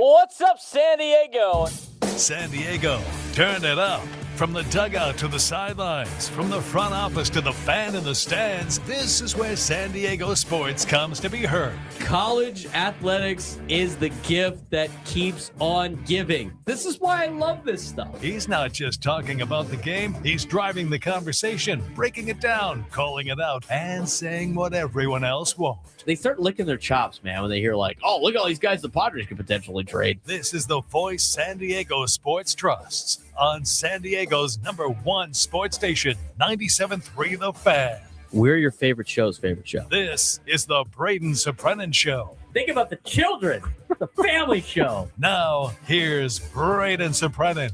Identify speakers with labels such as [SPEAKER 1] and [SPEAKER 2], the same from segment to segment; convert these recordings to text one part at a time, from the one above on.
[SPEAKER 1] What's up, San Diego?
[SPEAKER 2] San Diego, turn it up. From the dugout to the sidelines, from the front office to the fan in the stands, this is where San Diego sports comes to be heard.
[SPEAKER 1] College athletics is the gift that keeps on giving. This is why I love this stuff.
[SPEAKER 2] He's not just talking about the game, he's driving the conversation, breaking it down, calling it out, and saying what everyone else won't.
[SPEAKER 1] They start licking their chops, man, when they hear like, oh, look at all these guys the Padres could potentially trade.
[SPEAKER 2] This is the voice San Diego sports trusts on San Diego's #1 sports station, 97.3 The Fan.
[SPEAKER 1] We're your favorite show's favorite show.
[SPEAKER 2] This is the Braden Surprenant Show.
[SPEAKER 1] Think about the children, the family show.
[SPEAKER 2] Now, here's Braden Surprenant.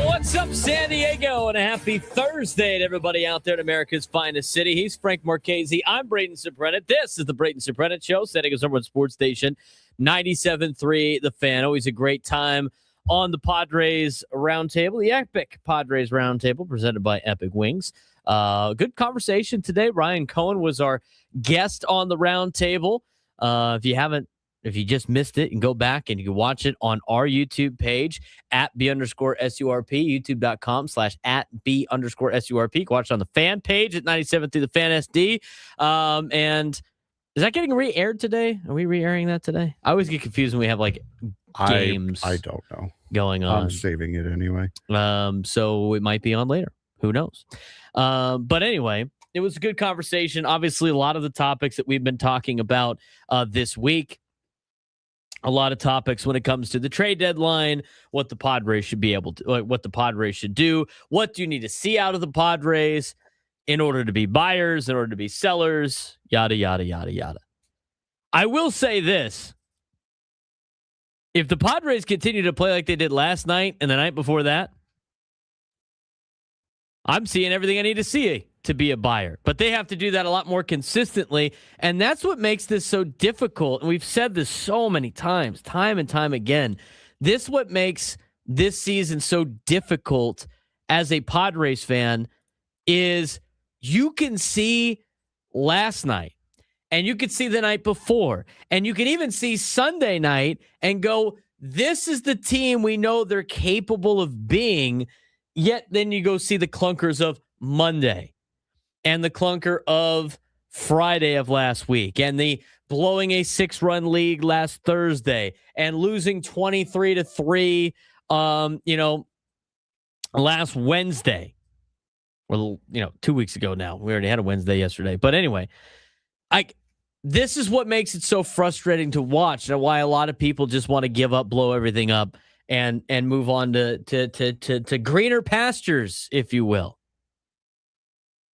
[SPEAKER 1] What's up, San Diego, and a happy Thursday to everybody out there in America's finest city. He's Frank Marchese. I'm Braden Surprenant. This is the Braden Surprenant Show, San Diego's #1 sports station, 97.3 The Fan. Always a great time on the Padres Roundtable, the Epic Padres Roundtable, presented by Epic Wings. Good conversation today. Ryan Cohen was our guest on the Roundtable. If you just missed it, you can go back and you can watch it on our YouTube page at @B_SURP, youtube.com/@B_SURP. You can watch it on the fan page at 97 through the Fan SD. And is that getting re-aired today? Are we re-airing that today? I always get confused when we have like games.
[SPEAKER 3] I don't know
[SPEAKER 1] going on.
[SPEAKER 3] I'm saving it anyway.
[SPEAKER 1] So it might be on later. Who knows? But anyway, it was a good conversation. Obviously, a lot of the topics that we've been talking about this week. A lot of topics when it comes to the trade deadline, what the Padres should be able to, what the Padres should do. What do you need to see out of the Padres in order to be buyers, in order to be sellers, yada, yada, yada, yada. I will say this. If the Padres continue to play like they did last night and the night before that, I'm seeing everything I need to see to be a buyer. But they have to do that a lot more consistently, and that's what makes this so difficult. And we've said this so many times, time and time again. This is what makes this season so difficult as a Padres fan is you can see last night, and you could see the night before, and you can even see Sunday night and go, this is the team we know they're capable of being. Yet then you go see the clunkers of Monday and the clunker of Friday of last week and the blowing a 6-run lead last Thursday and losing 23-3, last Wednesday. Well, 2 weeks ago now. We already had a Wednesday yesterday. But anyway, this is what makes it so frustrating to watch and why a lot of people just want to give up, blow everything up, and move on to greener pastures, if you will.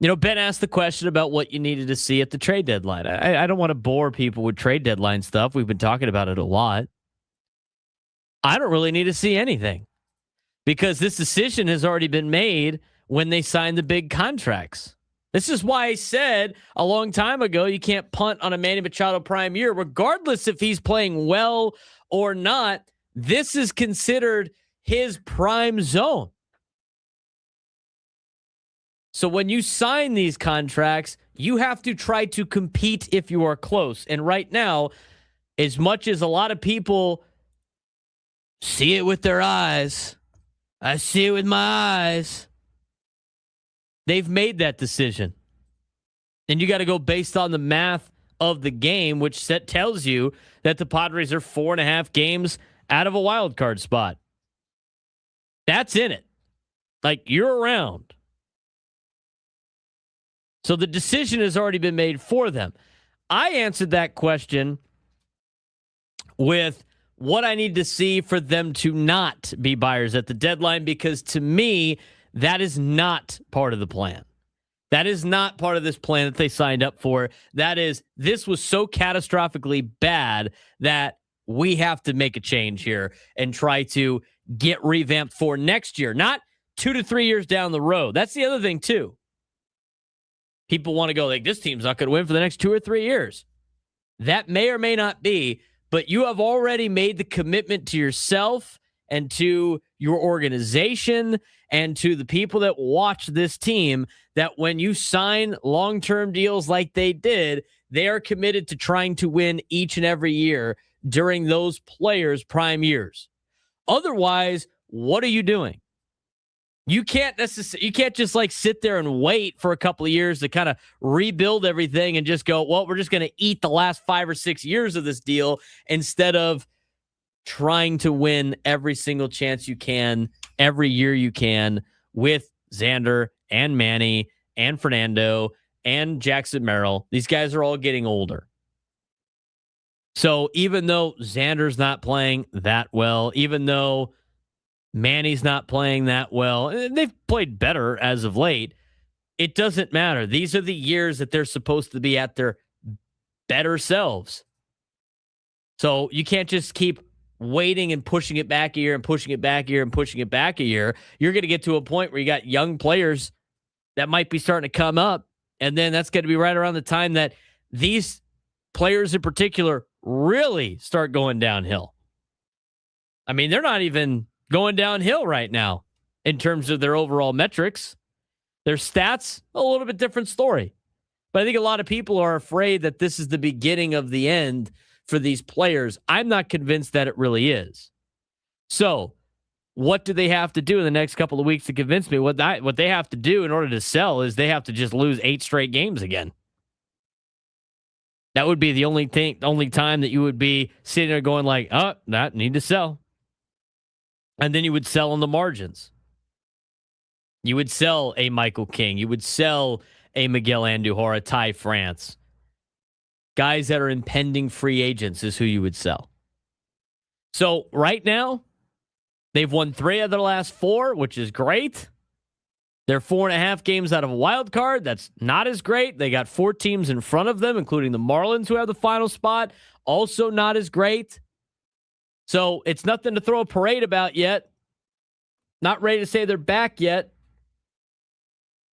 [SPEAKER 1] Ben asked the question about what you needed to see at the trade deadline. I don't want to bore people with trade deadline stuff. We've been talking about it a lot. I don't really need to see anything because this decision has already been made when they signed the big contracts. This is why I said a long time ago you can't punt on a Manny Machado prime year, regardless if he's playing well or not. This is considered his prime zone. So when you sign these contracts, you have to try to compete if you are close. And right now, as much as a lot of people see it with their eyes, I see it with my eyes. They've made that decision. And you got to go based on the math of the game, which tells you that the Padres are 4.5 games out of a wild card spot. That's in it. You're around. So the decision has already been made for them. I answered that question with what I need to see for them to not be buyers at the deadline, because to me, that is not part of the plan. That is not part of this plan that they signed up for. This was so catastrophically bad that we have to make a change here and try to get revamped for next year, not 2 to 3 years down the road. That's the other thing, too. People want to go, this team's not going to win for the next 2 or 3 years. That may or may not be, but you have already made the commitment to yourself and to your organization and to the people that watch this team that when you sign long-term deals like they did, they are committed to trying to win each and every year during those players' prime years. Otherwise, what are you doing? You can't just like sit there and wait for a couple of years to kind of rebuild everything and just go, well, we're just going to eat the last 5 or 6 years of this deal instead of trying to win every single chance you can, every year you can, with Xander and Manny and Fernando and Jackson Merrill. These guys are all getting older. So even though Xander's not playing that well, even though Manny's not playing that well, they've played better as of late, it doesn't matter. These are the years that they're supposed to be at their better selves. So you can't just keep waiting and pushing it back a year and pushing it back a year and pushing it back a year. You're going to get to a point where you got young players that might be starting to come up, and then that's going to be right around the time that these players in particular really start going downhill. I mean, they're not even going downhill right now in terms of their overall metrics. Their stats, a little bit different story. But I think a lot of people are afraid that this is the beginning of the end for these players. I'm not convinced that it really is. So what do they have to do in the next couple of weeks to convince me? What they have to do in order to sell is they have to just lose 8 straight games again. That would be the only time that you would be sitting there going like, oh, that need to sell. And then you would sell on the margins. You would sell a Michael King. You would sell a Miguel Andujar, a Ty France. Guys that are impending free agents is who you would sell. So right now, they've won 3 of their last 4, which is great. They're 4.5 games out of a wild card. That's not as great. They got 4 teams in front of them, including the Marlins, who have the final spot. Also not as great. So it's nothing to throw a parade about yet. Not ready to say they're back yet.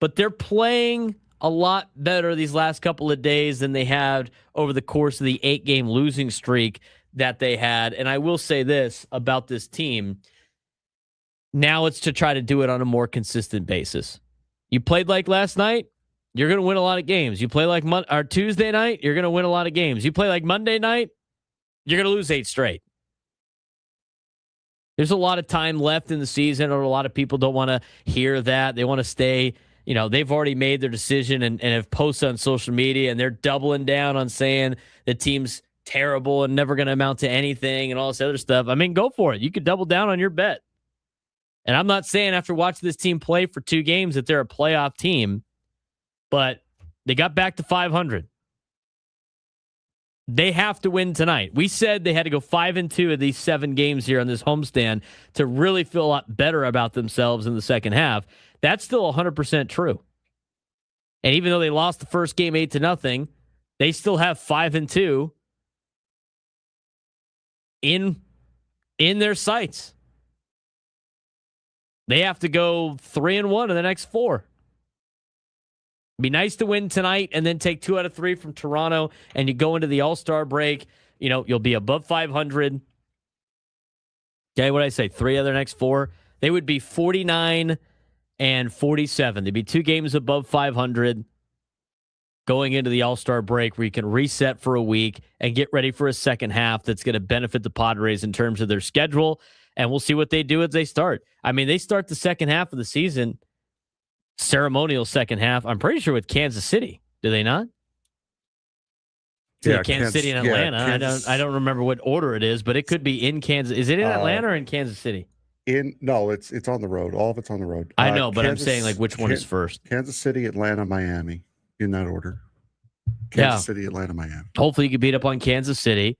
[SPEAKER 1] But they're playing a lot better these last couple of days than they had over the course of the 8-game losing streak that they had. And I will say this about this team. Now it's to try to do it on a more consistent basis. You played like last night, you're going to win a lot of games. You play like Tuesday night, you're going to win a lot of games. You play like Monday night, you're going to lose 8 straight. There's a lot of time left in the season, or a lot of people don't want to hear that. They want to stay, they've already made their decision and have posted on social media, and they're doubling down on saying the team's terrible and never going to amount to anything and all this other stuff. I mean, go for it. You could double down on your bet. And I'm not saying after watching this team play for 2 games that they're a playoff team, but they got back to 500. They have to win tonight. We said they had to go 5-2 of these 7 games here on this homestand to really feel a lot better about themselves in the second half. That's still 100% true. And even though they lost the first game 8-0, they still have 5-2 in their sights. They have to go 3-1 in the next 4. Be nice to win tonight and then take 2 out of 3 from Toronto, and you go into the All-Star break. You'll be above 500. Okay, what did I say? 3 of their next 4. They would be 49 and 47. They'd be 2 games above 500 going into the All-Star break, where you can reset for a week and get ready for a second half that's going to benefit the Padres in terms of their schedule. And we'll see what they do as they start. I mean, they start the second half of the season, ceremonial second half, I'm pretty sure, with Kansas City. Do they not? Yeah, Kansas City and Atlanta. Yeah, I don't remember what order it is, but it could be in Kansas. Is it in Atlanta or in Kansas City?
[SPEAKER 3] No, it's on the road. All of it's on the road.
[SPEAKER 1] I know, but I'm saying like which one is first?
[SPEAKER 3] Kansas City, Atlanta, Miami, in that order. Kansas City, Atlanta, Miami.
[SPEAKER 1] Hopefully you can beat up on Kansas City.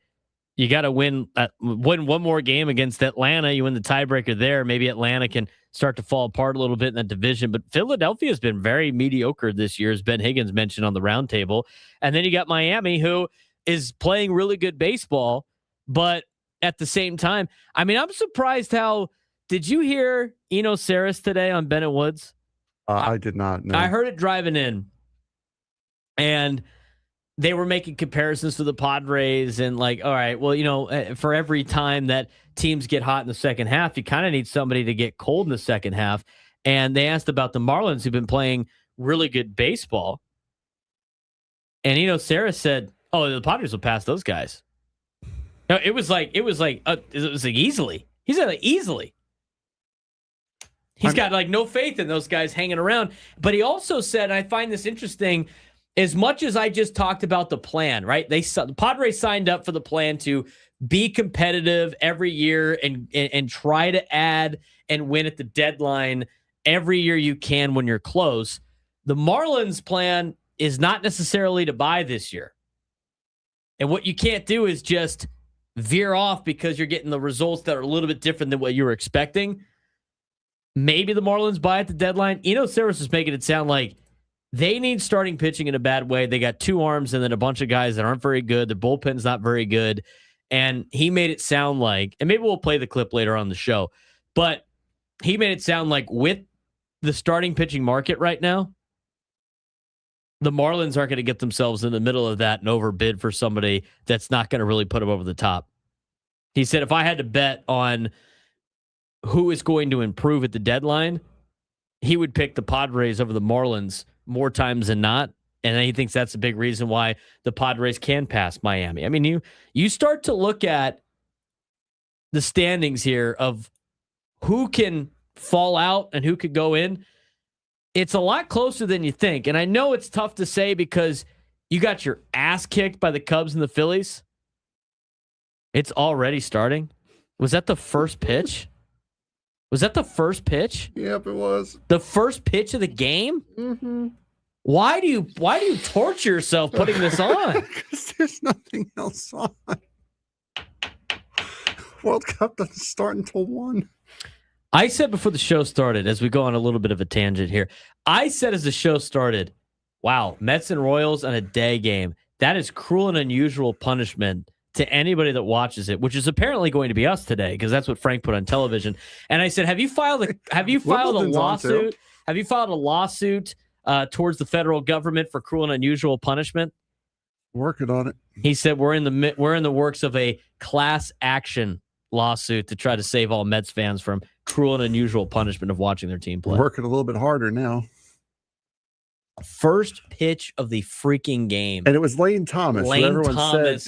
[SPEAKER 1] You got to win one more game against Atlanta. You win the tiebreaker there. Maybe Atlanta can start to fall apart a little bit in that division. But Philadelphia has been very mediocre this year, as Ben Higgins mentioned on the roundtable. And then you got Miami, who is playing really good baseball. But at the same time, I mean, I'm surprised how... Did you hear Eno Saris today on Bennett Woods?
[SPEAKER 3] I did not. No.
[SPEAKER 1] I heard it driving in. And... they were making comparisons to the Padres and like, all right, well, for every time that teams get hot in the second half, you kind of need somebody to get cold in the second half. And they asked about the Marlins, who've been playing really good baseball. And, Sarah said, oh, the Padres will pass those guys. No, it was like easily. He said like easily. He's got like no faith in those guys hanging around. But he also said, and I find this interesting, as much as I just talked about the plan, right? The Padres signed up for the plan to be competitive every year and try to add and win at the deadline every year you can when you're close. The Marlins plan is not necessarily to buy this year. And what you can't do is just veer off because you're getting the results that are a little bit different than what you were expecting. Maybe the Marlins buy at the deadline. Eno Sarris is making it sound like they need starting pitching in a bad way. They got two arms and then a bunch of guys that aren't very good. The bullpen's not very good. And he made it sound like, and maybe we'll play the clip later on the show, but he made it sound like with the starting pitching market right now, the Marlins aren't going to get themselves in the middle of that and overbid for somebody that's not going to really put them over the top. He said, if I had to bet on who is going to improve at the deadline, he would pick the Padres over the Marlins more times than not. And he thinks that's a big reason why the Padres can pass Miami. I mean, you start to look at the standings here of who can fall out and who could go in. It's a lot closer than you think. And I know it's tough to say because you got your ass kicked by the Cubs and the Phillies. It's already starting. Was that the first pitch? Was that the first pitch?
[SPEAKER 3] Yep, it was.
[SPEAKER 1] The first pitch of the game?
[SPEAKER 3] Mm-hmm.
[SPEAKER 1] Why do you torture yourself putting this on?
[SPEAKER 3] Because there's nothing else on. World Cup doesn't start until 1.
[SPEAKER 1] I said before the show started, as we go on a little bit of a tangent here, I said as the show started, wow, Mets and Royals on a day game. That is cruel and unusual punishment to anybody that watches it, which is apparently going to be us today because that's what Frank put on television. And I said, have you filed a lawsuit? Have you filed a lawsuit towards the federal government for cruel and unusual punishment?
[SPEAKER 3] Working on it.
[SPEAKER 1] He said we're in the works of a class action lawsuit to try to save all Mets fans from cruel and unusual punishment of watching their team play.
[SPEAKER 3] Working a little bit harder now.
[SPEAKER 1] First pitch of the freaking game.
[SPEAKER 3] And it was Lane Thomas.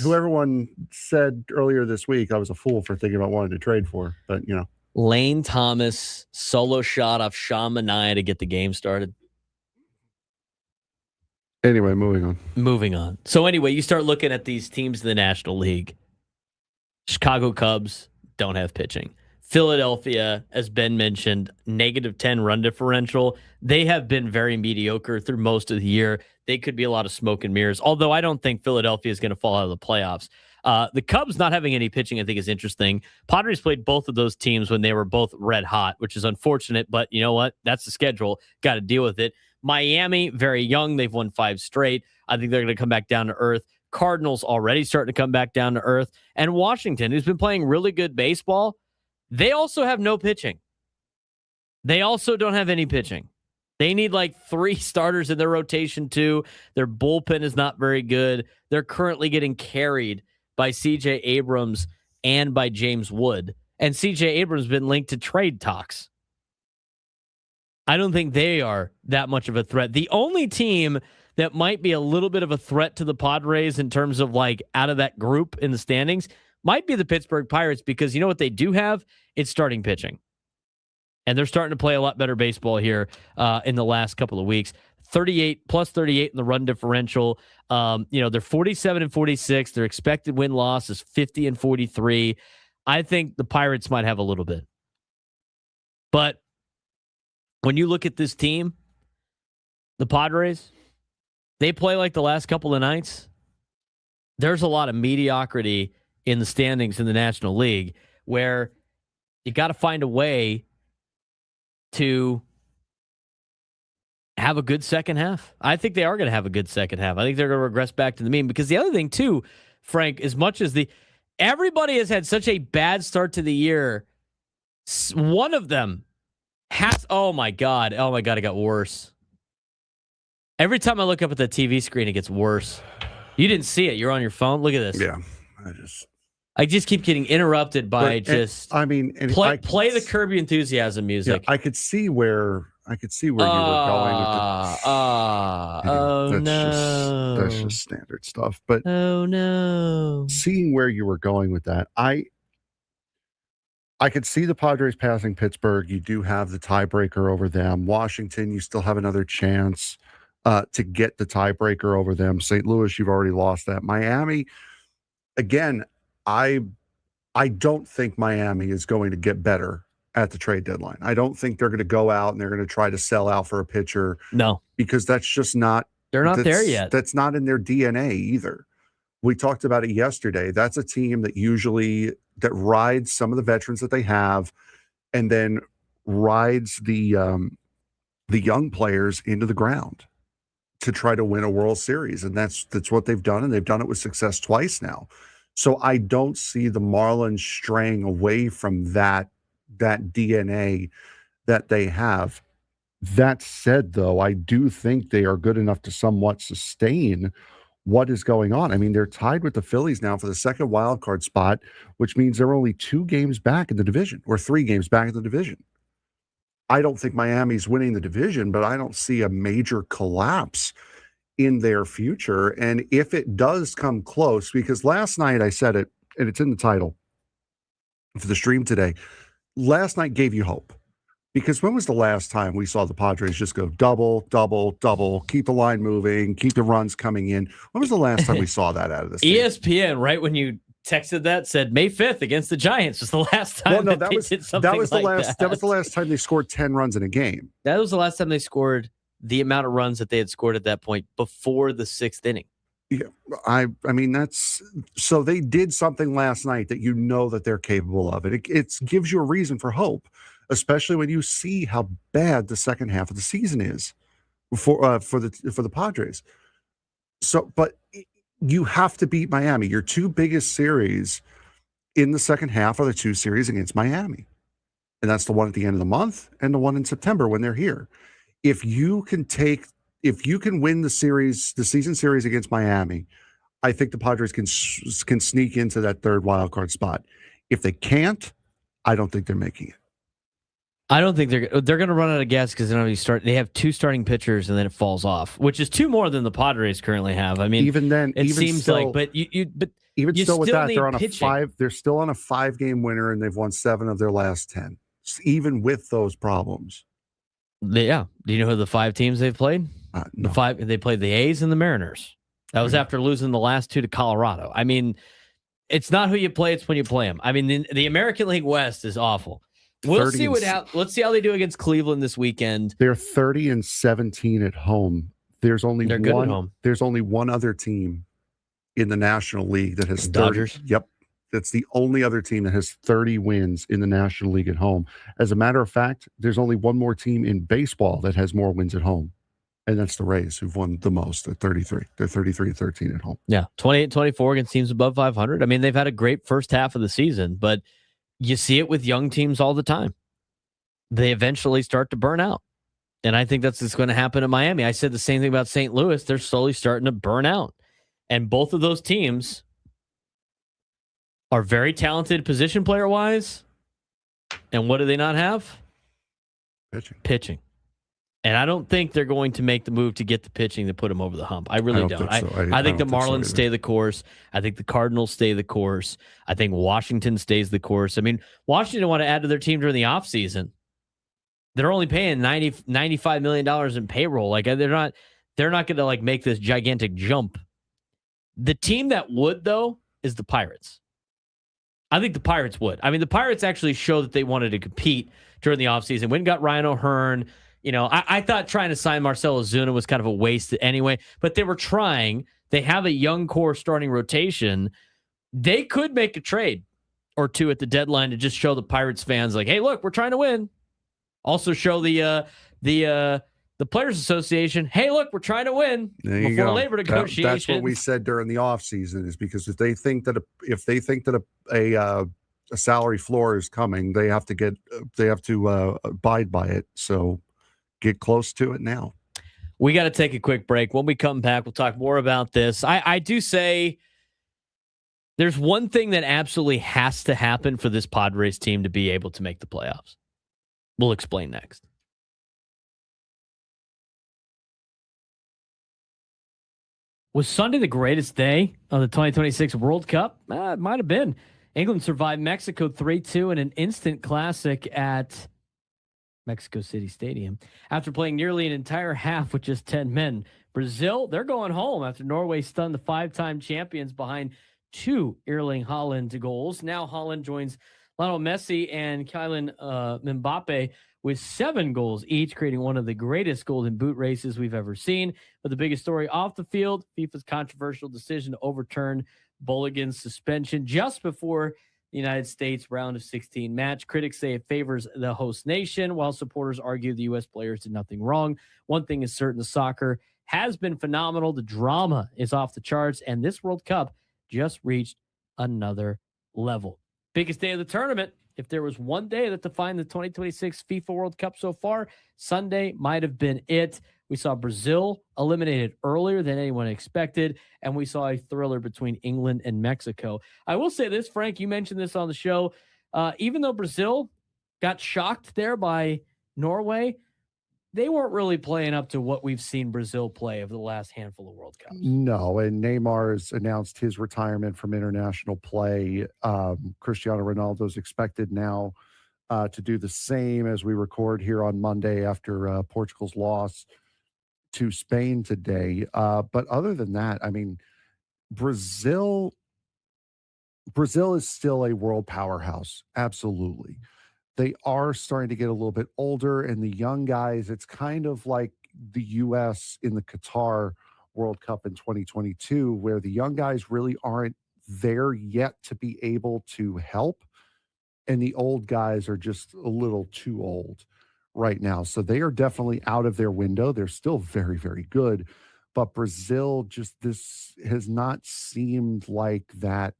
[SPEAKER 3] Who everyone said earlier this week I was a fool for thinking about wanting to trade for. But, you know.
[SPEAKER 1] Lane Thomas, solo shot off Sean Manaea to get the game started.
[SPEAKER 3] Anyway, moving on.
[SPEAKER 1] So anyway, you start looking at these teams in the National League. Chicago Cubs don't have pitching. Philadelphia, as Ben mentioned, -10 run differential. They have been very mediocre through most of the year. They could be a lot of smoke and mirrors, although I don't think Philadelphia is going to fall out of the playoffs. The Cubs not having any pitching, I think, is interesting. Padres played both of those teams when they were both red hot, which is unfortunate, but you know what? That's the schedule. Got to deal with it. Miami, very young. They've won 5 straight. I think they're going to come back down to earth. Cardinals already starting to come back down to earth. And Washington, who's been playing really good baseball, they also have no pitching. They also don't have any pitching. They need like 3 starters in their rotation too. Their bullpen is not very good. They're currently getting carried by C.J. Abrams and by James Wood. And C.J. Abrams has been linked to trade talks. I don't think they are that much of a threat. The only team that might be a little bit of a threat to the Padres in terms of like out of that group in the standings might be the Pittsburgh Pirates, because you know what they do have? It's starting pitching. And they're starting to play a lot better baseball here in the last couple of weeks. 38 in the run differential. They're 47 and 46. Their expected win-loss is 50 and 43. I think the Pirates might have a little bit. But when you look at this team, the Padres, they play like the last couple of nights. There's a lot of mediocrity in the standings in the National League where you got to find a way to have a good second half. I think they are going to have a good second half. I think they're going to regress back to the mean, because the other thing too, Frank, as much as everybody has had such a bad start to the year, one of them has, oh my God, it got worse. Every time I look up at the TV screen, it gets worse. You didn't see it. You're on your phone. Look at this.
[SPEAKER 3] Yeah.
[SPEAKER 1] I just keep getting interrupted by
[SPEAKER 3] play the Curb Your Enthusiasm music.
[SPEAKER 1] Yeah,
[SPEAKER 3] I could see where I could see where you were going with that's just standard stuff. But seeing where you were going with that, I could see the Padres passing Pittsburgh. You do have the tiebreaker over them. Washington, you still have another chance to get the tiebreaker over them. St. Louis, you've already lost that. Miami, again, I don't think Miami is going to get better at the trade deadline. I don't think they're going to go out and they're going to try to sell out for a pitcher.
[SPEAKER 1] No.
[SPEAKER 3] Because that's just not...
[SPEAKER 1] They're not there yet.
[SPEAKER 3] That's not in their DNA either. We talked about it yesterday. That's a team that usually rides some of the veterans that they have and then rides the young players into the ground to try to win a World Series. And that's what they've done, and they've done it with success twice now. So I don't see the Marlins straying away from that DNA that they have. That said, though, I do think they are good enough to somewhat sustain what is going on. I mean, they're tied with the Phillies now for the second wild card spot, which means they're only 2 games back in the division, or 3 games back in the division. I don't think Miami's winning the division, but I don't see a major collapse in their future. And if it does come close, because last night I said it, and it's in the title for the stream today, last night gave you hope. Because when was the last time we saw the Padres just go double, double, double, keep the line moving, keep the runs coming in? When was the last time we saw that out of this team?
[SPEAKER 1] ESPN, right when you texted that, said May 5th against the Giants was the last time
[SPEAKER 3] that was the last time they scored 10 runs in a game.
[SPEAKER 1] That was the last time they scored the amount of runs that they had scored at that point before the 6th inning.
[SPEAKER 3] Yeah, I mean, so they did something last night that you know that they're capable of. It gives you a reason for hope, especially when you see how bad the second half of the season is for the Padres. So, but you have to beat Miami. Your 2 biggest series in the second half are the 2 series against Miami, and that's the one at the end of the month and the one in September when they're here. If you can win the season series against Miami, I think the Padres can sneak into that 3rd wild card spot. If they can't, I don't think they're making it.
[SPEAKER 1] I don't think they're going to run out of gas because they have 2 starting pitchers and then it falls off, which is 2 more than the Padres currently have. I mean,
[SPEAKER 3] even then,
[SPEAKER 1] it seems still, like, but you
[SPEAKER 3] still with that, they're on
[SPEAKER 1] pitching.
[SPEAKER 3] They're still on a 5-game winner, and they've won 7 of their last 10, even with those problems.
[SPEAKER 1] Yeah. Do you know who the 5 teams they've played?
[SPEAKER 3] No.
[SPEAKER 1] They played the A's and the Mariners. That was after losing the last 2 to Colorado. I mean, it's not who you play; it's when you play them. I mean, the American League West is awful. We'll see let's see how they do against Cleveland this weekend.
[SPEAKER 3] They're 30-17 at home. There's only
[SPEAKER 1] They're good at home.
[SPEAKER 3] There's only one other team in the National League that has 30.
[SPEAKER 1] Dodgers.
[SPEAKER 3] Yep. That's the only other team that has 30 wins in the National League at home. As a matter of fact, there's only one more team in baseball that has more wins at home, and that's the Rays, who've won the most at 33. They're 33-13 at home.
[SPEAKER 1] Yeah, 28-24 against teams above 500. I mean, they've had a great first half of the season, but you see it with young teams all the time. They eventually start to burn out, and I think that's what's going to happen in Miami. I said the same thing about St. Louis. They're slowly starting to burn out, and both of those teams are very talented position player-wise. And what do they not have? Pitching. And I don't think they're going to make the move to get the pitching to put them over the hump. I really don't. I think the Marlins stay the course. I think the Cardinals stay the course. I think Washington stays the course. I mean, Washington want to add to their team during the offseason. They're only paying $95 million in payroll. Like, they're not going to like make this gigantic jump. The team that would, though, is the Pirates. I think the Pirates would. I mean, the Pirates actually showed that they wanted to compete during the offseason. Went and got Ryan O'Hearn. You know, I thought trying to sign Marcell Ozuna was kind of a waste anyway, but they were trying. They have a young core starting rotation. They could make a trade or 2 at the deadline to just show the Pirates fans, like, hey, look, we're trying to win. Also show the Players Association, hey, look, we're trying to win before labor negotiations.
[SPEAKER 3] That's what we said during the offseason, is because if they think that a salary floor is coming, they have to abide by it. So get close to it now.
[SPEAKER 1] We got to take a quick break. When we come back, we'll talk more about this. I do say there's one thing that absolutely has to happen for this Padres team to be able to make the playoffs. We'll explain next. Was Sunday the greatest day of the 2026 World Cup? It might have been. England survived Mexico 3-2 in an instant classic at Mexico City Stadium after playing nearly an entire half with just 10 men. Brazil, they're going home after Norway stunned the five-time champions behind two Erling Haaland goals. Now Haaland joins Lionel Messi and Kylian Mbappe with 7 goals each, creating one of the greatest golden boot races we've ever seen. But the biggest story off the field, FIFA's controversial decision to overturn Boligan's suspension just before the United States round of 16 match. Critics say it favors the host nation, while supporters argue the U.S. players did nothing wrong. One thing is certain, soccer has been phenomenal. The drama is off the charts, and this World Cup just reached another level. Biggest day of the tournament. If there was one day that defined the 2026 FIFA World Cup so far, Sunday might have been it. We saw Brazil eliminated earlier than anyone expected, and we saw a thriller between England and Mexico. I will say this, Frank, you mentioned this on the show. Even though Brazil got shocked there by Norway, they weren't really playing up to what we've seen Brazil play over the last handful of World Cups.
[SPEAKER 3] No, and Neymar's announced his retirement from international play. Cristiano Ronaldo's expected now to do the same as we record here on Monday after Portugal's loss to Spain today. But other than that, I mean, Brazil is still a world powerhouse. Absolutely. They are starting to get a little bit older, and the young guys, it's kind of like the U.S. in the Qatar World Cup in 2022, where the young guys really aren't there yet to be able to help, and the old guys are just a little too old right now. So they are definitely out of their window. They're still very, very good, but Brazil this has not seemed like that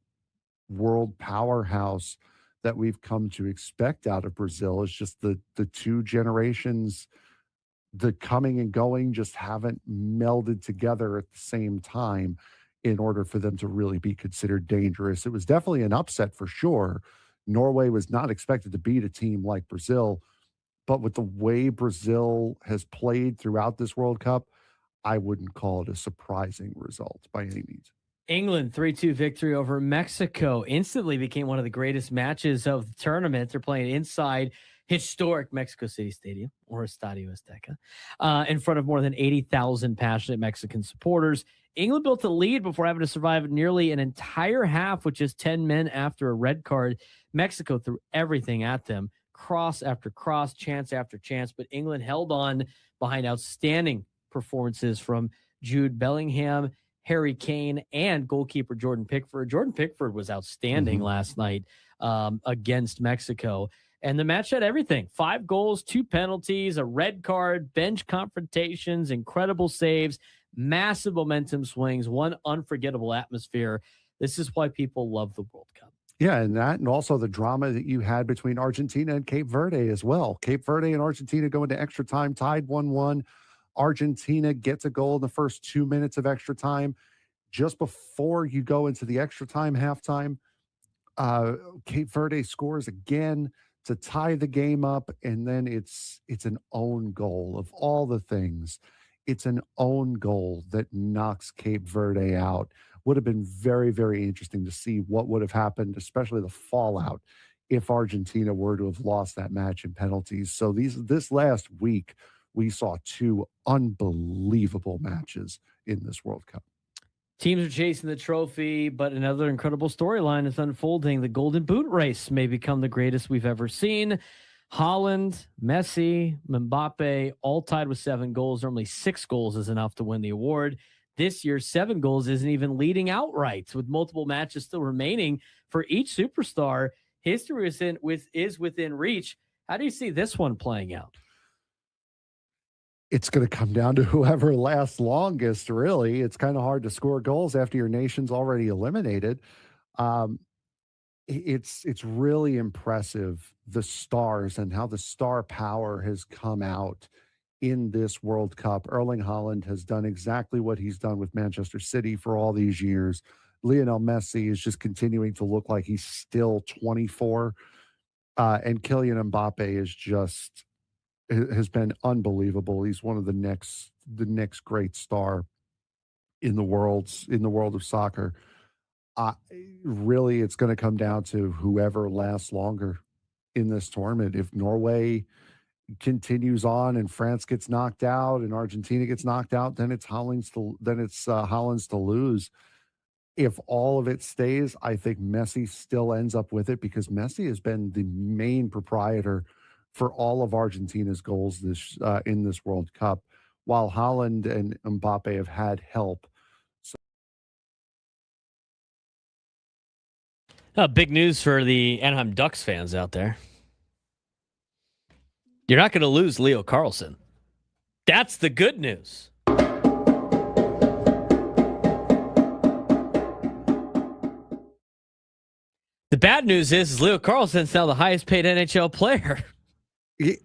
[SPEAKER 3] world powerhouse that we've come to expect out of Brazil. Is just the two generations, the coming and going, just haven't melded together at the same time in order for them to really be considered dangerous. It was definitely an upset for sure. Norway was not expected to beat a team like Brazil, but with the way Brazil has played throughout this World Cup, I wouldn't call it a surprising result by any means.
[SPEAKER 1] England 3-2 victory over Mexico instantly became one of the greatest matches of the tournament. They're playing inside historic Mexico City Stadium, or Estadio Azteca, in front of more than 80,000 passionate Mexican supporters. England built a lead before having to survive nearly an entire half with just 10 men after a red card. Mexico threw everything at them, cross after cross, chance after chance, but England held on behind outstanding performances from Jude Bellingham, Harry Kane, and goalkeeper Jordan Pickford. Jordan Pickford was outstanding last night against Mexico. And the match had everything. 5 goals, 2 penalties, a red card, bench confrontations, incredible saves, massive momentum swings, one unforgettable atmosphere. This is why people love the World Cup.
[SPEAKER 3] Yeah, and also the drama that you had between Argentina and Cape Verde as well. Cape Verde and Argentina go into extra time, tied 1-1. Argentina gets a goal in the first 2 minutes of extra time. Just before you go into the extra time, halftime, Cape Verde scores again to tie the game up, and then it's an own goal. Of all the things, it's an own goal that knocks Cape Verde out. Would have been very, very interesting to see what would have happened, especially the fallout, if Argentina were to have lost that match in penalties. So this last week, we saw 2 unbelievable matches in this World Cup.
[SPEAKER 1] Teams are chasing the trophy, but another incredible storyline is unfolding. The Golden Boot race may become the greatest we've ever seen. Haaland, Messi, Mbappe, all tied with 7 goals. Normally 6 goals is enough to win the award. This year, 7 goals isn't even leading outright, with multiple matches still remaining for each superstar. History is within reach. How do you see this one playing out?
[SPEAKER 3] It's going to come down to whoever lasts longest, really. It's kind of hard to score goals after your nation's already eliminated. It's really impressive, the stars and how the star power has come out in this World Cup. Erling Haaland has done exactly what he's done with Manchester City for all these years. Lionel Messi is just continuing to look like he's still 24. And Kylian Mbappe has been unbelievable. He's one of the next great star in the world of soccer. Really, it's going to come down to whoever lasts longer in this tournament. If Norway continues on and France gets knocked out and Argentina gets knocked out, then it's Holland's to lose. If all of it stays, I think Messi still ends up with it because Messi has been the main proprietor for all of Argentina's goals in this World Cup, while Holland and Mbappe have had help.
[SPEAKER 1] Big news for the Anaheim Ducks fans out there. You're not going to lose Leo Carlson. That's the good news. The bad news is Leo Carlson's now the highest paid NHL player. Good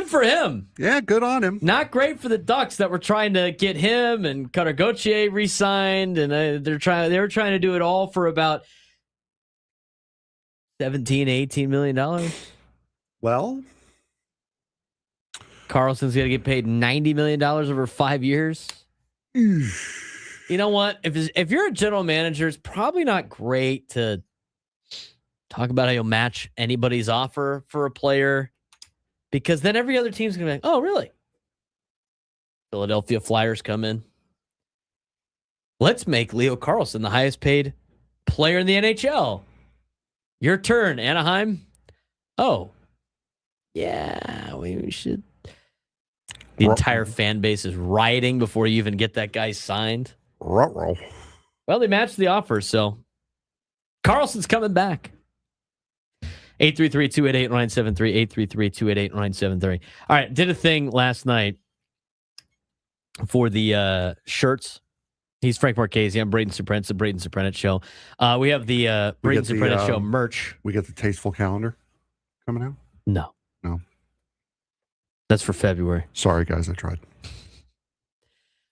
[SPEAKER 1] for him.
[SPEAKER 3] Yeah, good on him.
[SPEAKER 1] Not great for the Ducks that were trying to get him and Cutter Gauthier re-signed, and they were trying to do it all for about $17-18 million.
[SPEAKER 3] Well,
[SPEAKER 1] Carlson's going to get paid $90 million over 5 years. You know what? If you're a general manager, it's probably not great to talk about how you'll match anybody's offer for a player, because then every other team's going to be like, oh, really? Philadelphia Flyers come in. Let's make Leo Carlson the highest paid player in the NHL. Your turn, Anaheim. Oh, yeah, we should. The entire fan base is rioting before you even get that guy signed. Well, they matched the offer, so Carlson's coming back. 833-288-973, 833-288-973. All right, did a thing last night for the shirts. He's Frank Marchese. I'm Braden Surprenant. It's the Braden Surprenant Show. We have the Braden Surprenant Show merch.
[SPEAKER 3] We get the Tasteful calendar coming out?
[SPEAKER 1] No.
[SPEAKER 3] No.
[SPEAKER 1] That's for February.
[SPEAKER 3] Sorry, guys. I tried.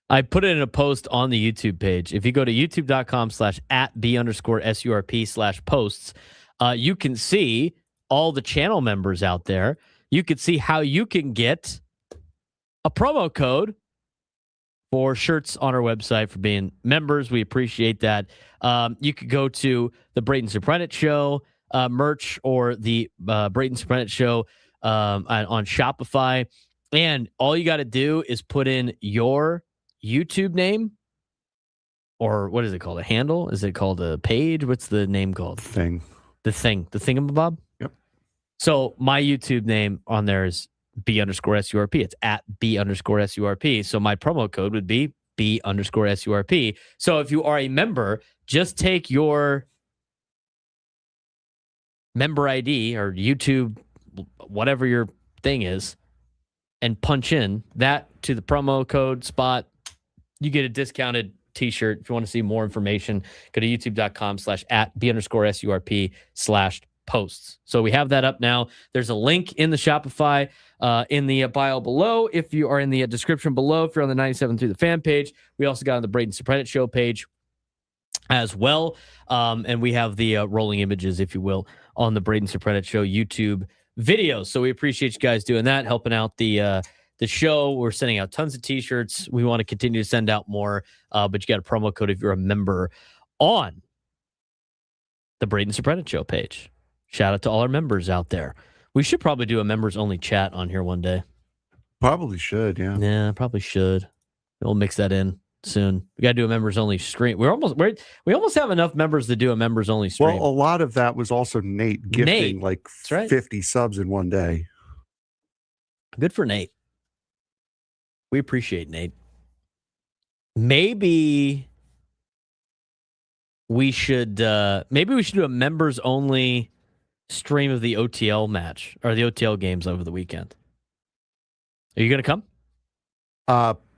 [SPEAKER 1] I put it in a post on the YouTube page. If you go to youtube.com/@B_SURP/posts, you can see all the channel members out there. You can see how you can get a promo code for shirts on our website for being members. We appreciate that. You could go to the Braden Surprenant Show merch or the Braden Surprenant Show on Shopify. And all you got to do is put in your YouTube name, or what is it called? A handle? Is it called a page? What's the name called?
[SPEAKER 3] The
[SPEAKER 1] thingamabob?
[SPEAKER 3] Yep.
[SPEAKER 1] So my YouTube name on there is B_SURP. It's @B_SURP. So my promo code would be B_SURP. So if you are a member, just take your member ID or YouTube, whatever your thing is, and punch in that to the promo code spot. You get a discounted t-shirt. If you want to see more information, go to youtube.com/@B_SURP/posts. So we have that up now. There's a link in the Shopify in the bio below. If you are in the description below, if you're on the 97 through the fan page, we also got on the Braden Surprenant Show page as well. And we have the rolling images, if you will, on the Braden Surprenant Show YouTube videos. So we appreciate you guys doing that, helping out the show. We're sending out tons of t-shirts. We want to continue to send out more, but you got a promo code if you're a member on the Braden Surprenant Show page. Shout out to all our members out there. We should probably do a members only chat on here one day.
[SPEAKER 3] Probably should, yeah.
[SPEAKER 1] Yeah, probably should. We'll mix that in soon. We got to do a members only stream. We almost have enough members to do a members only stream.
[SPEAKER 3] Well, a lot of that was also Nate gifting like 50 subs in one day.
[SPEAKER 1] Good for Nate. We appreciate Nate. Maybe we should do a members only stream of the OTL match or the OTL games over the weekend. Are you going to come?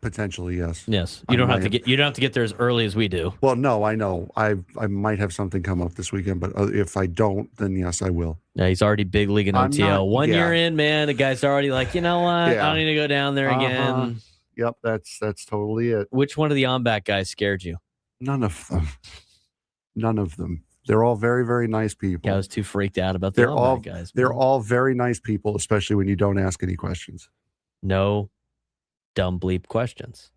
[SPEAKER 3] Potentially, yes.
[SPEAKER 1] Yes. You don't have to get there as early as we do.
[SPEAKER 3] Well, no, I know. I might have something come up this weekend, but if I don't, then yes, I will.
[SPEAKER 1] Yeah, he's already big league in OTL. 1 year in, man, the guy's already like, you know what? Yeah. I don't need to go down there again.
[SPEAKER 3] Yep, that's totally it.
[SPEAKER 1] Which one of the on-back guys scared you?
[SPEAKER 3] None of them. None of them. They're all very, very nice people.
[SPEAKER 1] Yeah, I was too freaked out about the on-back guys.
[SPEAKER 3] They're all very nice people, especially when you don't ask any questions.
[SPEAKER 1] No dumb bleep questions.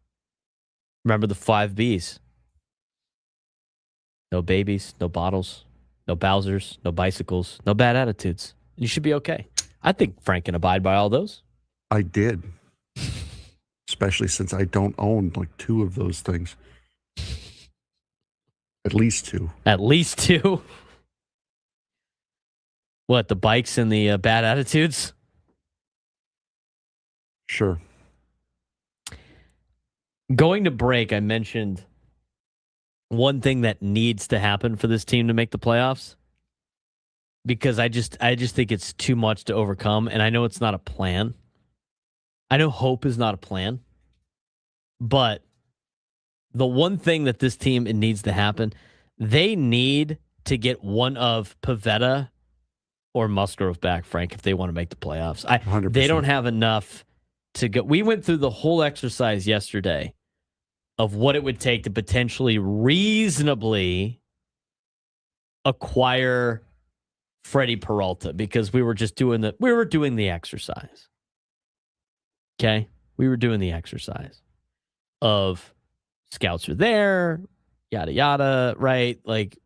[SPEAKER 1] Remember the 5 Bs. No babies, no bottles, no Bowsers, no bicycles, no bad attitudes. You should be okay. I think Frank can abide by all those.
[SPEAKER 3] I did. Especially since I don't own like 2 of those things. At least 2.
[SPEAKER 1] At least 2. What, the bikes and the bad attitudes?
[SPEAKER 3] Sure.
[SPEAKER 1] Going to break, I mentioned one thing that needs to happen for this team to make the playoffs, because I just think it's too much to overcome, and I know it's not a plan. I know hope is not a plan, but the one thing that this team, it needs to happen, they need to get one of Pivetta or Musgrove back, Frank, if they want to make the playoffs.
[SPEAKER 3] 100%.
[SPEAKER 1] They don't have enough to go. We went through the whole exercise yesterday of what it would take to potentially reasonably acquire Freddie Peralta, because we were just doing the exercise. Okay? We were doing the exercise of scouts are there, yada yada, right? Like,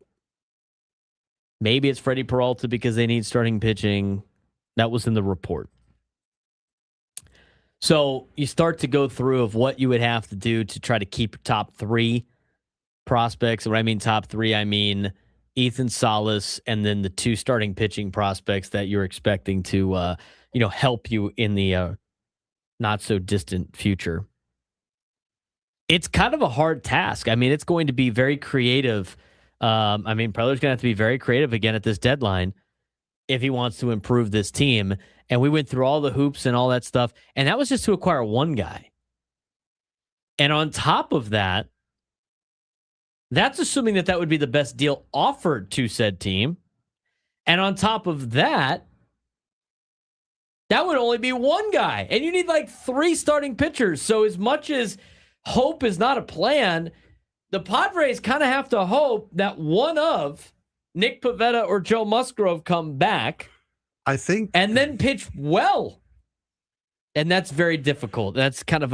[SPEAKER 1] maybe it's Freddie Peralta because they need starting pitching. That was in the report. So you start to go through of what you would have to do to try to keep your top 3 prospects. When I mean top 3, I mean Ethan Salas and then the 2 starting pitching prospects that you're expecting to, help you in the not so distant future. It's kind of a hard task. I mean, it's going to be very creative. Preller's going to have to be very creative again at this deadline if he wants to improve this team. And we went through all the hoops and all that stuff. And that was just to acquire one guy. And on top of that, that's assuming that would be the best deal offered to said team. And on top of that, that would only be one guy. And you need like 3 starting pitchers. So as much as hope is not a plan, the Padres kind of have to hope that one of Nick Pivetta or Joe Musgrove come back,
[SPEAKER 3] I think,
[SPEAKER 1] and then pitch well. And that's very difficult. That's kind of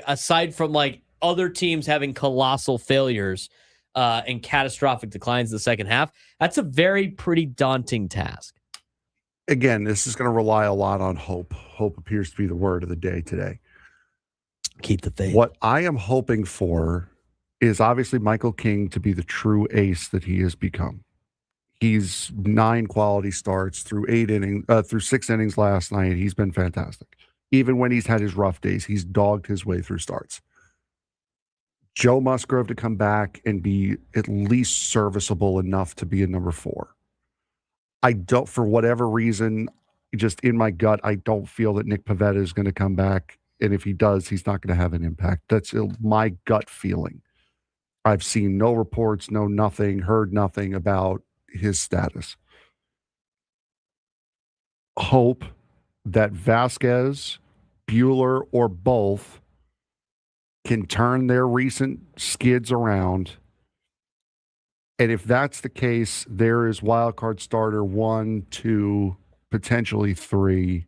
[SPEAKER 1] aside from like other teams having colossal failures and catastrophic declines in the second half, that's a pretty daunting task.
[SPEAKER 3] Again, this is going to rely a lot on hope. Hope appears to be the word of the day today.
[SPEAKER 1] Keep the faith.
[SPEAKER 3] What I am hoping for is obviously Michael King to be the true ace that he has become. He's 9 quality starts through 6 innings last night. He's been fantastic. Even when he's had his rough days, he's dogged his way through starts. Joe Musgrove to come back and be at least serviceable enough to be a number 4. I don't, for whatever reason, just in my gut, I don't feel that Nick Pivetta is going to come back. And if he does, he's not going to have an impact. That's my gut feeling. I've seen no reports, nothing, heard nothing about his status. Hope that Vasquez, Buehler, or both can turn their recent skids around. And if that's the case, there is wildcard starter 1, 2, potentially 3.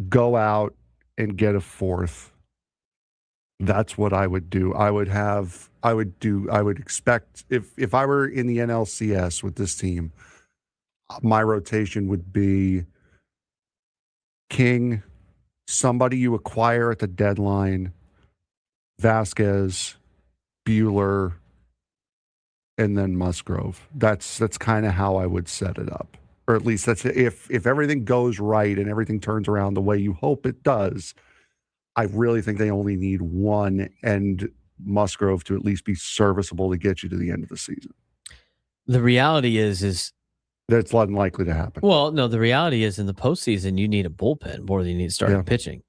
[SPEAKER 3] Go out and get a 4th. That's what I would do. I would expect, if I were in the NLCS with this team, my rotation would be King, somebody you acquire at the deadline, Vasquez, Buehler, and then Musgrove. That's kind of how I would set it up. Or at least that's if everything goes right and everything turns around the way you hope it does. I really think they only need one, and Musgrove to at least be serviceable to get you to the end of the season.
[SPEAKER 1] The reality is
[SPEAKER 3] that's unlikely to happen.
[SPEAKER 1] Well, no, the reality is in the postseason, you need a bullpen more than you need starting pitching.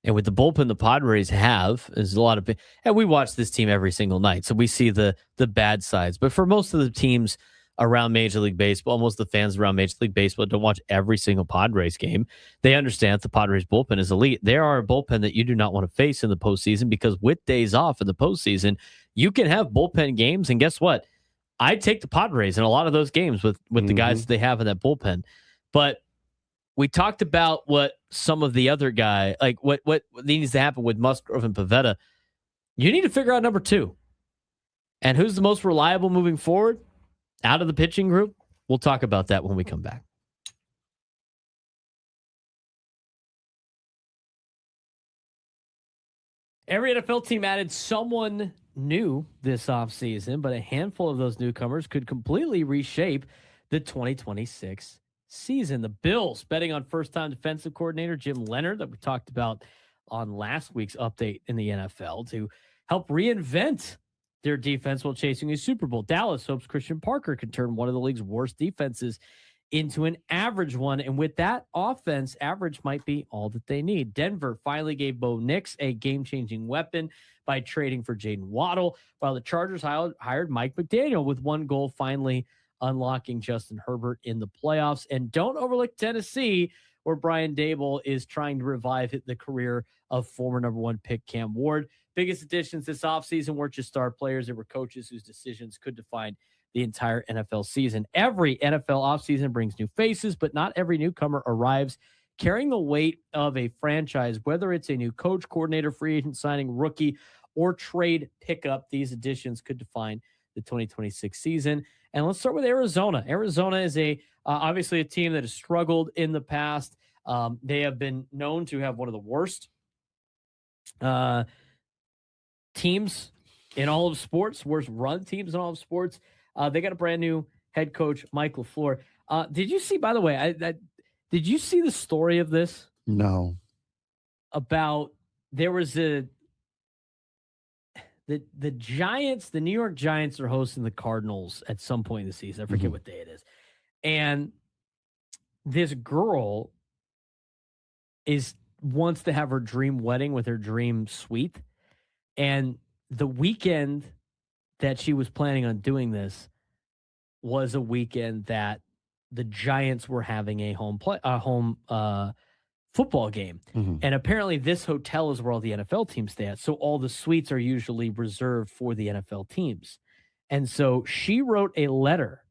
[SPEAKER 1] And with the bullpen the Padres have, there's a lot of, and we watch this team every single night, so we see the bad sides. But for most of the teams around Major League Baseball, most of the fans around Major League Baseball don't watch every single Padres game. They understand that the Padres bullpen is elite. There are a bullpen that you do not want to face in the postseason, because with days off in the postseason, you can have bullpen games. And guess what? I take the Padres in a lot of those games with the guys that they have in that bullpen. But we talked about what some of the other guy, like what needs to happen with Musgrove and Pivetta. You need to figure out number 2. And who's the most reliable moving forward out of the pitching group? We'll talk about that when we come back. Every NFL team added someone new this offseason, but a handful of those newcomers could completely reshape the 2026 season. The Bills betting on first-time defensive coordinator Jim Leonard that we talked about on last week's update in the NFL to help reinvent their defense while chasing a Super Bowl. Dallas hopes Christian Parker can turn one of the league's worst defenses into an average one. And with that offense, average might be all that they need. Denver finally gave Bo Nix a game-changing weapon by trading for Jaden Waddle, while the Chargers hired Mike McDaniel with one goal, finally unlocking Justin Herbert in the playoffs. And don't overlook Tennessee, where Brian Dable is trying to revive the career of former number 1 pick Cam Ward. Biggest additions this offseason weren't just star players. They were coaches whose decisions could define the entire NFL season. Every NFL offseason brings new faces, but not every newcomer arrives carrying the weight of a franchise, whether it's a new coach, coordinator, free agent signing, rookie, or trade pickup. These additions could define the 2026 season. And let's start with Arizona. Arizona is obviously a team that has struggled in the past. They have been known to have one of the worst teams in all of sports, worst run teams in all of sports. They got a brand new head coach, Mike LaFleur. Did you see, by the way, did you see the story of this?
[SPEAKER 3] No.
[SPEAKER 1] About there was the Giants, the New York Giants are hosting the Cardinals at some point in the season. I forget what day it is. And this girl wants to have her dream wedding with her dream suite. And the weekend that she was planning on doing this was a weekend that the Giants were having a home football game. And apparently this hotel is where all the NFL teams stay at. So all the suites are usually reserved for the NFL teams. And so she wrote a letter,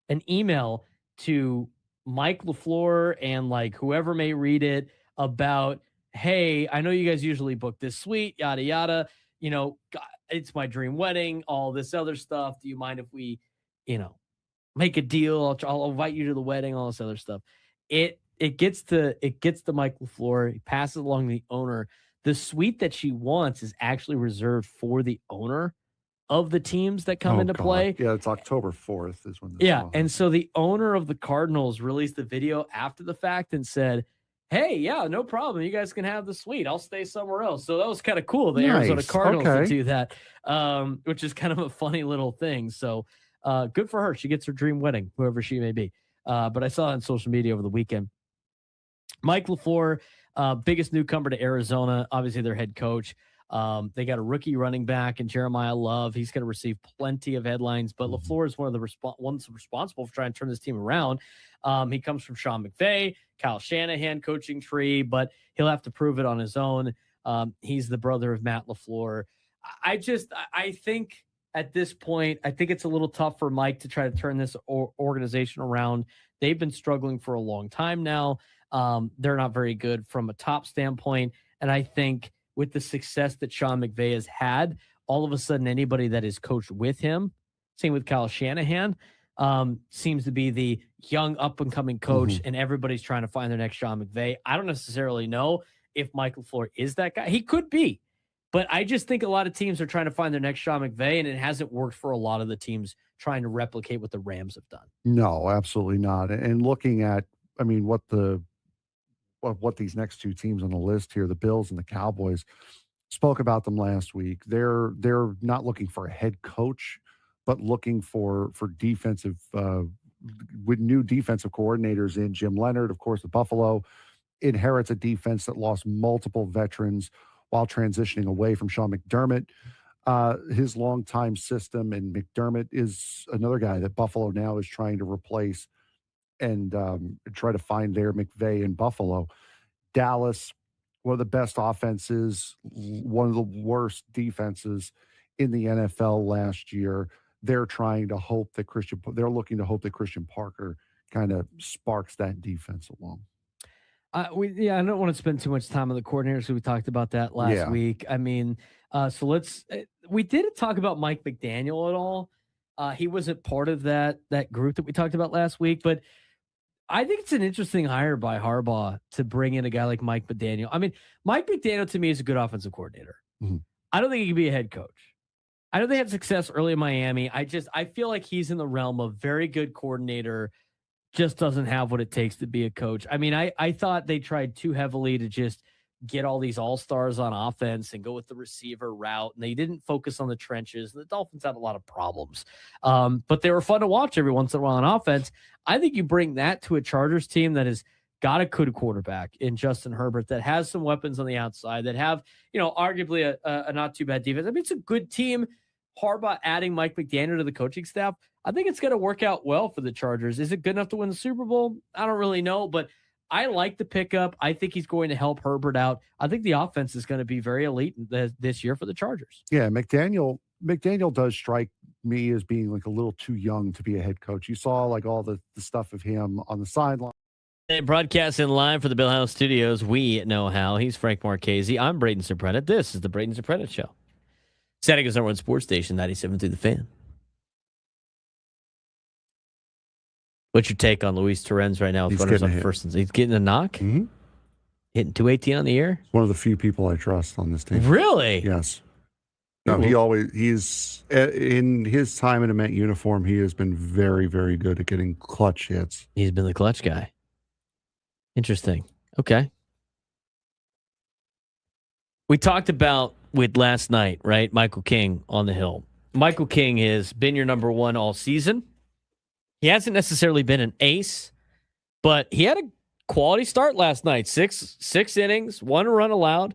[SPEAKER 1] an email to Mike LaFleur and like whoever may read it about, hey, I know you guys usually book this suite, yada, yada. You know, it's my dream wedding, all this other stuff. Do you mind if we, make a deal? I'll invite you to the wedding, all this other stuff. It gets to Mike LaFleur. He passes along the owner. The suite that she wants is actually reserved for the owner of the teams that come into play.
[SPEAKER 3] Yeah, it's October 4th is when this
[SPEAKER 1] and so the owner of the Cardinals released the video after the fact and said, hey, yeah, no problem. You guys can have the suite. I'll stay somewhere else. So that was kind of cool. The Arizona Cardinals to do that, which is kind of a funny little thing. So good for her. She gets her dream wedding, whoever she may be. But I saw it on social media over the weekend. Mike LaFleur, biggest newcomer to Arizona, obviously their head coach. They got a rookie running back in Jeremiah Love. He's going to receive plenty of headlines, but LaFleur is one of the ones responsible for trying to turn this team around. He comes from Sean McVay, Kyle Shanahan coaching tree, but he'll have to prove it on his own. He's the brother of Matt LaFleur. I think at this point, I think it's a little tough for Mike to try to turn this organization around. They've been struggling for a long time now. They're not very good from a top standpoint. And I think with the success that Sean McVay has had, all of a sudden anybody that is coached with him, same with Kyle Shanahan, seems to be the young up-and-coming coach, and everybody's trying to find their next Sean McVay. I don't necessarily know if Mike LaFleur is that guy. He could be. But I just think a lot of teams are trying to find their next Sean McVay, and it hasn't worked for a lot of the teams trying to replicate what the Rams have done.
[SPEAKER 3] No, absolutely not. And looking at, what these next two teams on the list here, the Bills and the Cowboys, spoke about them last week. They're not looking for a head coach, but looking for defensive with new defensive coordinators in Jim Leonard. Of course, the Buffalo inherits a defense that lost multiple veterans while transitioning away from Sean McDermott, his longtime system. And McDermott is another guy that Buffalo now is trying to replace and try to find their McVay in Buffalo. Dallas, one of the best offenses, one of the worst defenses in the NFL last year. They're looking to hope that Christian Parker kind of sparks that defense along.
[SPEAKER 1] I don't want to spend too much time on the coordinators because we talked about that last week. I mean, so let's. We didn't talk about Mike McDaniel at all. He wasn't part of that group that we talked about last week, but I think it's an interesting hire by Harbaugh to bring in a guy like Mike McDaniel. I mean, Mike McDaniel to me is a good offensive coordinator.
[SPEAKER 3] Mm-hmm.
[SPEAKER 1] I don't think he can be a head coach. I know they had success early in Miami. I feel like he's in the realm of very good coordinator, just doesn't have what it takes to be a coach. I mean, I thought they tried too heavily to just get all these all-stars on offense and go with the receiver route, and they didn't focus on the trenches. The Dolphins had a lot of problems, but they were fun to watch every once in a while on offense. I think you bring that to a Chargers team that has got a good quarterback in Justin Herbert, that has some weapons on the outside, that have, arguably a not too bad defense. I mean, it's a good team. Harbaugh adding Mike McDaniel to the coaching staff, I think it's going to work out well for the Chargers. Is it good enough to win the Super Bowl? I don't really know, but I like the pickup. I think he's going to help Herbert out. I think the offense is going to be very elite this year for the Chargers.
[SPEAKER 3] Yeah, McDaniel does strike me as being like a little too young to be a head coach. You saw like all the stuff of him on the sideline.
[SPEAKER 1] Hey, broadcasting live for the Bill House Studios, we know how. He's Frank Marchese. I'm Braden Surprenant. This is the Braden Surprenant Show. San Diego's #1 sports station, 97 through the Fan. What's your take on Luis Torrens right now with runners on first? He's getting a knock?
[SPEAKER 3] Mm-hmm.
[SPEAKER 1] Hitting 218 on the year?
[SPEAKER 3] One of the few people I trust on this team.
[SPEAKER 1] Really?
[SPEAKER 3] Yes. No, he's in his time in a Met uniform, he has been very, very good at getting clutch hits.
[SPEAKER 1] He's been the clutch guy. Interesting. Okay. We talked about with last night, right? Michael King on the Hill. Michael King has been your number one all season. He hasn't necessarily been an ace, but he had a quality start last night. Six innings, 1 run allowed.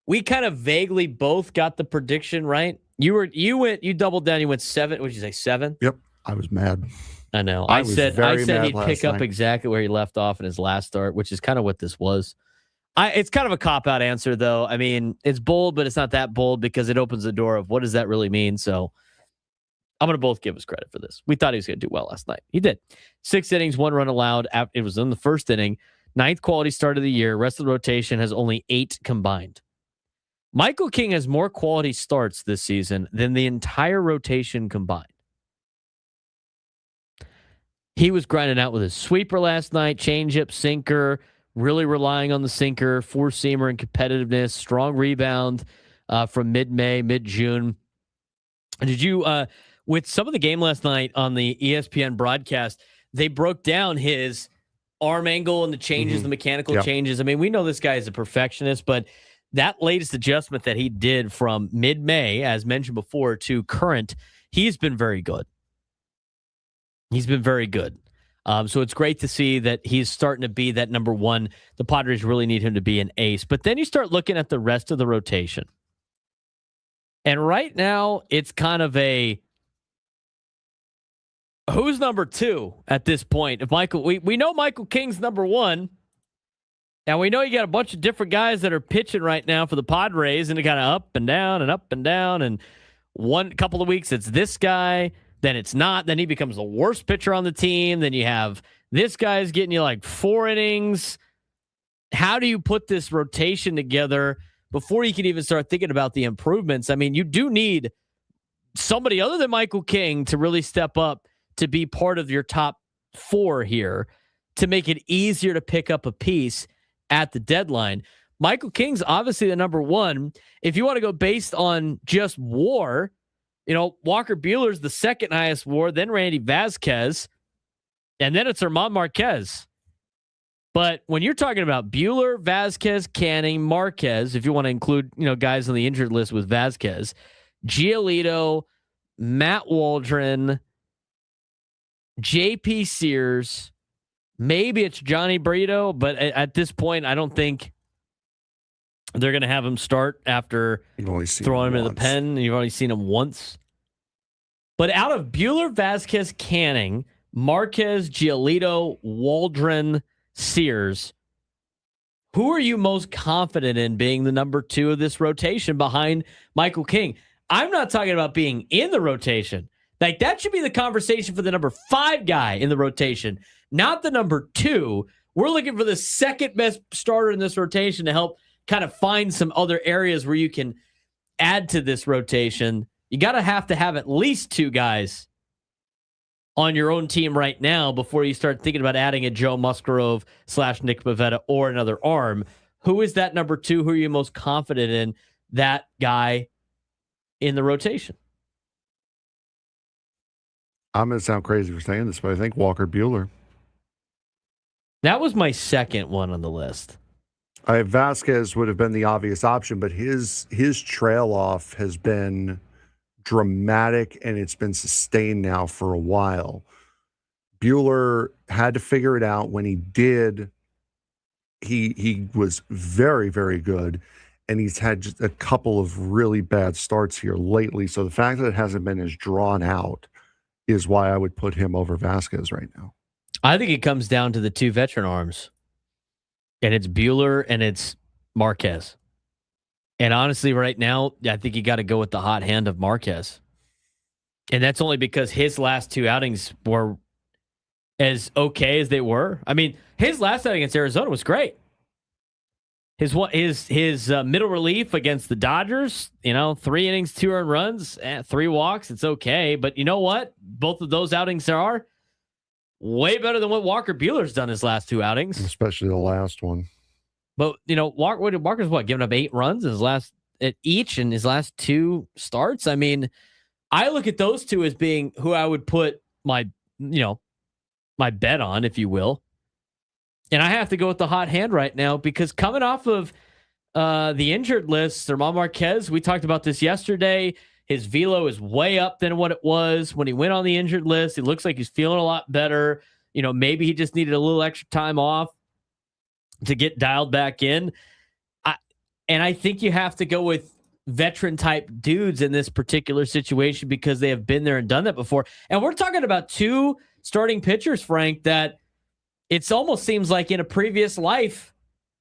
[SPEAKER 1] We kind of vaguely both got the prediction right. You doubled down. You went 7. What did you say, 7?
[SPEAKER 3] Yep. I was mad.
[SPEAKER 1] I know. I said he'd pick up exactly where he left off in his last start, which is kind of what this was. It's kind of a cop-out answer, though. I mean, it's bold, but it's not that bold because it opens the door of what does that really mean? So I'm going to both give us credit for this. We thought he was going to do well last night. He did. 6 innings, 1 run allowed. It was in the first inning. 9th quality start of the year. Rest of the rotation has only 8 combined. Michael King has more quality starts this season than the entire rotation combined. He was grinding out with his sweeper last night, changeup, sinker, really relying on the sinker, 4-seamer and competitiveness, strong rebound from mid-May, mid-June. Did you, with some of the game last night on the ESPN broadcast, they broke down his arm angle and the changes, the mechanical changes. I mean, we know this guy is a perfectionist, but that latest adjustment that he did from mid-May, as mentioned before, to current, he's been very good. He's been very good. So it's great to see that he's starting to be that number one. The Padres really need him to be an ace. But then you start looking at the rest of the rotation. And right now, it's kind of a who's number 2 at this point? If Michael, we know Michael King's number 1. And we know you got a bunch of different guys that are pitching right now for the Padres, and they're kind of up and down and up and down. And one couple of weeks, it's this guy. Then it's not. Then he becomes the worst pitcher on the team. Then you have this guy's getting you like 4 innings. How do you put this rotation together before you can even start thinking about the improvements? I mean, you do need somebody other than Michael King to really step up to be part of your top 4 here to make it easier to pick up a piece at the deadline. Michael King's obviously the number 1. If you want to go based on just WAR, Walker Buehler's the second highest WAR, then Randy Vasquez, and then it's German Marquez. But when you're talking about Buehler, Vasquez, Canning, Marquez, if you want to include, guys on the injured list with Vasquez, Giolito, Matt Waldron, J.P. Sears, maybe it's Johnny Brito, but at this point, I don't think they're going to have him start after throwing him in the pen. You've only seen him once. But out of Buehler, Vasquez, Canning, Marquez, Giolito, Waldron, Sears, who are you most confident in being the number 2 of this rotation behind Michael King? I'm not talking about being in the rotation. Like, that should be the conversation for the number 5 guy in the rotation, not the number 2, We're looking for the second best starter in this rotation to help kind of find some other areas where you can add to this rotation. You got to have at least 2 guys on your own team right now before you start thinking about adding a Joe Musgrove / Nick Pivetta or another arm. Who is that number 2? Who are you most confident in that guy in the rotation?
[SPEAKER 3] I'm going to sound crazy for saying this, but I think Walker Buehler.
[SPEAKER 1] That was my second one on the list.
[SPEAKER 3] Vasquez would have been the obvious option, but his trail off has been dramatic, and it's been sustained now for a while. Buehler had to figure it out. When he did, he was very, very good, and he's had just a couple of really bad starts here lately. So the fact that it hasn't been as drawn out is why I would put him over Vasquez right now.
[SPEAKER 1] I think it comes down to the 2 veteran arms, and it's Buehler and it's Marquez. And honestly, right now, I think you got to go with the hot hand of Marquez. And that's only because his last 2 outings were as okay as they were. I mean, his last outing against Arizona was great. His middle relief against the Dodgers, 3 innings, 2 earned runs, 3 walks. It's okay. But you know what? Both of those outings are way better than what Walker Buehler's done his last 2 outings.
[SPEAKER 3] Especially the last one.
[SPEAKER 1] But, Walker's giving up 8 runs in his last 2 starts? I mean, I look at those 2 as being who I would put my bet on, if you will. And I have to go with the hot hand right now because coming off of the injured list, Germán Marquez, we talked about this yesterday. His velo is way up than what it was when he went on the injured list. It looks like he's feeling a lot better. Maybe he just needed a little extra time off to get dialed back in. I think you have to go with veteran type dudes in this particular situation because they have been there and done that before. And we're talking about 2 starting pitchers, Frank, that it almost seems like in a previous life,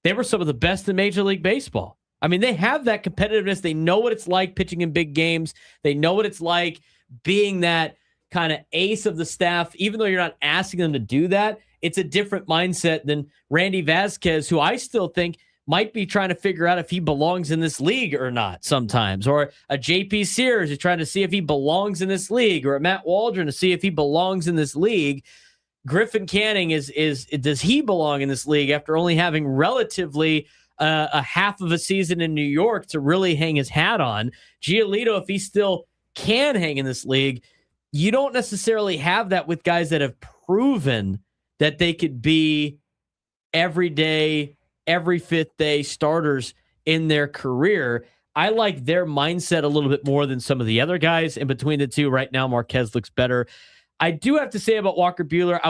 [SPEAKER 1] they were some of the best in Major League Baseball. I mean, they have that competitiveness. They know what it's like pitching in big games. They know what it's like being that kind of ace of the staff. Even though you're not asking them to do that, it's a different mindset than Randy Vasquez, who I still think might be trying to figure out if he belongs in this league or not sometimes, or a JP Sears who's trying to see if he belongs in this league, or a Matt Waldron to see if he belongs in this league. Griffin Canning does he belong in this league after only having relatively a half of a season in New York to really hang his hat on? Giolito, if he still can hang in this league, you don't necessarily have that with guys that have proven that they could be every day, every 5th day starters in their career. I like their mindset a little bit more than some of the other guys. And between the 2 right now, Marquez looks better. I do have to say about Walker Buehler,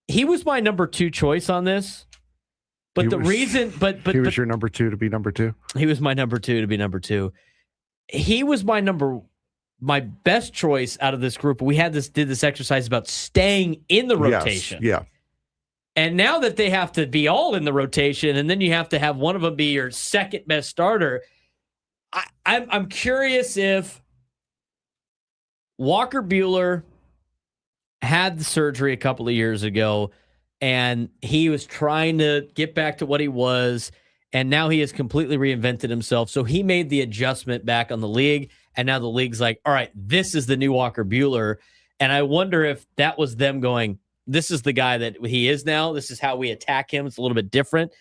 [SPEAKER 1] he was my number 2 choice on this. But he was your number 2 to be number 2. He was my number 2 to be number 2. He was my best choice out of this group. We did this exercise about staying in the rotation.
[SPEAKER 3] Yes, yeah.
[SPEAKER 1] And now that they have to be all in the rotation, and then you have to have one of them be your second best starter, I'm curious if Walker Buehler had the surgery a couple of years ago, and he was trying to get back to what he was, and now he has completely reinvented himself. So he made the adjustment back on the league, and now the league's like, all right, this is the new Walker Buehler. And I wonder if that was them going, this is the guy that he is now. This is how we attack him. It's a little bit different.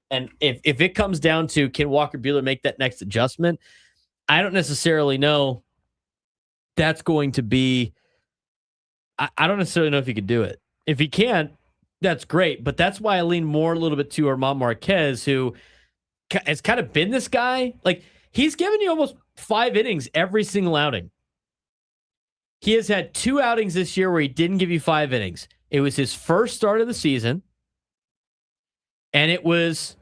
[SPEAKER 1] And if it comes down to can Walker Buehler make that next adjustment, I don't necessarily know that's going to be, I don't necessarily know if he could do it. If he can, that's great. But that's why I lean more a little bit to Germán Marquez, who has kind of been this guy. Like, he's given you almost 5 innings every single outing. He has had 2 outings this year where he didn't give you 5 innings. It was his first start of the season, and it was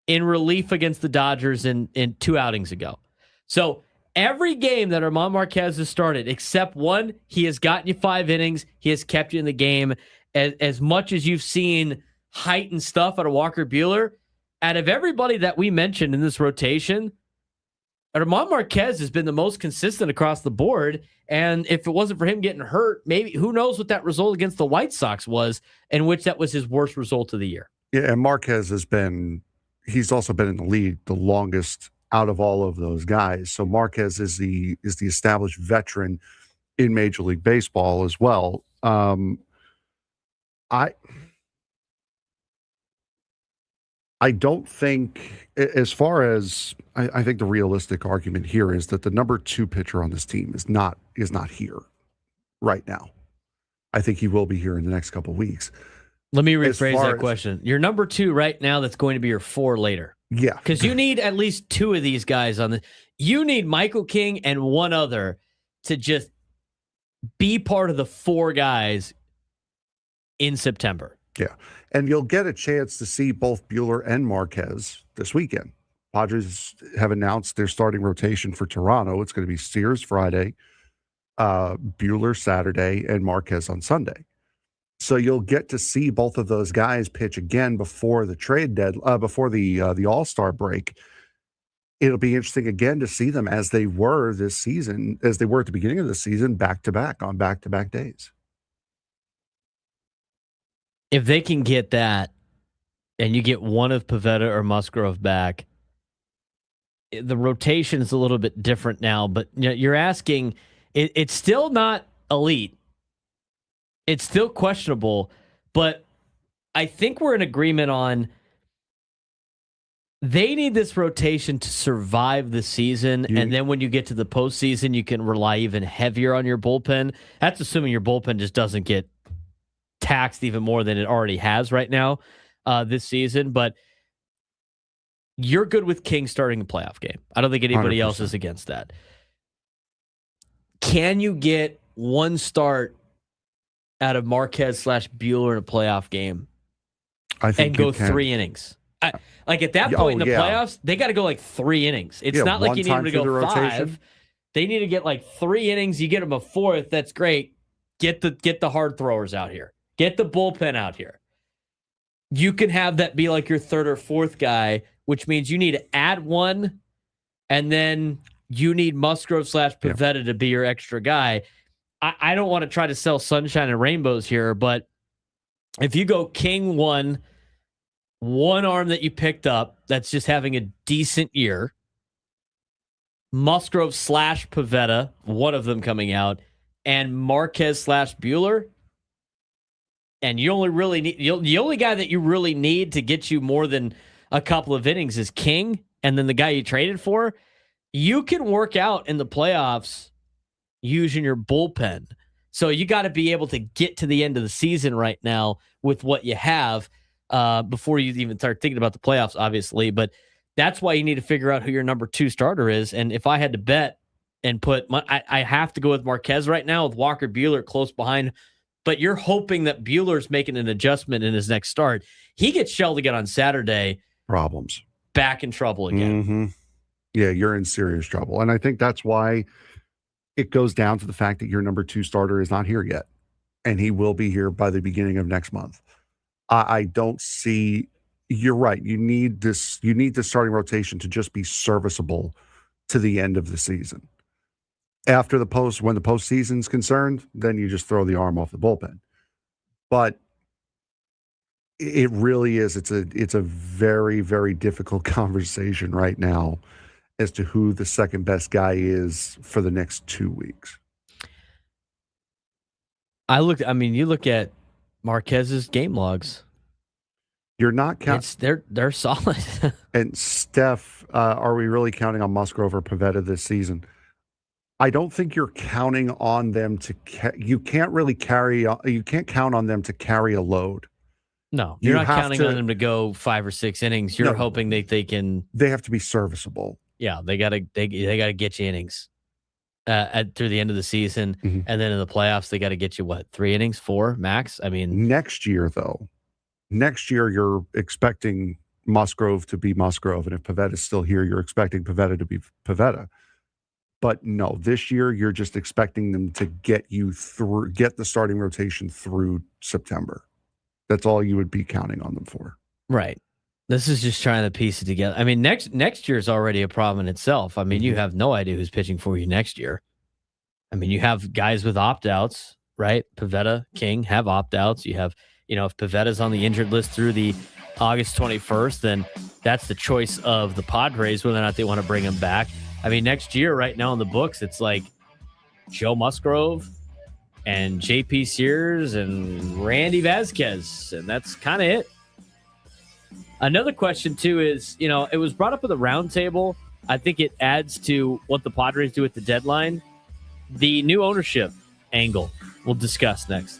[SPEAKER 1] in relief against the Dodgers in 2 outings ago. So every game that Germán Marquez has started, except one, he has gotten you 5 innings. He has kept you in the game. As much as you've seen heightened stuff out of Walker Buehler, out of everybody that we mentioned in this rotation, Armand Marquez has been the most consistent across the board. And if it wasn't for him getting hurt, maybe who knows what that result against the White Sox was, in which that was his worst result of the year.
[SPEAKER 3] Yeah, and Marquez he's also been in the league the longest out of all of those guys. So Marquez is the established veteran in Major League Baseball as well. I don't think, as far as I think the realistic argument here is that the number 2 pitcher on this team is not here right now. I think he will be here in the next couple of weeks.
[SPEAKER 1] Let me rephrase that question. Your number 2 right now, that's going to be your 4 later.
[SPEAKER 3] Yeah.
[SPEAKER 1] Because you need at least 2 of these guys on the. You need Michael King and one other to just be part of the 4 guys in September.
[SPEAKER 3] Yeah. And you'll get a chance to see both Buehler and Marquez this weekend. Padres have announced their starting rotation for Toronto. It's going to be Sears Friday, Buehler Saturday, and Marquez on Sunday. So you'll get to see both of those guys pitch again before the before the All-Star break. It'll be interesting again to see them as they were this season, as they were at the beginning of the season, back-to-back on back-to-back days.
[SPEAKER 1] If they can get that, and you get one of Pivetta or Musgrove back, the rotation is a little bit different now. But you're asking, it's still not elite. It's still questionable. But I think we're in agreement on they need this rotation to survive the season. And then when you get to the postseason, you can rely even heavier on your bullpen. That's assuming your bullpen just doesn't get taxed even more than it already has right now this season. But you're good with King starting the playoff game. I don't think anybody
[SPEAKER 3] 100%.
[SPEAKER 1] else is against that. Can you get one start out of Marquez/Buehler in a playoff game and go 3 innings? Like at that point in the playoffs, they got to go like 3 innings. It's not like you need them to go 5. They need to get like 3 innings. You get them a 4th. That's great. Get the hard throwers out here. Get the bullpen out here. You can have that be like your 3rd or 4th guy, which means you need to add one, and then you need Musgrove/Pivetta to be your extra guy. I don't want to try to sell sunshine and rainbows here, but if you go King one arm that you picked up that's just having a decent year, Musgrove/Pivetta, one of them coming out, and Marquez/Buehler, and you only really need the only guy that you really need to get you more than a couple of innings is King, and then the guy you traded for. You can work out in the playoffs using your bullpen. So you got to be able to get to the end of the season right now with what you have before you even start thinking about the playoffs, obviously. But that's why you need to figure out who your number 2 starter is. And if I had to bet and I have to go with Marquez right now with Walker Buehler close behind. But you're hoping that Buehler's making an adjustment in his next start. He gets shelled again on Saturday.
[SPEAKER 3] Problems.
[SPEAKER 1] Back in trouble again.
[SPEAKER 3] Mm-hmm. Yeah, you're in serious trouble. And I think that's why it goes down to the fact that your number 2 starter is not here yet. And he will be here by the beginning of next month. I don't see, you're right. You need the starting rotation to just be serviceable to the end of the season. After when the postseason's concerned, then you just throw the arm off the bullpen. But it really is. It's a very, very difficult conversation right now as to who the second best guy is for the next 2 weeks.
[SPEAKER 1] You look at Marquez's game logs.
[SPEAKER 3] You're not counting.
[SPEAKER 1] They're solid.
[SPEAKER 3] And Steph, are we really counting on Musgrove or Pivetta this season? I don't think you're counting on them to. You can't really carry. You can't count on them to carry a load.
[SPEAKER 1] No, you're not counting on them to go 5 or 6 innings. You're hoping that they can.
[SPEAKER 3] They have to be serviceable.
[SPEAKER 1] Yeah, they gotta get you innings through the end of the season, and then in the playoffs they got to get you 3 innings, 4 max. I mean,
[SPEAKER 3] next year you're expecting Musgrove to be Musgrove, and if Pavetta's still here, you're expecting Pivetta to be Pivetta. But no, this year you're just expecting them to get the starting rotation through September. That's all you would be counting on them for.
[SPEAKER 1] Right. This is just trying to piece it together. I mean, next year is already a problem in itself. I mean, you have no idea who's pitching for you next year. I mean, you have guys with opt-outs, right? Pivetta, King have opt-outs. You have, if Pavetta's on the injured list through the August 21st, then that's the choice of the Padres, whether or not they want to bring him back. I mean, next year, right now in the books, it's like Joe Musgrove and JP Sears and Randy Vasquez, and that's kind of it. Another question, too, is, it was brought up at the roundtable. I think it adds to what the Padres do at the deadline. The new ownership angle we'll discuss next.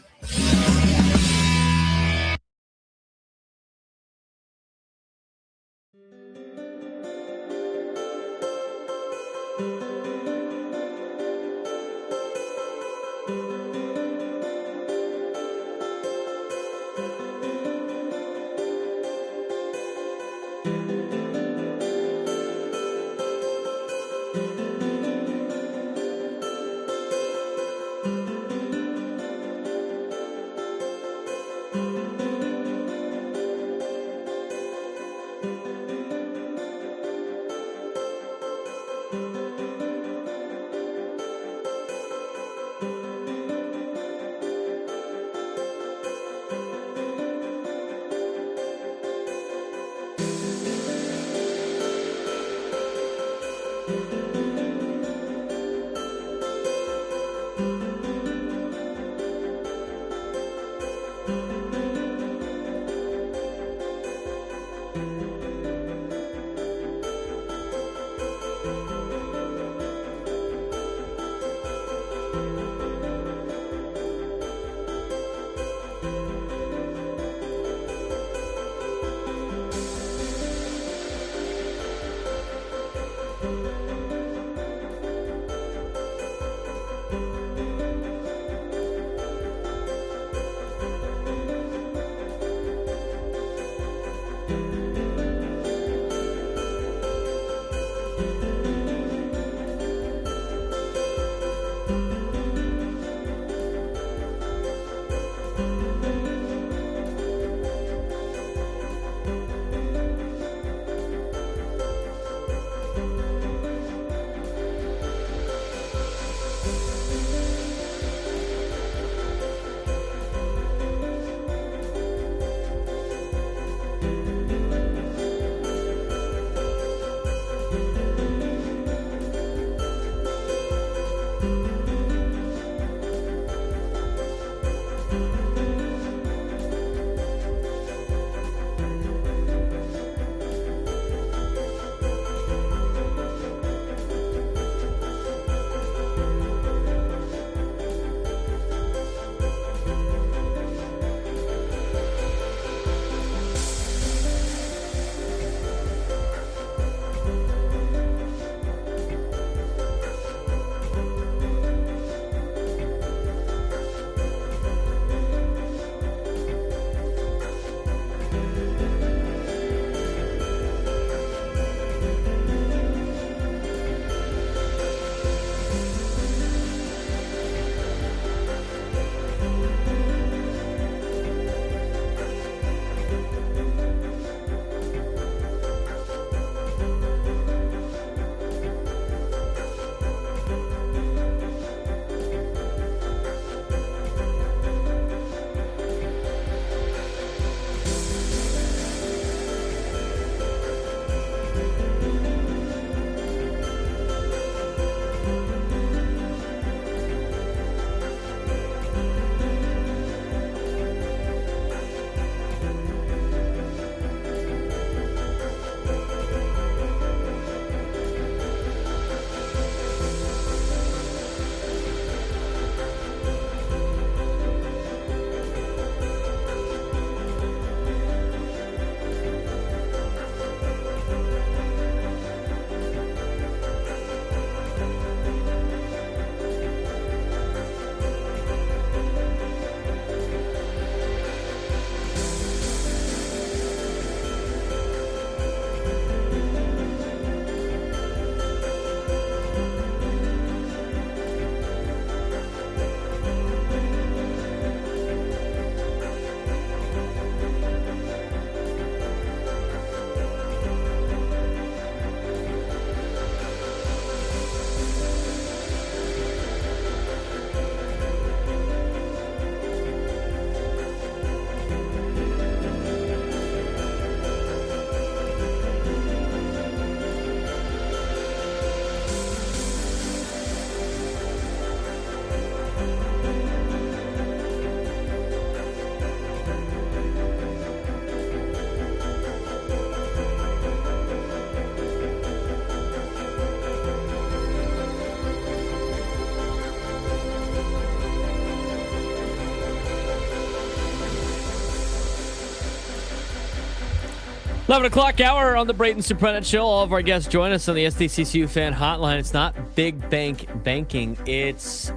[SPEAKER 1] 11 o'clock hour on the Braden Surprenant Show. All of our guests join us on the SDCCU fan hotline. It's not big bank banking. It's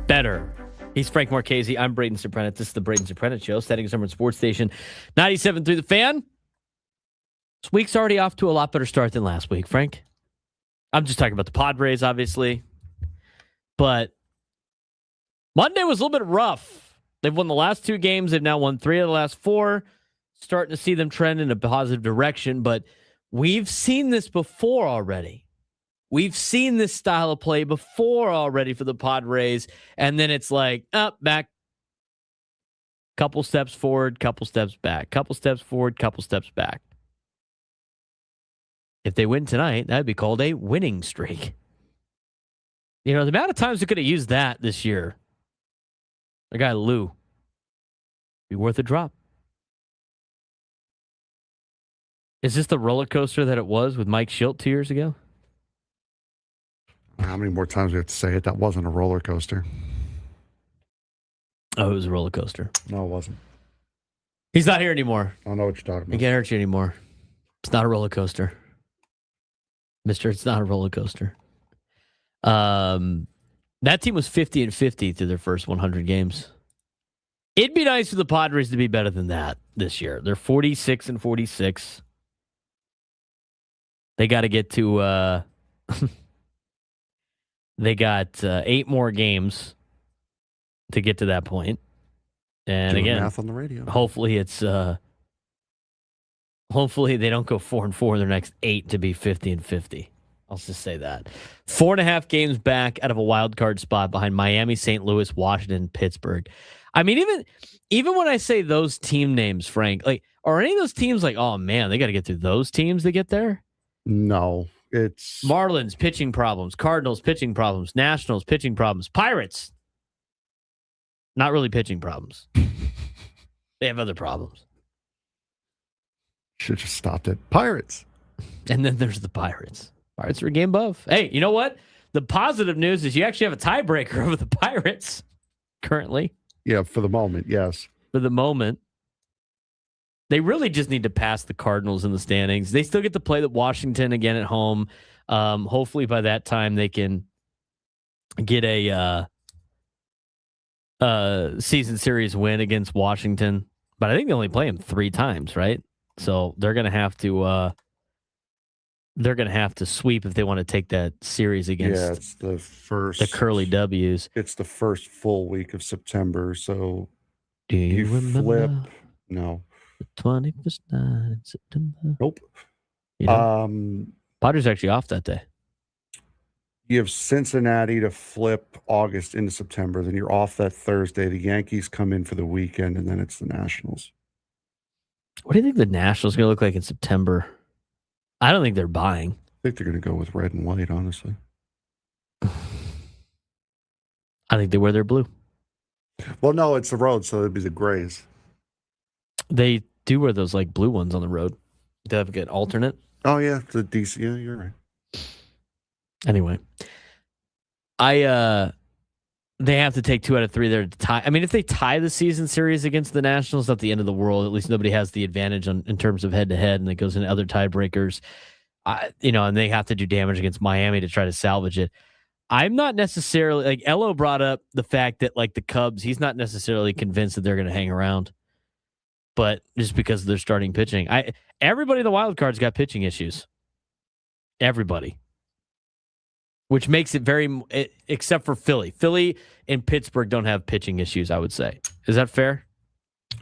[SPEAKER 1] better. He's Frank Marchese. I'm Braden Surprenant. This is the Braden Surprenant Show, setting summer sports station 97 through the fan. This week's already off to a lot better start than last week, Frank. I'm just talking about the Padres, obviously. But Monday was a little bit rough. They've won the last 2 games. They've now won 3 of the last 4. Starting to see them trend in a positive direction, but we've seen this before already. We've seen this style of play before already for the Padres, and then it's like, up, back, couple steps forward, couple steps back, couple steps forward, couple steps back. If they win tonight, that'd be called a winning streak. You know, the amount of times they could have used that this year. The guy Lou, be worth a drop. Is this the roller coaster that it was with Mike Schilt 2 years ago?
[SPEAKER 3] How many more times do we have to say it? That wasn't a roller coaster.
[SPEAKER 1] Oh, it was a roller coaster.
[SPEAKER 3] No, it wasn't.
[SPEAKER 1] He's not here anymore.
[SPEAKER 3] I don't know what you're talking
[SPEAKER 1] He
[SPEAKER 3] about.
[SPEAKER 1] can't hurt you anymore. It's not a roller coaster. Mister, it's not a roller coaster. That team was 50-50 through their first 100 games. It'd be nice for the Padres to be better than that this year. They're 46-46. They got to get to they got 8 more games to get to that point. And
[SPEAKER 3] Doing
[SPEAKER 1] again,
[SPEAKER 3] math on the radio.
[SPEAKER 1] hopefully it's hopefully they don't go 4-4 in their next 8 to be 50-50. I'll just say that. 4.5 games back out of a wild card spot behind Miami, St. Louis, Washington, Pittsburgh. I mean, even when I say those team names, Frank, like, are any of those teams like, oh man, they got to get through those teams to get there?
[SPEAKER 3] No, it's
[SPEAKER 1] Marlins pitching problems, Cardinals pitching problems, Nationals pitching problems, Pirates not really pitching problems. They have other problems.
[SPEAKER 3] should just stopped it. Pirates.
[SPEAKER 1] And then there's the Pirates. Pirates are a game above. Hey, you know what? The positive news is you actually have a tiebreaker over the Pirates currently.
[SPEAKER 3] Yeah, for the moment, yes.
[SPEAKER 1] For the moment. They really just need to pass the Cardinals in the standings. They still get to play the Washington again at home. Hopefully by that time they can get a season series win against Washington. But I think they only play them 3 times, right? So they're gonna have to sweep if they want to take that series against
[SPEAKER 3] It's the first
[SPEAKER 1] the Curly W's.
[SPEAKER 3] It's the first full week of September, so
[SPEAKER 1] Do you remember
[SPEAKER 3] flip. No.
[SPEAKER 1] the 21st night in September?
[SPEAKER 3] Nope.
[SPEAKER 1] You know, Padres are actually off that day.
[SPEAKER 3] You have Cincinnati to flip August into September. Then you're off that Thursday. The Yankees come in for the weekend, and then it's the Nationals.
[SPEAKER 1] What do you think the Nationals are going to look like in September? I don't think they're buying.
[SPEAKER 3] I think they're going to go with red and white, honestly.
[SPEAKER 1] I think they wear their blue.
[SPEAKER 3] Well, no, it's the road, so it'd be the grays.
[SPEAKER 1] They do wear those like blue ones on the road. They have an alternate.
[SPEAKER 3] Oh, yeah, the DC. Yeah, you're right.
[SPEAKER 1] Anyway, they have to take 2 out of 3 there to tie. I mean, if they tie the season series against the Nationals, not the end of the world. At least nobody has the advantage in terms of head-to-head, and it goes into other tiebreakers. And they have to do damage against Miami to try to salvage it. I'm not necessarily, like, Elo brought up the fact that, like, the Cubs, he's not necessarily convinced that they're going to hang around, but just because of their starting pitching. Everybody in the wild card's got pitching issues. Everybody. Which makes it except for Philly. Philly and Pittsburgh don't have pitching issues, I would say. Is that fair?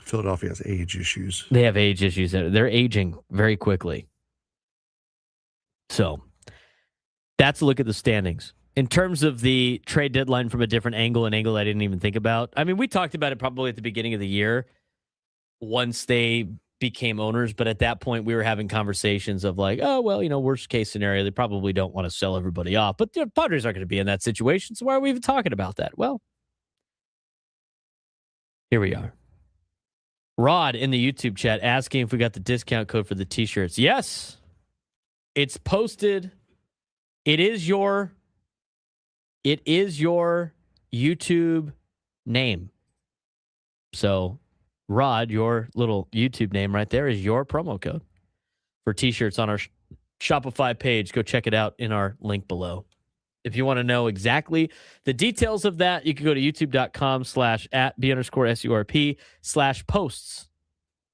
[SPEAKER 3] Philadelphia has age issues.
[SPEAKER 1] They have age issues. They're aging very quickly. So that's a look at the standings. In terms of the trade deadline from a different angle, an angle I didn't even think about. I mean, we talked about it probably at the beginning of the year once they became owners, but at that point we were having conversations of like, oh, well, worst case scenario, they probably don't want to sell everybody off, but the Padres aren't going to be in that situation, so why are we even talking about that? Well, here we are. Rod in the YouTube chat asking if we got the discount code for the t-shirts. Yes, it's posted. It is your YouTube name. So Rod, your little YouTube name right there is your promo code. for t-shirts on our Shopify page. Go check it out in our link below. If you want to know exactly the details of that, you can go to youtube.com/@B_SURP/posts,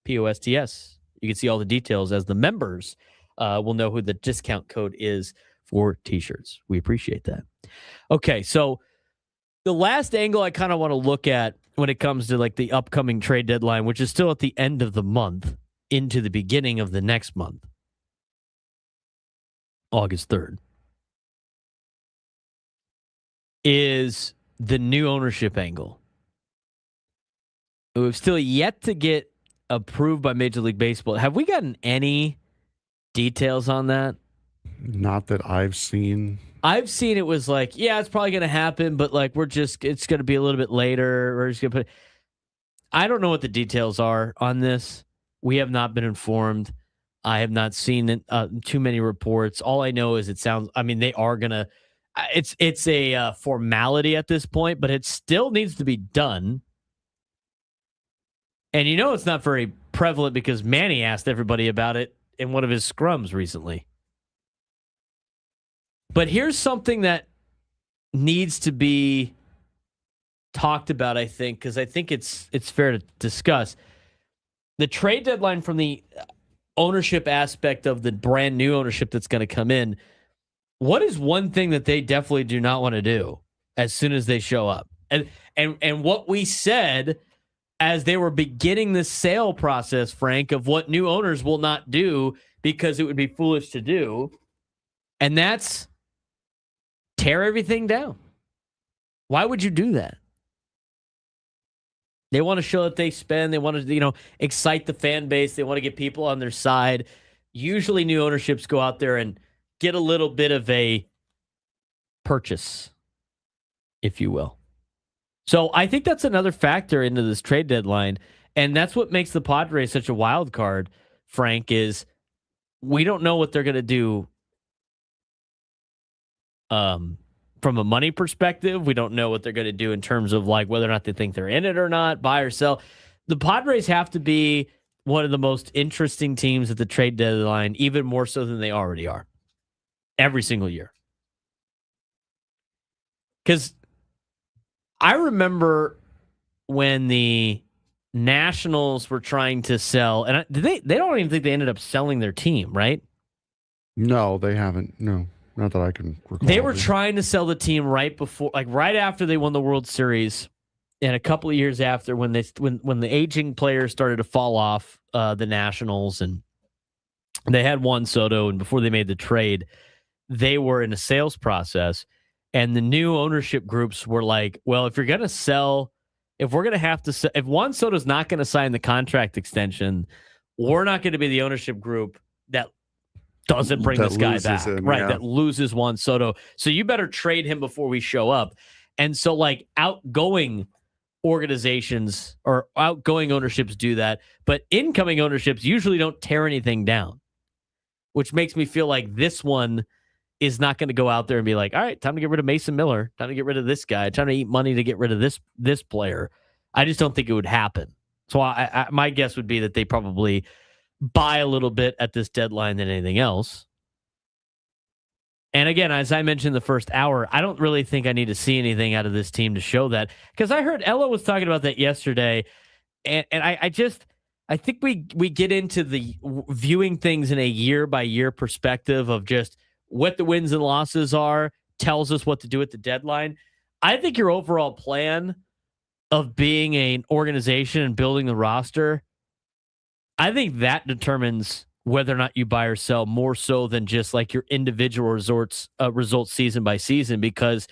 [SPEAKER 1] POSTS. You can see all the details as the members will know who the discount code is for t-shirts. We appreciate that. Okay, so the last angle I kind of want to look at when it comes to like the upcoming trade deadline, which is still at the end of the month into the beginning of the next month, August 3rd, is the new ownership angle. We've still yet to get approved by Major League Baseball. Have we gotten any details on that?
[SPEAKER 3] Not that I've seen.
[SPEAKER 1] I've seen it was like, yeah, it's probably going to happen, but like it's going to be a little bit later. We're just going to put. I don't know what the details are on this. We have not been informed. I have not seen too many reports. All I know is they are going to. It's a formality at this point, but it still needs to be done. And it's not very prevalent because Manny asked everybody about it in one of his scrums recently. But here's something that needs to be talked about, I think, because I think it's fair to discuss. The trade deadline from the ownership aspect of the brand new ownership that's going to come in, what is one thing that they definitely do not want to do as soon as they show up? And what we said as they were beginning the sale process, Frank, of what new owners will not do because it would be foolish to do, and that's tear everything down. Why would you do that? They want to show that they spend. They want to, excite the fan base. They want to get people on their side. Usually new ownerships go out there and get a little bit of a purchase, if you will. So I think that's another factor into this trade deadline. And that's what makes the Padres such a wild card, Frank, is we don't know what they're going to do from a money perspective. We don't know what they're going to do in terms of like whether or not they think they're in it or not, buy or sell. The Padres have to be one of the most interesting teams at the trade deadline, even more so than they already are every single year. Because I remember when the Nationals were trying to sell, and they don't even think they ended up selling their team, right?
[SPEAKER 3] No, they haven't. No. Not that I can recall.
[SPEAKER 1] They were trying to sell the team right after they won the World Series, and a couple of years after when the aging players started to fall off the Nationals, and they had Juan Soto, and before they made the trade, they were in a sales process, and the new ownership groups were like, well, if you're going to sell, if we're going to have to sell, if Juan Soto's not going to sign the contract extension, we're not going to be the ownership group that doesn't bring this guy back, right? Yeah. That loses Juan Soto. So you better trade him before we show up. And so like outgoing organizations or outgoing ownerships do that, but incoming ownerships usually don't tear anything down, which makes me feel like this one is not going to go out there and be like, all right, time to get rid of Mason Miller, time to get rid of this guy, time to eat money to get rid of this player. I just don't think it would happen. So my guess would be that they probably buy a little bit at this deadline than anything else. And again, as I mentioned in the first hour, I don't really think I need to see anything out of this team to show that, because I heard Ella was talking about that yesterday, and I think we get into the viewing things in a year by year perspective of just what the wins and losses are tells us what to do at the deadline. I think your overall plan of being an organization and building the roster, I think that determines whether or not you buy or sell more so than just like your individual results season by season. Because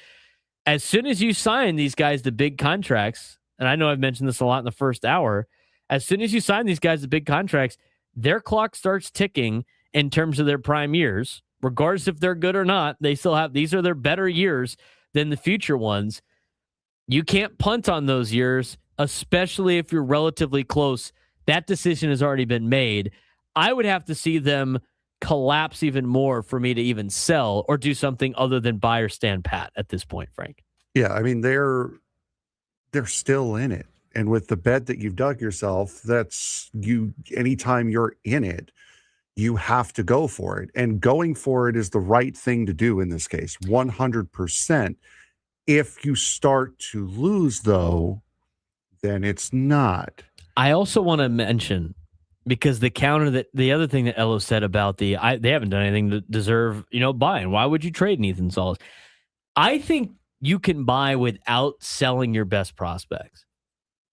[SPEAKER 1] as soon as you sign these guys to big contracts, and I know I've mentioned this a lot in the first hour, as soon as you sign these guys to big contracts, their clock starts ticking in terms of their prime years. Regardless if they're good or not, they still have, these are their better years than the future ones. You can't punt on those years, especially if you're relatively close. That decision has already been made. I would have to see them collapse even more for me to even sell or do something other than buy or stand pat at this point, Frank.
[SPEAKER 3] Yeah, I mean, they're still in it. And with the bed that you've dug yourself, that's you. Anytime you're in it, you have to go for it. And going for it is the right thing to do in this case, 100%. If you start to lose, though, then it's not.
[SPEAKER 1] I also want to mention, because the other thing that Elo said about they haven't done anything to deserve, buying. Why would you trade Nathan Salas? I think you can buy without selling your best prospects.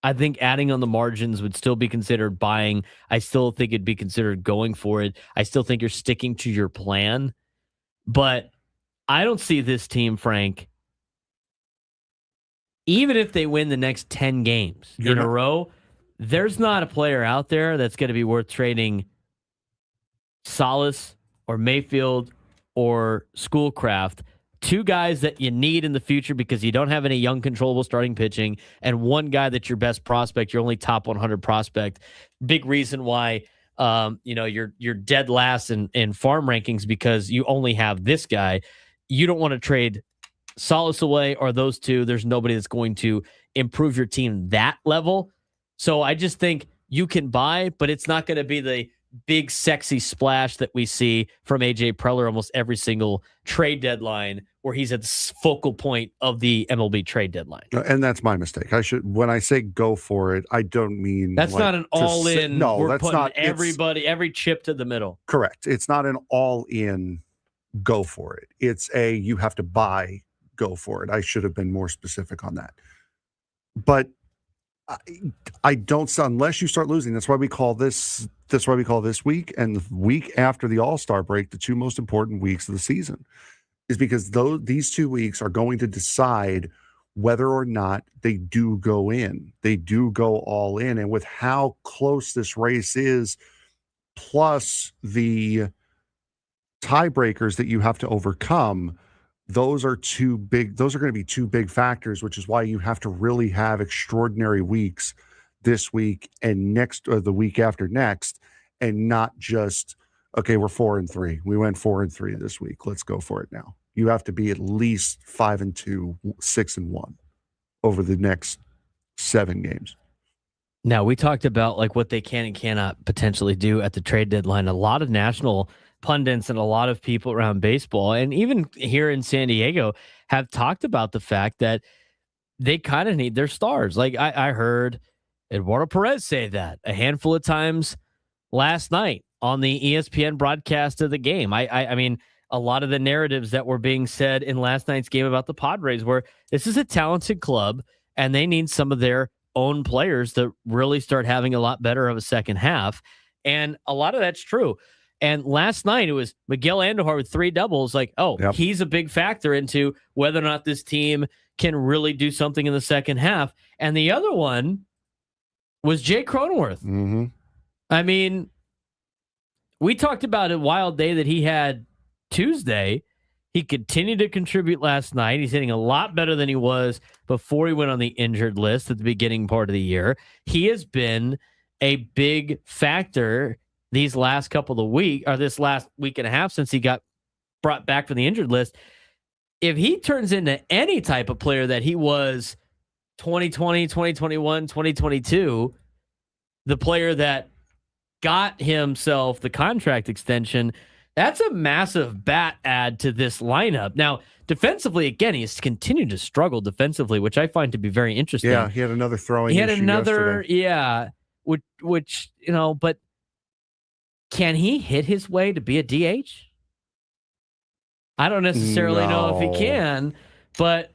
[SPEAKER 1] I think adding on the margins would still be considered buying. I still think it'd be considered going for it. I still think you're sticking to your plan. But I don't see this team, Frank, even if they win the next 10 games a row, there's not a player out there that's going to be worth trading Salas or Mayfield or Schoolcraft. Two guys that you need in the future because you don't have any young, controllable starting pitching, and one guy that's your best prospect, your only top 100 prospect. Big reason why you're dead last in farm rankings, because you only have this guy. You don't want to trade Salas away or those two. There's nobody that's going to improve your team that level. So I just think you can buy, but it's not going to be the big sexy splash that we see from AJ Preller almost every single trade deadline, where he's at the focal point of the MLB trade deadline.
[SPEAKER 3] And that's my mistake. When I say go for it, I don't mean
[SPEAKER 1] that's not an all in.
[SPEAKER 3] No,
[SPEAKER 1] we're
[SPEAKER 3] that's
[SPEAKER 1] putting
[SPEAKER 3] not
[SPEAKER 1] every chip to the middle.
[SPEAKER 3] Correct. It's not an all in go for it. It's you have to buy, go for it. I should have been more specific on that. But I don't, unless you start losing. That's why we call this week and the week after the All-Star break the two most important weeks of the season, is because these 2 weeks are going to decide whether or not they do go in. They do go all in. And with how close this race is, plus the tiebreakers that you have to overcome, those are going to be two big factors, which is why you have to really have extraordinary weeks this week and the week after next, and not just, okay, we're 4-3. We went 4-3 this week. Let's go for it now. You have to be at least 5-2, 6-1 over the next 7 games.
[SPEAKER 1] Now, we talked about like what they can and cannot potentially do at the trade deadline. A lot of national pundits and a lot of people around baseball, and even here in San Diego, have talked about the fact that they kind of need their stars. Like I heard Eduardo Perez say that a handful of times last night on the ESPN broadcast of the game. I mean, a lot of the narratives that were being said in last night's game about the Padres were, this is a talented club and they need some of their own players to really start having a lot better of a second half. And a lot of that's true. And last night it was Miguel Andujar with 3 doubles. Like, He's a big factor into whether or not this team can really do something in the second half. And the other one was Jay Cronenworth.
[SPEAKER 3] Mm-hmm.
[SPEAKER 1] I mean, we talked about a wild day that he had Tuesday. He continued to contribute last night. He's hitting a lot better than he was before he went on the injured list at the beginning part of the year. He has been a big factor these last couple of weeks, or this last week and a half since he got brought back from the injured list. If he turns into any type of player that he was 2020, 2021, 2022, the player that got himself the contract extension, that's a massive bat add to this lineup. Now, defensively, again, he's continued to struggle defensively, which I find to be very interesting.
[SPEAKER 3] Yeah, he had another throwing issue yesterday.
[SPEAKER 1] Which but can he hit his way to be a DH? I don't necessarily know if he can, but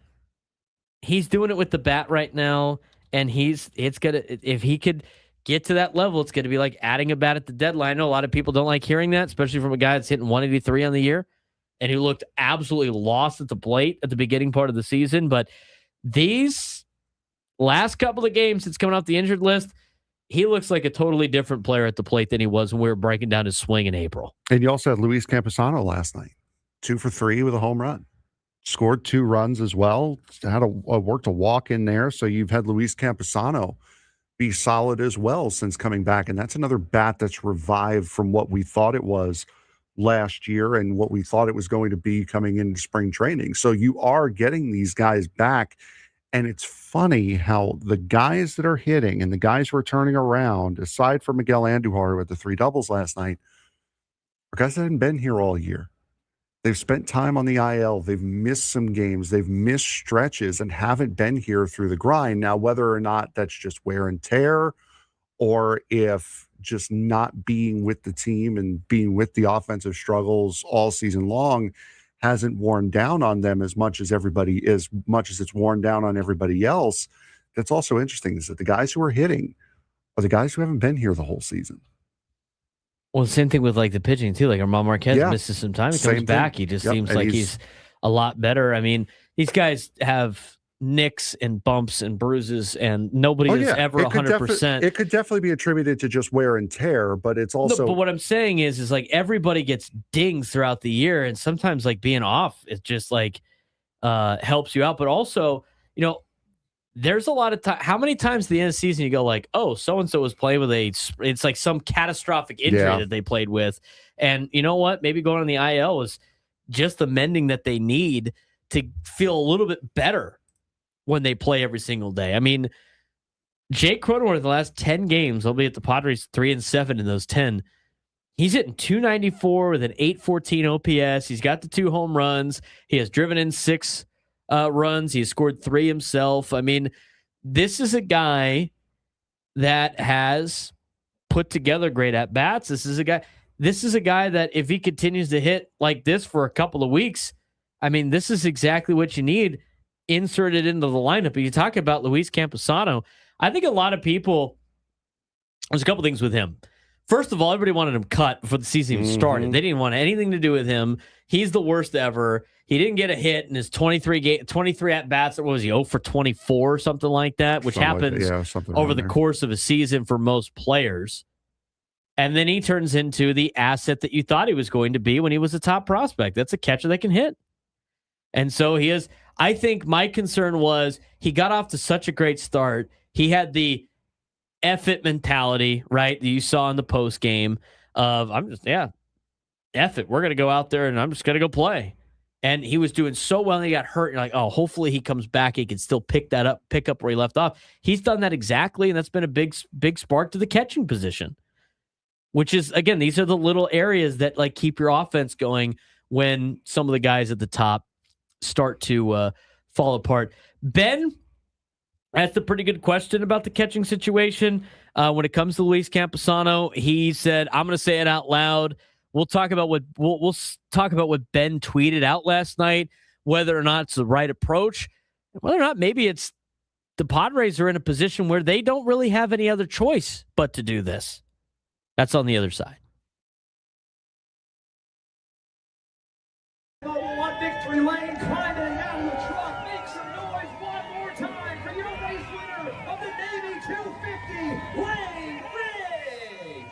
[SPEAKER 1] he's doing it with the bat right now, and if he could get to that level, it's going to be like adding a bat at the deadline. I know a lot of people don't like hearing that, especially from a guy that's hitting 183 on the year and who looked absolutely lost at the plate at the beginning part of the season. But these last couple of games since coming off the injured list, he looks like a totally different player at the plate than he was when we were breaking down his swing in April.
[SPEAKER 3] And you also had Luis Camposano last night, 2 for 3 with a home run. Scored 2 runs as well. Had worked a walk in there. So you've had Luis Camposano be solid as well since coming back. And that's another bat that's revived from what we thought it was last year and what we thought it was going to be coming into spring training. So you are getting these guys back. And it's funny how the guys that are hitting and the guys who are turning around, aside from Miguel Andujar with the 3 doubles last night, are guys that haven't been here all year. They've spent time on the IL. They've missed some games. They've missed stretches and haven't been here through the grind. Now, whether or not that's just wear and tear, or if just not being with the team and being with the offensive struggles all season long hasn't worn down on them as much as it's worn down on everybody else. That's also interesting, is that the guys who are hitting are the guys who haven't been here the whole season.
[SPEAKER 1] Well, same thing with like the pitching too. Like Armand Marquez misses some time. He comes back. He just seems like he's a lot better. I mean, these guys have nicks and bumps and bruises, and nobody is ever 100%.
[SPEAKER 3] It could definitely be attributed to just wear and tear, but it's also.
[SPEAKER 1] No, but what I'm saying is like everybody gets dings throughout the year, and sometimes like being off, it just like helps you out. But also, there's a lot of time. How many times at the end of the season you go like, oh, so-and-so was playing with it's like some catastrophic injury that they played with. And you know what? Maybe going on the IL is just the mending that they need to feel a little bit better when they play every single day. I mean, Jake Cronenworth, the last 10 games, he'll be at the Padres 3-7 in those 10. He's hitting 294 with an 814 OPS. He's got the 2 home runs. He has driven in 6 runs. He has scored 3 himself. I mean, this is a guy that has put together great at bats. This is a guy that if he continues to hit like this for a couple of weeks, I mean, this is exactly what you need inserted into the lineup. But you talk about Luis Camposano. I think a lot of people, there's a couple things with him. First of all, everybody wanted him cut before the season even started. They didn't want anything to do with him. He's the worst ever. He didn't get a hit in his 23 at-bats. What was he, 0 for 24 or something like that, which happens over the course of a season for most players. And then he turns into the asset that you thought he was going to be when he was a top prospect. That's a catcher that can hit. And so he is. I think my concern was he got off to such a great start. He had the F it mentality, right, that you saw in the post game of F it. We're going to go out there and I'm just going to go play. And he was doing so well and he got hurt. You're like, oh, hopefully he comes back. He can still pick up where he left off. He's done that exactly, and that's been a big spark to the catching position, which is, again, these are the little areas that like keep your offense going when some of the guys at the top start to fall apart. Ben asked a pretty good question about the catching situation when it comes to Luis Camposano. He said, I'm going to say it out loud. We'll talk about what Ben tweeted out last night, whether or not it's the right approach, whether or not maybe it's the Padres are in a position where they don't really have any other choice but to do this. That's on the other side.
[SPEAKER 4] One victory lane, climbing out of the truck. Make some noise one more time for your race winner of the Navy 250, Wayne Ray.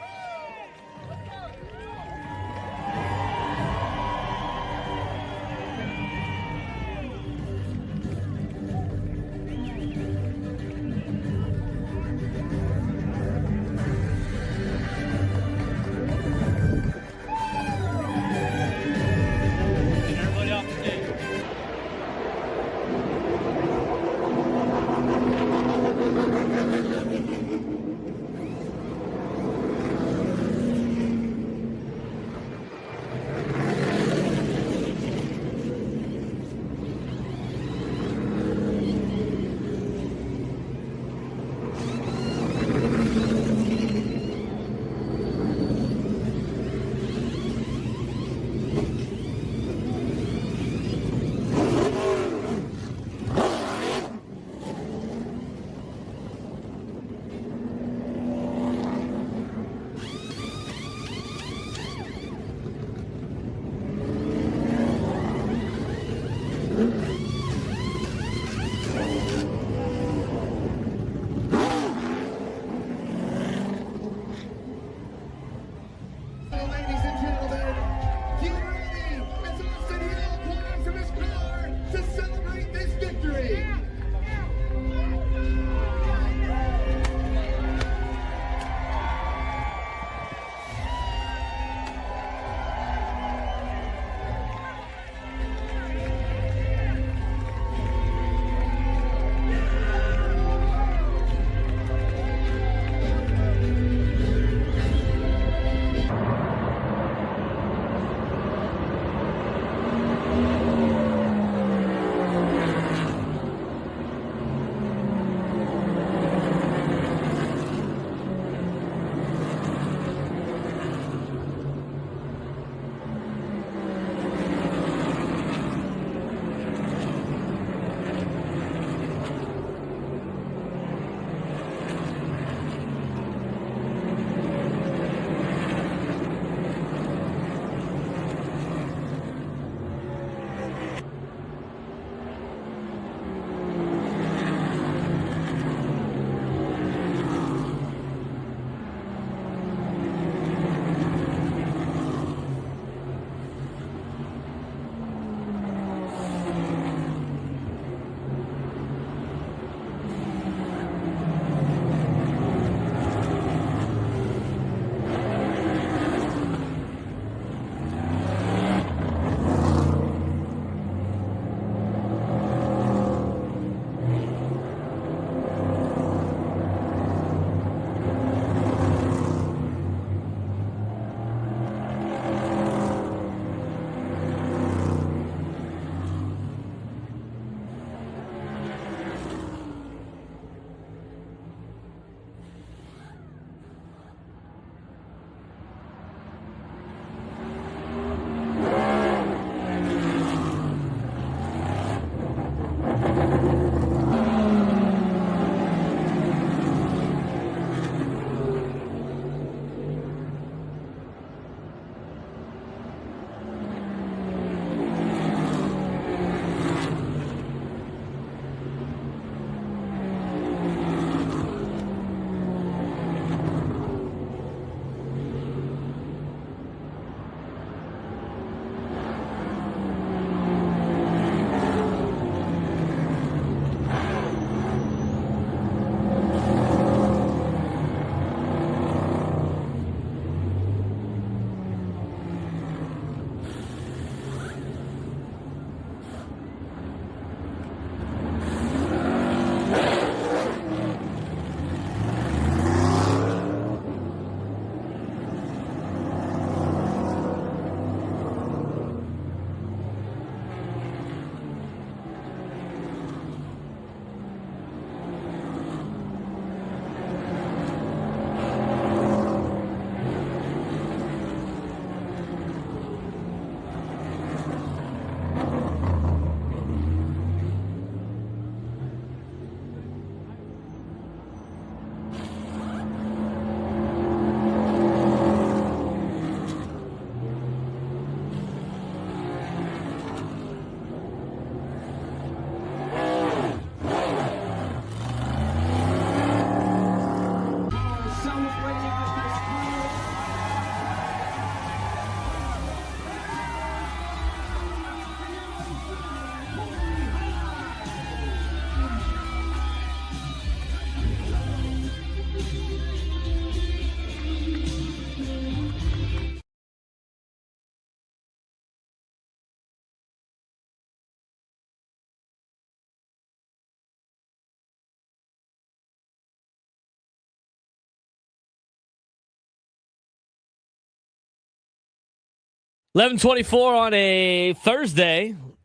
[SPEAKER 1] 11:24 on a Thursday. It's going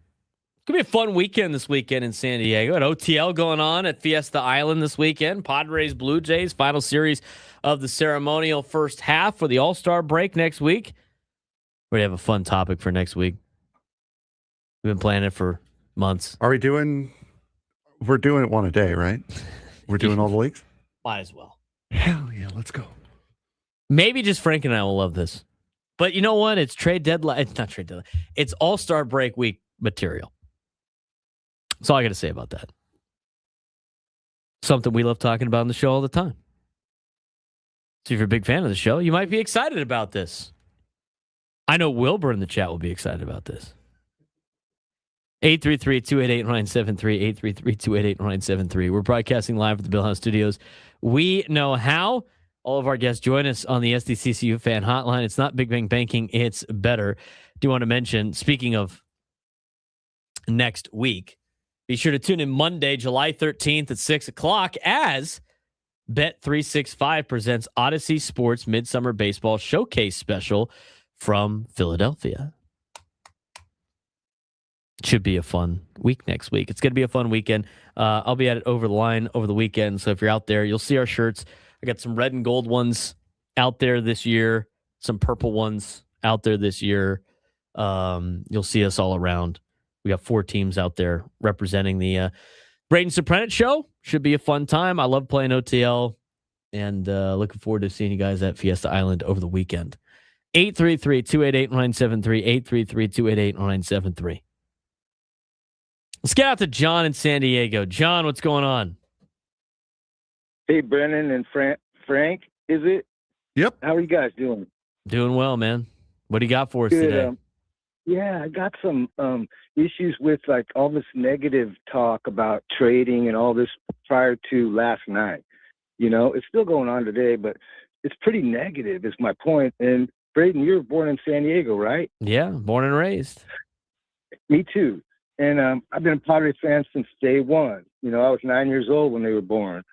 [SPEAKER 1] to be a fun weekend this weekend in San Diego. An OTL going on at Fiesta Island this weekend. Padres, Blue Jays, final series of the ceremonial first half for the All-Star break next week. We have a fun topic for next week. We've been planning it for months.
[SPEAKER 3] We're doing it one a day, right? We're doing all the leagues?
[SPEAKER 1] Might as well.
[SPEAKER 3] Hell yeah, let's go.
[SPEAKER 1] Maybe just Frank and I will love this. But you know what? It's trade deadline. It's not trade deadline. It's All-Star break week material. That's all I got to say about that. Something we love talking about on the show all the time. So if you're a big fan of the show, you might be excited about this. I know Wilbur in the chat will be excited about this. 833-288-973, 833-288-973. We're broadcasting live at the Bill House Studios. We know how. All of our guests join us on the SDCCU fan hotline. It's not Big Bang Banking, it's better. Do want to mention, speaking of next week, be sure to tune in Monday, July 13th at 6 o'clock as Bet365 presents Odyssey Sports Midsummer Baseball Showcase Special from Philadelphia. Should be a fun week next week. It's going to be a fun weekend. I'll be at it over the line over the weekend. So if you're out there, you'll see our shirts. I got some red and gold ones out there this year, some purple ones out there this year. You'll see us all around. We got 4 teams out there representing the Braden Surprenant show. Should be a fun time. I love playing OTL and looking forward to seeing you guys at Fiesta Island over the weekend. 833-288-973, 833-288-973. Let's get out to John in San Diego. John, what's going on?
[SPEAKER 5] Hey, Brennan and Frank, is it?
[SPEAKER 3] Yep.
[SPEAKER 5] How are you guys doing?
[SPEAKER 1] Doing well, man. What do you got for us
[SPEAKER 5] Good,
[SPEAKER 1] today?
[SPEAKER 5] Yeah, I got some issues with like all this negative talk about trading and all this prior to last night. You know, it's still going on today, but it's pretty negative is my point. And Braden, you were born in San Diego, right?
[SPEAKER 1] Yeah, born and raised.
[SPEAKER 5] Me too. And I've been a Padres fan since day one. You know, I was 9 years old when they were born.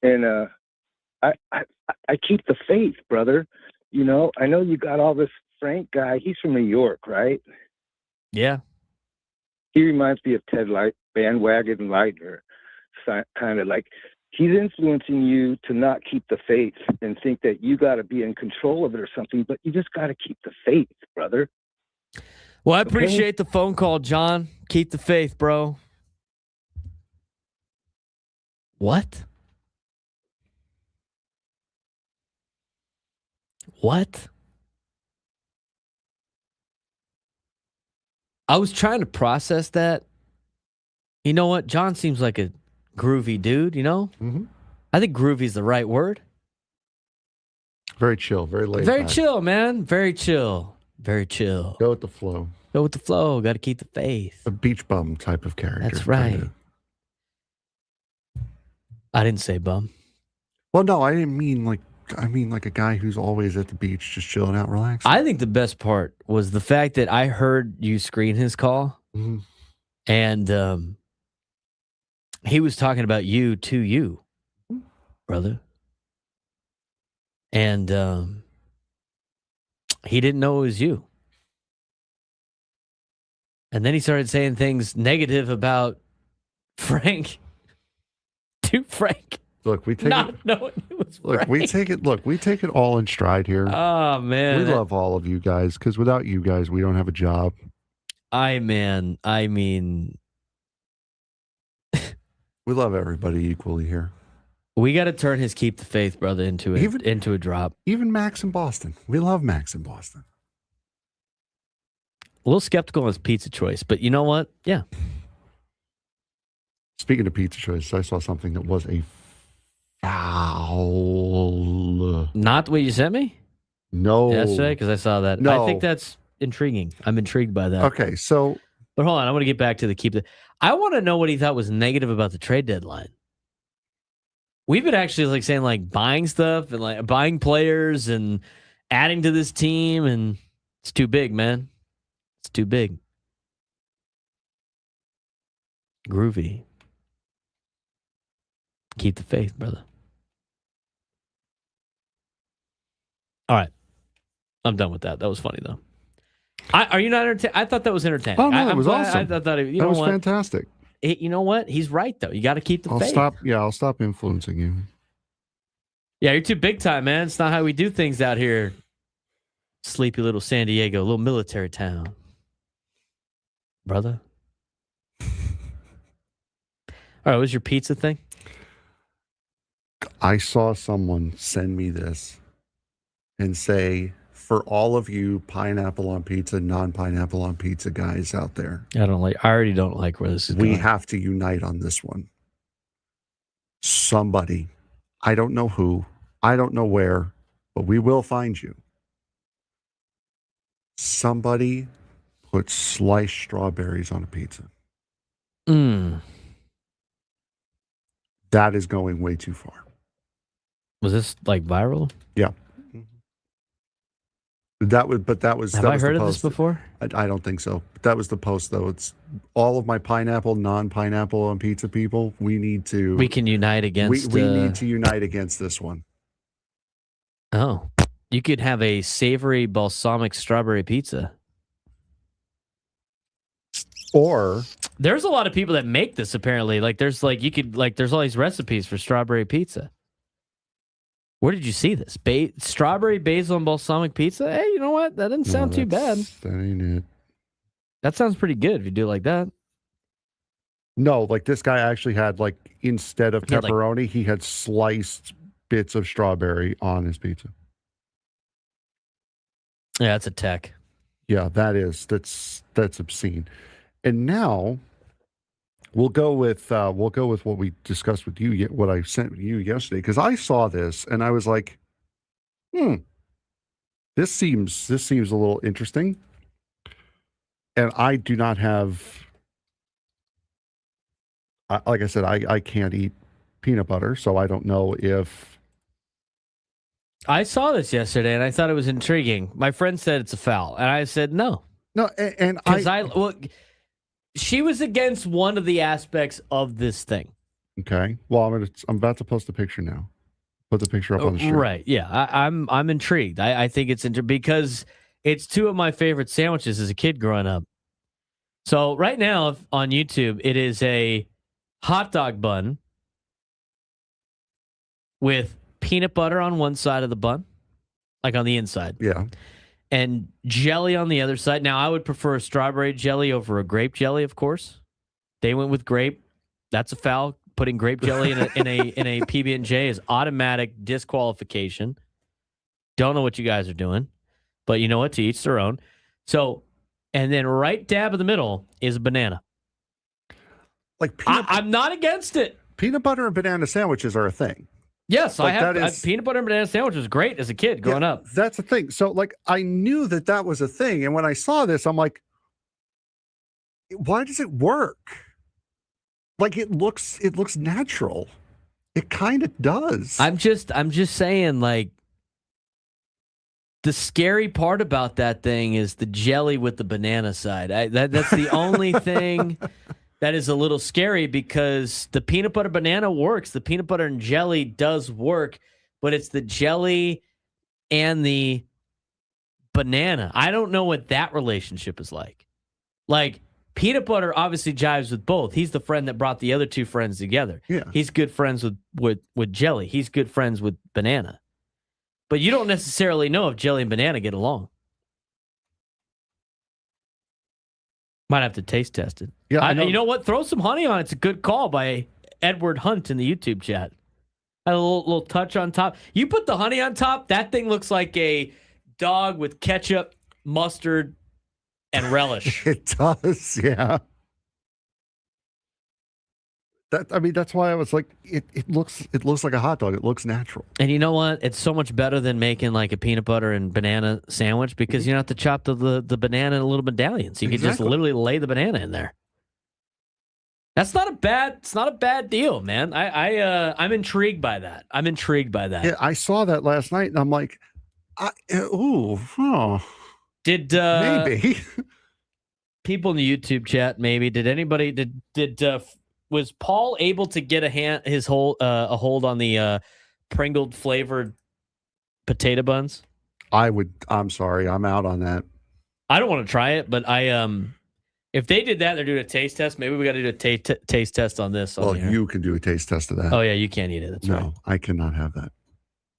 [SPEAKER 5] And I keep the faith, brother. You know you got all this Frank guy. He's from New York, right?
[SPEAKER 1] Yeah.
[SPEAKER 5] He reminds me of Ted Bandwagon Lightner, kind of like he's influencing you to not keep the faith and think that you got to be in control of it or something, but you just got to keep the faith, brother.
[SPEAKER 1] Well, I appreciate the phone call, John. Keep the faith, bro. What? What? I was trying to process that. You know what? John seems like a groovy dude, you know?
[SPEAKER 3] Mm-hmm.
[SPEAKER 1] I think groovy is the right word.
[SPEAKER 3] Very chill, very laid
[SPEAKER 1] Very
[SPEAKER 3] back.
[SPEAKER 1] chill, man. Very chill. Very chill.
[SPEAKER 3] Go with the flow.
[SPEAKER 1] Go with the flow. Got to keep the faith.
[SPEAKER 3] A beach bum type of character.
[SPEAKER 1] That's right.
[SPEAKER 3] Kinda.
[SPEAKER 1] I didn't say bum.
[SPEAKER 3] Well, no, I didn't mean like, I mean like a guy who's always at the beach just chilling out, relaxing.
[SPEAKER 1] I think the best part was the fact that I heard you screen his call,
[SPEAKER 3] Mm-hmm.
[SPEAKER 1] and he was talking about you to you, brother. And he didn't know it was you. And then he started saying things negative about Frank to Frank.
[SPEAKER 3] Look, we take
[SPEAKER 1] Not knowing it was
[SPEAKER 3] Look,
[SPEAKER 1] Frank.
[SPEAKER 3] we take it all in stride here.
[SPEAKER 1] Oh, man.
[SPEAKER 3] We love all of you guys because without you guys, we don't have a job.
[SPEAKER 1] I mean,
[SPEAKER 3] We love everybody equally here.
[SPEAKER 1] we got to turn his keep the faith, brother, into a drop.
[SPEAKER 3] Even Max in Boston. We love Max in Boston.
[SPEAKER 1] A little skeptical on his pizza choice, but you know what? Yeah.
[SPEAKER 3] Speaking of pizza choice, I saw something that was a foul.
[SPEAKER 1] Not what you sent me
[SPEAKER 3] No.
[SPEAKER 1] yesterday, because I saw that.
[SPEAKER 3] No.
[SPEAKER 1] I think that's intriguing. I'm intrigued by that.
[SPEAKER 3] Okay, so
[SPEAKER 1] But hold on, I want to get back to the keep the. I want to know what he thought was negative about the trade deadline. We've been actually like saying like buying stuff and like buying players and adding to this team, and it's too big, man. It's too big. Groovy. Keep the faith, brother. All right. I'm done with that. That was funny, though. Are you not entertained? I thought that was entertaining.
[SPEAKER 3] Oh, no, that was awesome.
[SPEAKER 1] I thought that,
[SPEAKER 3] that was fantastic.
[SPEAKER 1] You know what? He's right, though. You got to keep the faith.
[SPEAKER 3] I'll stop influencing you.
[SPEAKER 1] Yeah, you're too big time, man. It's not how we do things out here. Sleepy little San Diego, little military town. Brother. All right, what was your pizza thing?
[SPEAKER 3] I saw someone send me this and say, for all of you pineapple on pizza, non-pineapple on pizza guys out there,
[SPEAKER 1] I already don't like where this is going.
[SPEAKER 3] We have to unite on this one. Somebody, I don't know who, I don't know where, but we will find you. Somebody put sliced strawberries on a pizza. That is going way too far.
[SPEAKER 1] Was this like viral?
[SPEAKER 3] Yeah. That was.
[SPEAKER 1] Have I heard of this before?
[SPEAKER 3] I don't think so. That was the post, though. It's all of my pineapple, non-pineapple on pizza people. We can
[SPEAKER 1] unite against.
[SPEAKER 3] We need to unite against this one.
[SPEAKER 1] Oh, you could have a savory balsamic strawberry pizza.
[SPEAKER 3] Or
[SPEAKER 1] there's a lot of people that make this. Apparently, there's all these recipes for strawberry pizza. Where did you see this? Strawberry basil and balsamic pizza? Hey, you know what? That didn't sound too bad.
[SPEAKER 3] That ain't it.
[SPEAKER 1] That sounds pretty good if you do it like that.
[SPEAKER 3] No, this guy actually had instead of pepperoni, he had sliced bits of strawberry on his pizza.
[SPEAKER 1] Yeah, that's a tech.
[SPEAKER 3] Yeah, that's obscene. And now we'll go with what we discussed with you, what I sent you yesterday, because I saw this and I was like, this seems a little interesting. And I do not have, like I said, I can't eat peanut butter, so I don't know if.
[SPEAKER 1] I saw this yesterday and I thought it was intriguing. My friend said it's a foul, and I said no.
[SPEAKER 3] No, and
[SPEAKER 1] she was against one of the aspects of this thing.
[SPEAKER 3] Okay. Well, I'm about to post the picture now. Put the picture up on the screen.
[SPEAKER 1] Right. Yeah. I'm intrigued. I think it's because it's two of my favorite sandwiches as a kid growing up. So right now on YouTube, it is a hot dog bun with peanut butter on one side of the bun, like on the inside.
[SPEAKER 3] Yeah.
[SPEAKER 1] And jelly on the other side. Now, I would prefer strawberry jelly over a grape jelly, of course. They went with grape. That's a foul. Putting grape jelly in a PB&J is automatic disqualification. Don't know what you guys are doing, but you know what? To each their own. So, and then right dab in the middle is a banana. I'm not against it.
[SPEAKER 3] Peanut butter and banana sandwiches are a thing.
[SPEAKER 1] Yes, I have. Peanut butter and banana sandwich was great as a kid growing up.
[SPEAKER 3] That's the thing. So, I knew that was a thing, and when I saw this, I'm like, why does it work? It looks natural. It kind of does.
[SPEAKER 1] I'm just saying, the scary part about that thing is the jelly with the banana side. That's the only thing that is a little scary, because the peanut butter banana works. The peanut butter and jelly does work, but it's the jelly and the banana. I don't know what that relationship is like. Peanut butter obviously jives with both. He's the friend that brought the other two friends together.
[SPEAKER 3] Yeah.
[SPEAKER 1] He's good friends with jelly. He's good friends with banana. But you don't necessarily know if jelly and banana get along. Might have to taste test it.
[SPEAKER 3] Yeah, I know.
[SPEAKER 1] You know what? Throw some honey on it. It's a good call by Edward Hunt in the YouTube chat. A little touch on top. You put the honey on top, that thing looks like a dog with ketchup, mustard, and relish.
[SPEAKER 3] It does, yeah. That's why I was like, it looks like a hot dog. It looks natural.
[SPEAKER 1] And you know what? It's so much better than making a peanut butter and banana sandwich, because you don't have to chop the banana in little medallions. You can just literally lay the banana in there. It's not a bad deal, man. I'm intrigued by that.
[SPEAKER 3] Yeah, I saw that last night and I'm like,
[SPEAKER 1] Did
[SPEAKER 3] maybe
[SPEAKER 1] people in the YouTube chat, was Paul able to get a hold on the Pringled flavored potato buns?
[SPEAKER 3] I'm sorry, I'm out on that.
[SPEAKER 1] I don't want to try it, but if they did that, they're doing a taste test. Maybe we got to do a taste test on this.
[SPEAKER 3] Well, you can do a taste test of that.
[SPEAKER 1] Oh yeah, you can't eat it. That's right.
[SPEAKER 3] No, I cannot have that.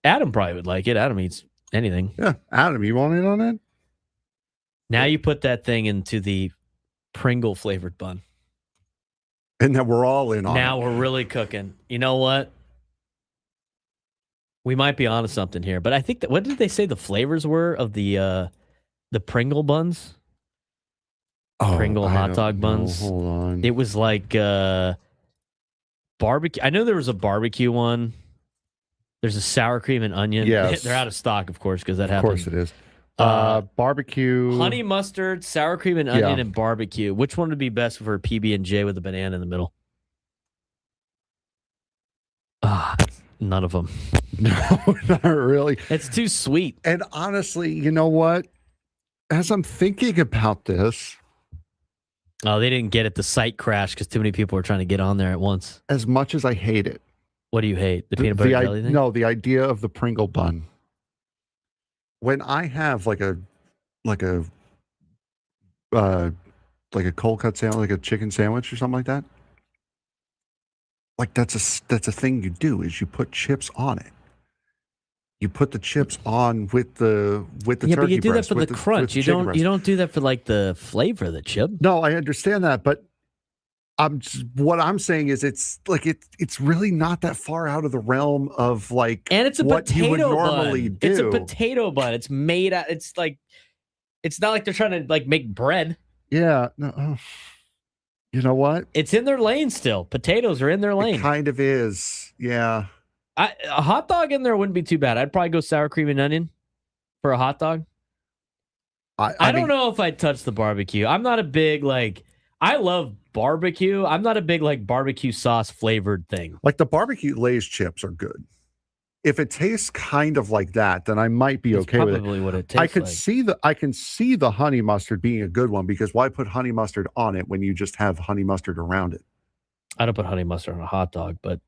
[SPEAKER 1] Adam probably would like it. Adam eats anything.
[SPEAKER 3] Yeah, Adam, you want in on it?
[SPEAKER 1] Now you put that thing into the Pringle flavored bun.
[SPEAKER 3] And then we're all in on
[SPEAKER 1] Now
[SPEAKER 3] it.
[SPEAKER 1] we're really cooking. You know what? We might be onto something here, but I think that what did they say the flavors were of the Pringle buns? Pringle hot dog buns.
[SPEAKER 3] Hold on.
[SPEAKER 1] It was like barbecue. I know there was a barbecue one. There's a sour cream and onion.
[SPEAKER 3] Yes.
[SPEAKER 1] They're out of stock, of course, because that happened.
[SPEAKER 3] Of course it is. Barbecue.
[SPEAKER 1] Honey mustard, sour cream and onion, and barbecue. Which one would be best for a PB&J with a banana in the middle? None of them.
[SPEAKER 3] No, not really.
[SPEAKER 1] It's too sweet.
[SPEAKER 3] And honestly, you know what? As I'm thinking about this,
[SPEAKER 1] Oh, they didn't get it. The site crashed because too many people were trying to get on there at once.
[SPEAKER 3] as much as I hate it,
[SPEAKER 1] What do you hate? The peanut butter jelly thing?
[SPEAKER 3] no, the idea of the Pringle bun. When I have like a cold cut sandwich, like a chicken sandwich or something like that, like that's a thing you do is you put chips on it. You put the chips on with the
[SPEAKER 1] Yeah, but
[SPEAKER 3] turkey
[SPEAKER 1] you do that
[SPEAKER 3] breast,
[SPEAKER 1] for the
[SPEAKER 3] with
[SPEAKER 1] crunch.
[SPEAKER 3] the
[SPEAKER 1] You
[SPEAKER 3] chicken
[SPEAKER 1] don't.
[SPEAKER 3] breast.
[SPEAKER 1] You don't do that for like the flavor of the chip.
[SPEAKER 3] No, I understand that, but what I'm saying is it's like it's really not that far out of the realm of like
[SPEAKER 1] And it's a
[SPEAKER 3] what you would
[SPEAKER 1] potato
[SPEAKER 3] normally
[SPEAKER 1] bun.
[SPEAKER 3] do.
[SPEAKER 1] It's a potato bun. It's made out. It's like, it's not like they're trying to like make bread.
[SPEAKER 3] Yeah, no, you know what?
[SPEAKER 1] It's in their lane still. Potatoes are in their
[SPEAKER 3] It
[SPEAKER 1] lane.
[SPEAKER 3] kind of is. Yeah.
[SPEAKER 1] A hot dog in there wouldn't be too bad. I'd probably go sour cream and onion for a hot dog. I don't know if I'd touch the barbecue. I'm not a big like. I love barbecue. I'm not a big like barbecue sauce flavored thing.
[SPEAKER 3] Like the barbecue Lay's chips are good. If it tastes kind of like that, then I might be
[SPEAKER 1] It's
[SPEAKER 3] okay with it.
[SPEAKER 1] probably what it tastes
[SPEAKER 3] I could
[SPEAKER 1] like.
[SPEAKER 3] I can see the honey mustard being a good one because why put honey mustard on it when you just have honey mustard around it?
[SPEAKER 1] I don't put honey mustard on a hot dog, but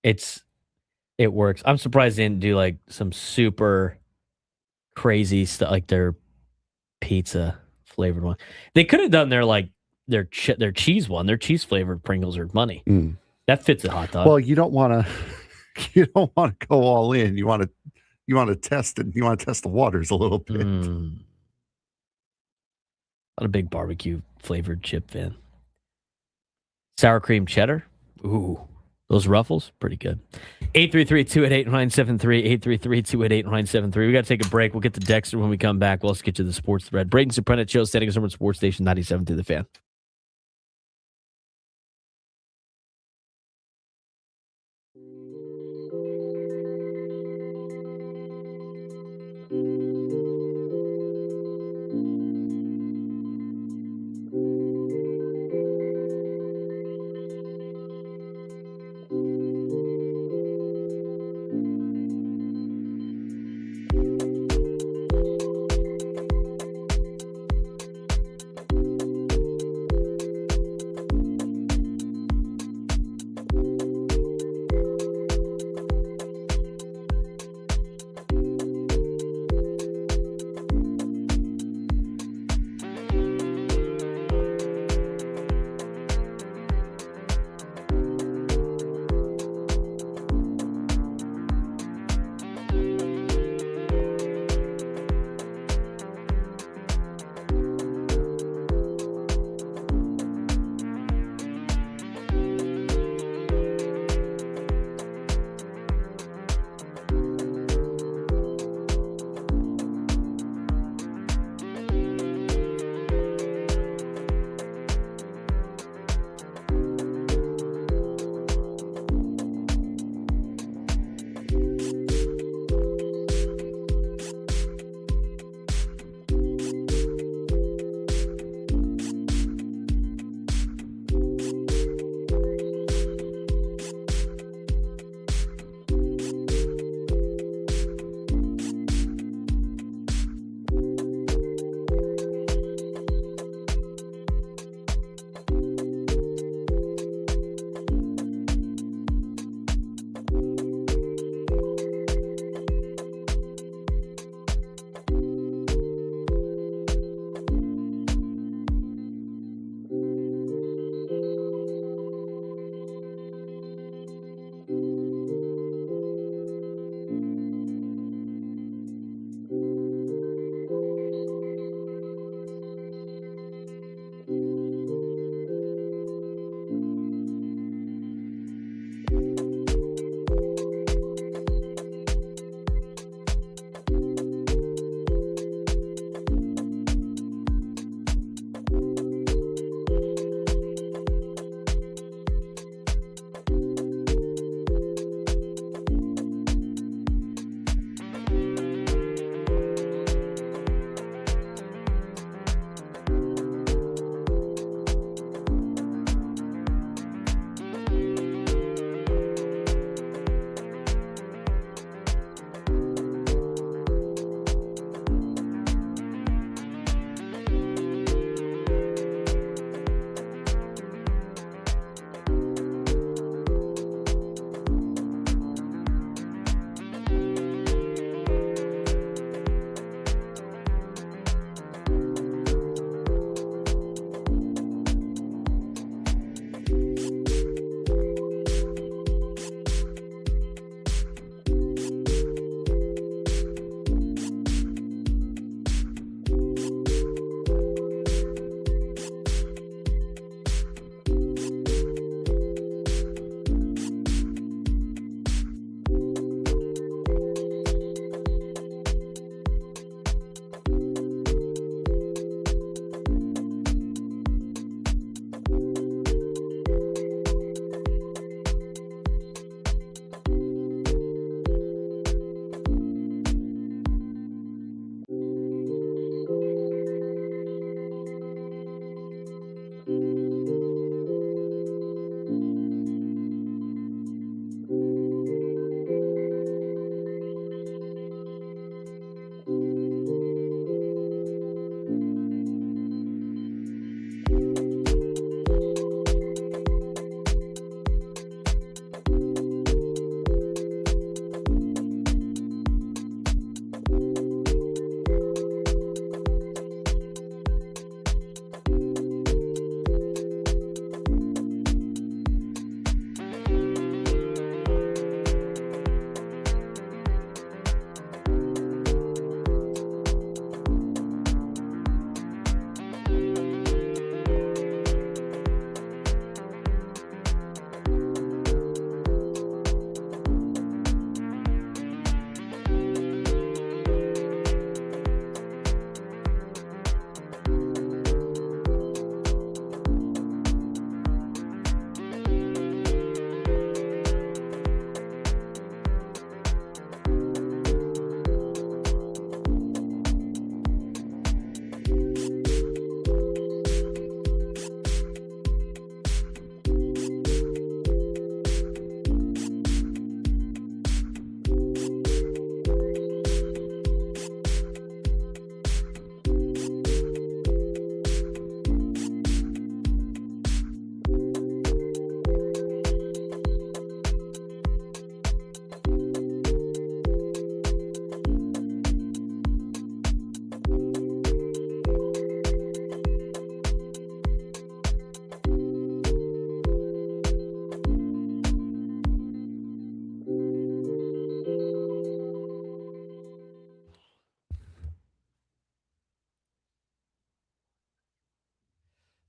[SPEAKER 1] it works. I'm surprised they didn't do like some super crazy stuff like their pizza flavored one. They could have done their cheese one. Their cheese flavored Pringles are money.
[SPEAKER 3] Mm.
[SPEAKER 1] That fits a hot dog.
[SPEAKER 3] Well, you don't want to go all in. You want to test it. You want to test the waters a little bit.
[SPEAKER 1] Not a big barbecue flavored chip fan. Sour cream cheddar. Ooh, those Ruffles, pretty good. 833-288-973. 833-288-973. We got to take a break. We'll get to Dexter when we come back. We'll also get you the sports thread. Braden Surprenant Show, standing us over at Sports Station 97 through the Fan.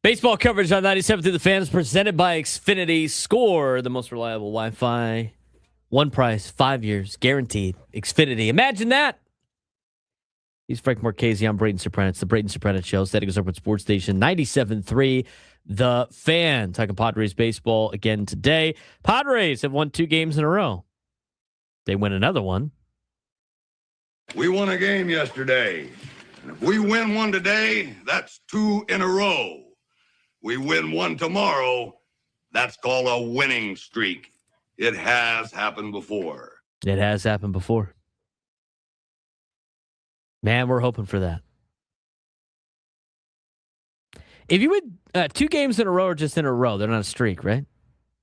[SPEAKER 1] Baseball coverage on 97 through the fans, presented by Xfinity. Score, the most reliable Wi-Fi. One price, 5 years, guaranteed. Xfinity. Imagine that. He's Frank Marchese. I'm Braden Surprenant. It's the Braden Surprenant Show. Static is Open Sports Station 97.3. The Fan. Talking Padres baseball again today. Padres have won 2 games in a row. They win another one.
[SPEAKER 6] We won a game yesterday. And if we win one today, that's 2 in a row. We win one tomorrow, that's called a winning streak. It has happened before.
[SPEAKER 1] It has happened before. Man, we're hoping for that. If you would 2 games in a row or just in a row, they're not a streak, right?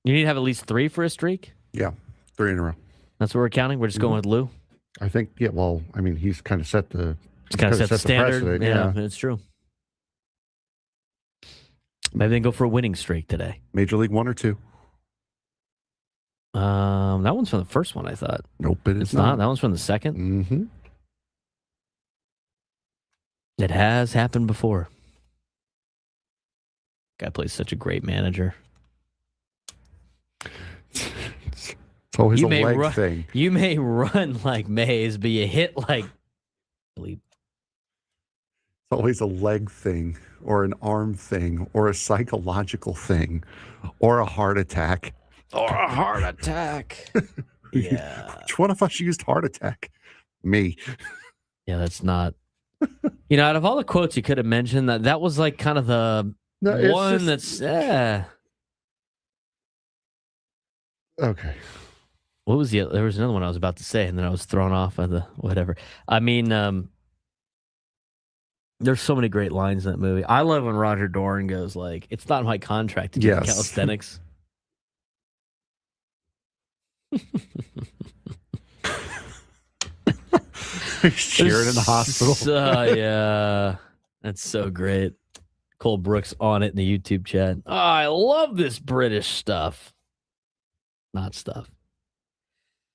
[SPEAKER 1] You need to have at least 3 for a streak?
[SPEAKER 3] Yeah, 3 in a row.
[SPEAKER 1] That's what we're counting? We're just going with Lou?
[SPEAKER 3] I think, yeah, well, I mean, he's kind of set the...
[SPEAKER 1] It's kind of set the standard.
[SPEAKER 3] precedent,
[SPEAKER 1] Yeah, it's true. Maybe they can go for a winning streak today.
[SPEAKER 3] Major League 1 or 2?
[SPEAKER 1] That one's from the first one, I thought.
[SPEAKER 3] Nope,
[SPEAKER 1] It's not. That one's from the second.
[SPEAKER 3] Mm-hmm.
[SPEAKER 1] It has happened before. Guy plays such a great manager.
[SPEAKER 3] It's always a leg thing.
[SPEAKER 1] You may run like Mays, but you hit like bleep.
[SPEAKER 3] It's always a leg thing, or an arm thing, or a psychological thing, or a heart attack.
[SPEAKER 1] Or a heart attack. Yeah.
[SPEAKER 3] Which one of us used heart attack? Me.
[SPEAKER 1] Yeah, that's not. Out of all the quotes you could have mentioned, that was like kind of the one that's.
[SPEAKER 3] Okay.
[SPEAKER 1] What was there was another one I was about to say, and then I was thrown off by the whatever. I mean, there's so many great lines in that movie. I love when Roger Doran goes like, "It's not my contract to do calisthenics."
[SPEAKER 3] He's cheering in the hospital.
[SPEAKER 1] Yeah, that's so great. Cole Brooks on it in the YouTube chat. Oh, I love this British stuff. Not stuff.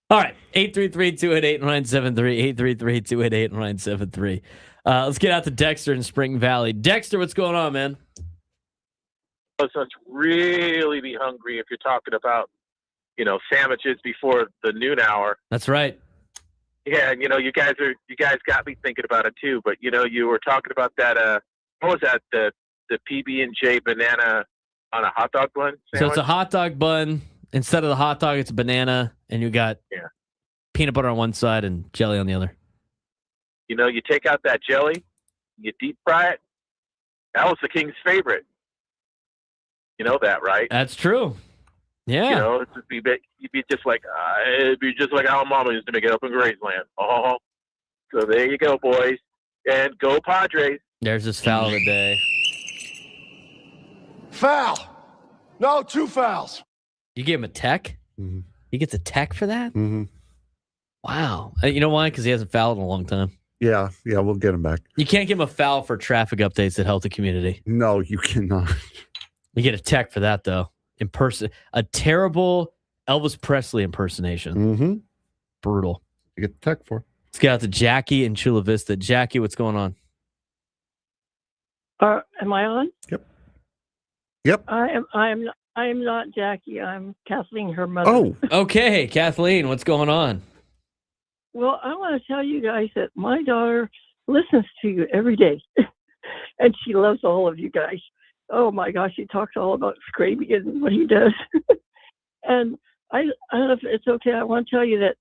[SPEAKER 1] All right, 833-288-973, 833-288-973. Let's get out to Dexter in Spring Valley. Dexter, what's going on, man?
[SPEAKER 7] So it's really be hungry if you're talking about, sandwiches before the noon hour.
[SPEAKER 1] That's right.
[SPEAKER 7] Yeah, and you guys got me thinking about it too. But you were talking about that. What was that? The PB&J banana on a hot dog bun sandwich?
[SPEAKER 1] So it's a hot dog bun. Instead of the hot dog, it's a banana, and you got peanut butter on one side and jelly on the other.
[SPEAKER 7] You take out that jelly, you deep fry it. That was the king's favorite. You know that, right?
[SPEAKER 1] That's true. Yeah.
[SPEAKER 7] You'd be just like how Mama used to make it up in Graceland. Oh, so there you go, boys, and go Padres.
[SPEAKER 1] There's this foul of the day.
[SPEAKER 8] Foul. No, 2 fouls.
[SPEAKER 1] You gave him a tech?
[SPEAKER 3] Mm-hmm.
[SPEAKER 1] He gets a tech for that?
[SPEAKER 3] Mm-hmm.
[SPEAKER 1] Wow. You know why? Because he hasn't fouled in a long time.
[SPEAKER 3] Yeah, we'll get him back.
[SPEAKER 1] You can't give him a foul for traffic updates that help the community.
[SPEAKER 3] No, you cannot.
[SPEAKER 1] You get a tech for that, though. A terrible Elvis Presley impersonation.
[SPEAKER 3] Mm-hmm.
[SPEAKER 1] Brutal.
[SPEAKER 3] You get the tech for.
[SPEAKER 1] Let's get out to Jackie in Chula Vista. Jackie, what's going on?
[SPEAKER 9] Am I on?
[SPEAKER 3] Yep.
[SPEAKER 9] I am not Jackie. I'm Kathleen, her mother.
[SPEAKER 3] Oh,
[SPEAKER 1] okay, Kathleen, what's going on?
[SPEAKER 9] Well, I want to tell you guys that my daughter listens to you every day, and she loves all of you guys. Oh my gosh, she talks all about Scraby and what he does. And I don't know if it's okay. I want to tell you that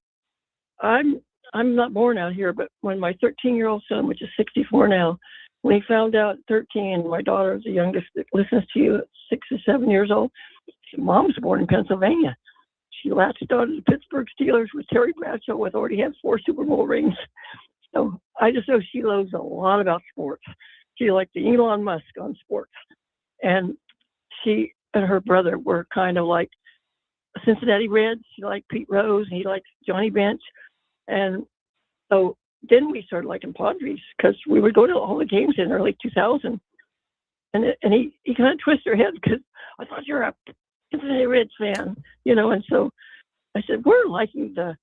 [SPEAKER 9] I'm not born out here, but when my 13-year-old son, which is 64 now, when he found out at 13, my daughter is the youngest that listens to you at 6 or 7 years old. Mom's born in Pennsylvania. She latched on to the Pittsburgh Steelers with Terry Bradshaw, with already had 4 Super Bowl rings. So I just know she knows a lot about sports. She's like the Elon Musk on sports. And she and her brother were kind of like Cincinnati Reds. She liked Pete Rose, and he liked Johnny Bench. And so then we started liking Padres because we would go to all the games in early 2000. And he kind of twisted her head because I thought you're a Cincinnati Reds fan, and so I said, we're liking the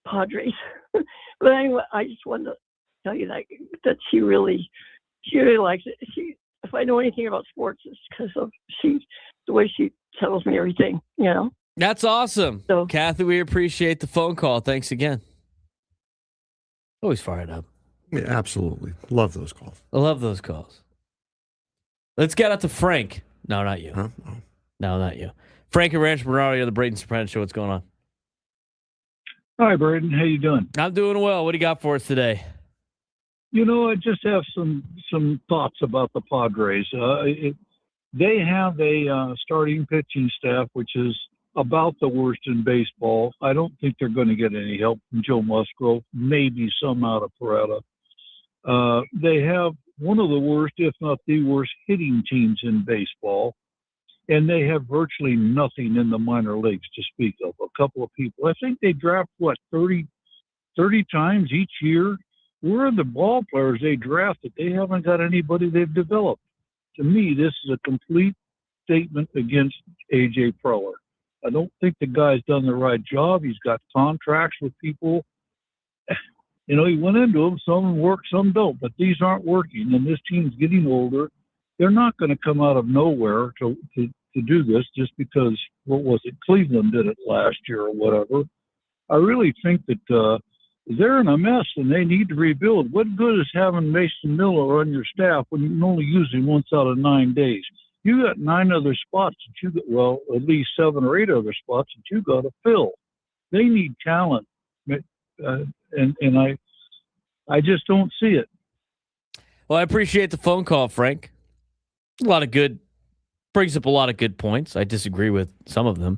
[SPEAKER 9] Padres. But anyway, I just wanted to tell you that she really likes it. if I know anything about sports, it's because of the way she tells me everything, you know.
[SPEAKER 1] That's awesome.
[SPEAKER 9] So,
[SPEAKER 1] Kathy, we appreciate the phone call. Thanks again. Always fired up.
[SPEAKER 3] Yeah, absolutely. Love those calls.
[SPEAKER 1] I love those calls. Let's get out to Frank. No, not you.
[SPEAKER 3] Huh? Oh.
[SPEAKER 1] No, not you. Frank and Rancho Bernardo, you're the Braden Surprenant Show. What's going on?
[SPEAKER 10] Hi, Braden. How you doing?
[SPEAKER 1] I'm doing well. What do you got for us today?
[SPEAKER 10] You know, I just have some thoughts about the Padres. They have a starting pitching staff, which is about the worst in baseball. I don't think they're going to get any help from Joe Musgrove, maybe some out of Peretta. They have one of the worst, if not the worst, hitting teams in baseball. And they have virtually nothing in the minor leagues to speak of. A couple of people. I think they draft, 30 times each year? Where are the ball players they drafted? They haven't got anybody they've developed. To me, this is a complete statement against A.J. Preller. I don't think the guy's done the right job. He's got contracts with people. You know, he went into them. Some work, some don't. But these aren't working, and this team's getting older. They're not going to come out of nowhere to do this just because, what was it, Cleveland did it last year or whatever. I really think that they're in a mess and they need to rebuild. What good is having Mason Miller on your staff when you can only use him once out of 9 days? You got 9 other spots that you got, well, at least 7 or 8 other spots that you got to fill. They need talent, and I just don't see it.
[SPEAKER 1] Well, I appreciate the phone call, Frank. Brings up a lot of good points. I disagree with some of them.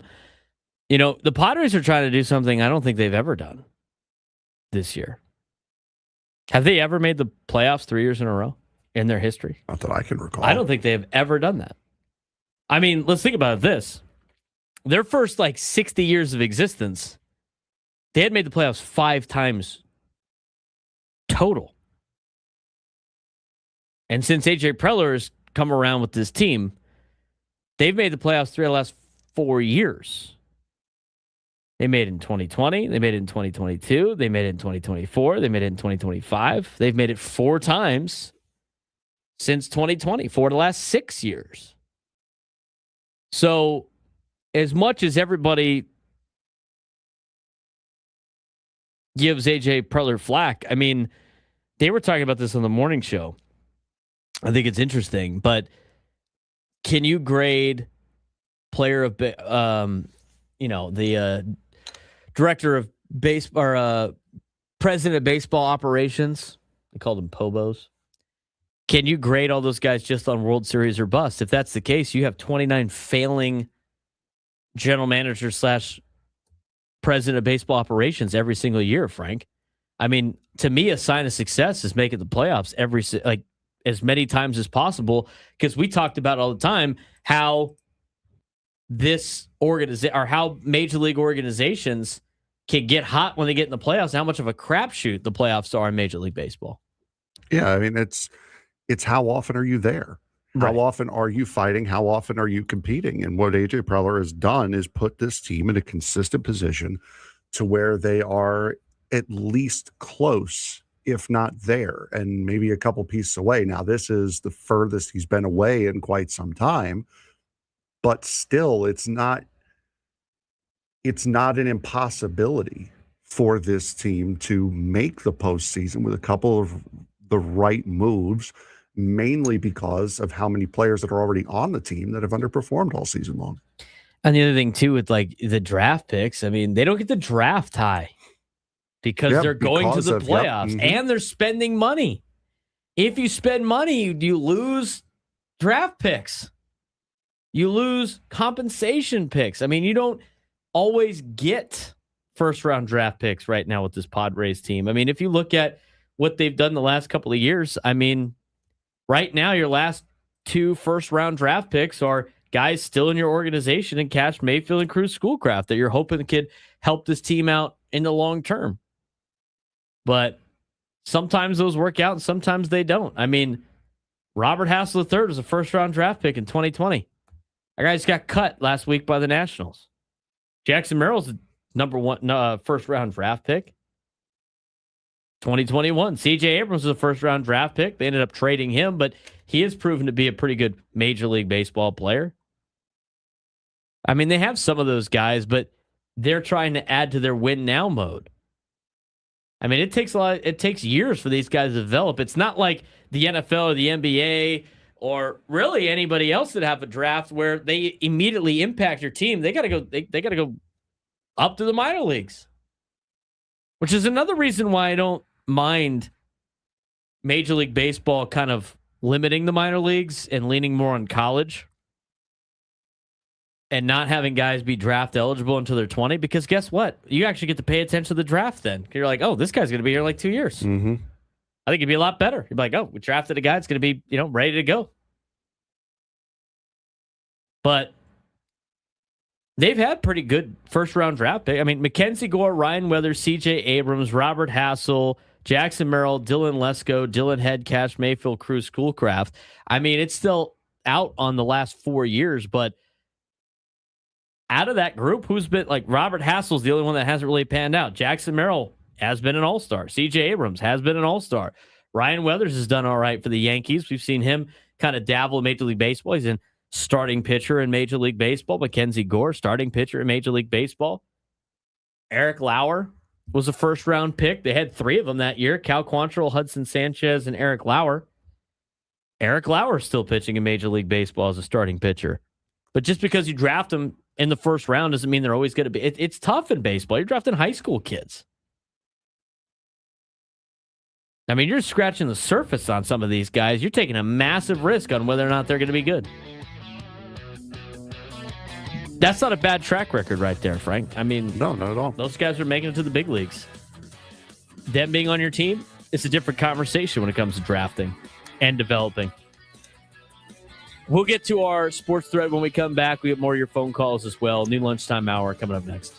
[SPEAKER 1] You know, the Padres are trying to do something I don't think they've ever done this year. Have they ever made the playoffs 3 years in a row in their history?
[SPEAKER 3] Not that I can recall.
[SPEAKER 1] I don't think they have ever done that. I mean, let's think about this. Their first 60 years of existence, they had made the playoffs 5 times total. And since A.J. Preller has come around with this team, they've made the playoffs 3 of the last 4 years. They made it in 2020. They made it in 2022. They made it in 2024. They made it in 2025. They've made it 4 times since 2020, for the last 6 years. So as much as everybody gives A.J. Preller flack, I mean, they were talking about this on the morning show. I think it's interesting, but can you grade player of, the director of baseball or president of baseball operations? They called them POBOs. Can you grade all those guys just on World Series or bust? If that's the case, you have 29 failing general managers / president of baseball operations every single year, Frank. I mean, to me, a sign of success is making the playoffs as many times as possible, because we talked about all the time how this how major league organizations can get hot when they get in the playoffs, how much of a crapshoot the playoffs are in Major League Baseball.
[SPEAKER 3] Yeah, I mean, it's how often are you there? How often are you fighting? How often are you competing? And what A.J. Preller has done is put this team in a consistent position to where they are at least close, if not there, and maybe a couple pieces away. Now, this is the furthest he's been away in quite some time, but still, it's not an impossibility for this team to make the postseason with a couple of the right moves, mainly because of how many players that are already on the team that have underperformed all season long.
[SPEAKER 1] And the other thing, too, with the draft picks, I mean, they don't get the draft high because they're going to the playoffs and they're spending money. If you spend money, you lose draft picks. You lose compensation picks. I mean, you don't always get first-round draft picks right now with this Padres team. I mean, if you look at what they've done the last couple of years, I mean, right now your last 2 first-round draft picks are guys still in your organization and Cash Mayfield and Cruz Schoolcraft that you're hoping could help this team out in the long term. But sometimes those work out and sometimes they don't. I mean, Robert Hassel III was a first-round draft pick in 2020. That guy just got cut last week by the Nationals. Jackson Merrill's the number 1 first-round draft pick. 2021. CJ Abrams was a first-round draft pick. They ended up trading him, but he has proven to be a pretty good Major League Baseball player. I mean, they have some of those guys, but they're trying to add to their win now mode. I mean, it takes years for these guys to develop. It's not like the NFL or the NBA or really anybody else that have a draft where they immediately impact your team. They got to go. They got to go up to the minor leagues, which is another reason why I don't mind Major League Baseball kind of limiting the minor leagues and leaning more on college and not having guys be draft eligible until they're 20. Because guess what? You actually get to pay attention to the draft then. You're like, oh, this guy's going to be here in like 2 years.
[SPEAKER 3] Mm-hmm.
[SPEAKER 1] I think it'd be a lot better. You'd be like, oh, we drafted a guy that's going to be, ready to go. But they've had pretty good first-round draft pick. I mean, Mackenzie Gore, Ryan Weathers, C.J. Abrams, Robert Hassel, Jackson Merrill, Dylan Lesko, Dylan Head, Cash Mayfield, Cruz Schoolcraft. I mean, it's still out on the last 4 years, but out of that group, who's been like Robert Hassel's the only one that hasn't really panned out. Jackson Merrill has been an all-star. C.J. Abrams has been an all-star. Ryan Weathers has done all right for the Yankees. We've seen him kind of dabble in Major League Baseball. He's in starting pitcher in Major League Baseball. Mackenzie Gore, starting pitcher in Major League Baseball. Eric Lauer was a first-round pick. They had 3 of them that year. Cal Quantrill, Hudson Sanchez, and Eric Lauer. Eric Lauer is still pitching in Major League Baseball as a starting pitcher. But just because you draft them in the first round doesn't mean they're always going to be. It's tough in baseball. You're drafting high school kids. I mean, you're scratching the surface on some of these guys. You're taking a massive risk on whether or not they're going to be good. That's not a bad track record right there, Frank. I mean,
[SPEAKER 3] no, not at all.
[SPEAKER 1] Those guys are making it to the big leagues. Them being on your team, it's a different conversation when it comes to drafting and developing. We'll get to our sports thread when we come back. We have more of your phone calls as well. New lunchtime hour coming up next.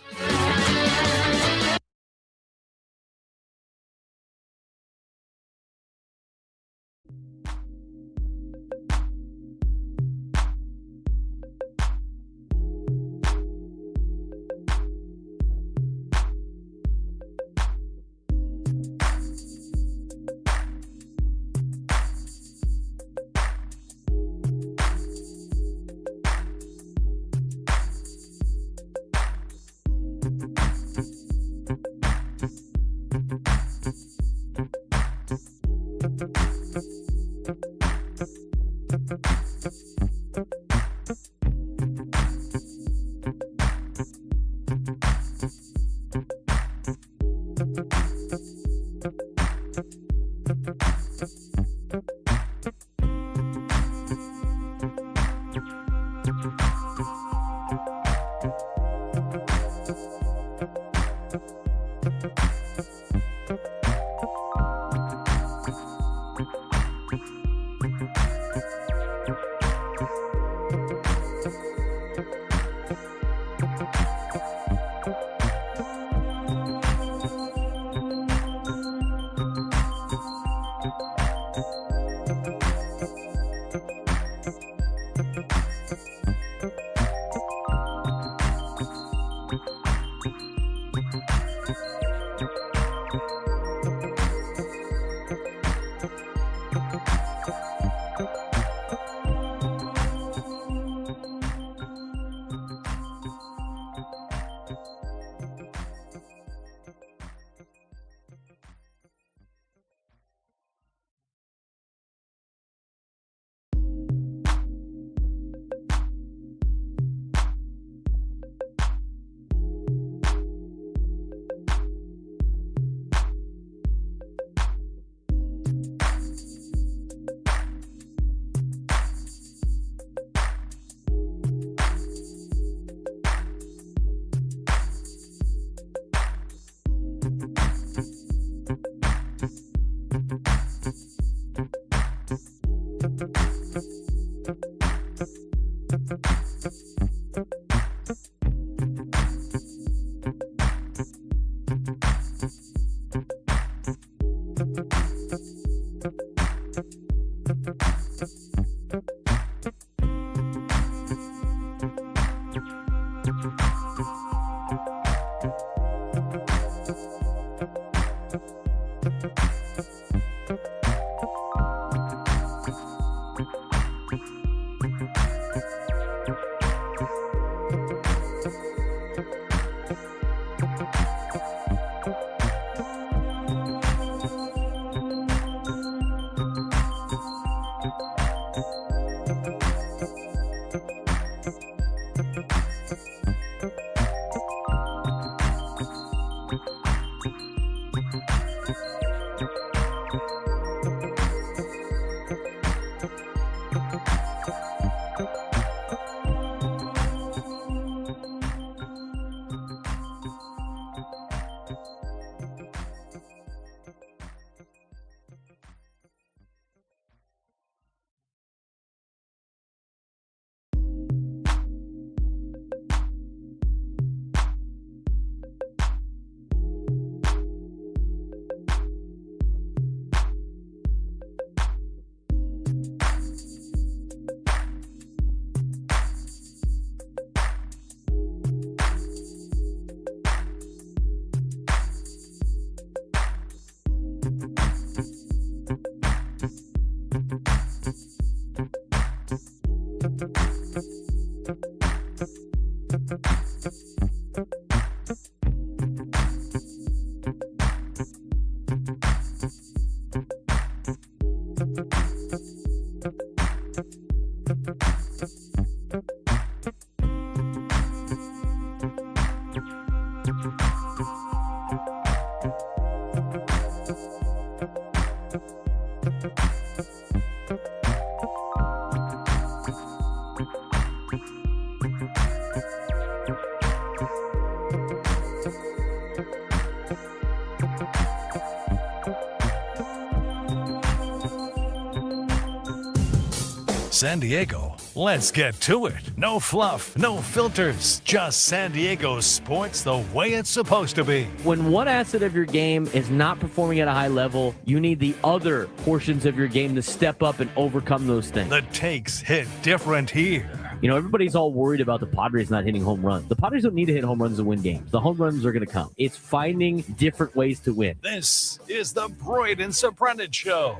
[SPEAKER 2] San Diego, let's get to it. No fluff, no filters, just San Diego sports the way it's supposed to be.
[SPEAKER 1] When one asset of your game is not performing at a high level, you need the other portions of your game to step up and overcome those things.
[SPEAKER 2] The takes hit different here.
[SPEAKER 1] You know, everybody's all worried about the Padres not hitting home runs. The Padres don't need to hit home runs to win games. The home runs are going to come. It's finding different ways to win.
[SPEAKER 2] This is the Braden Surprenant Show.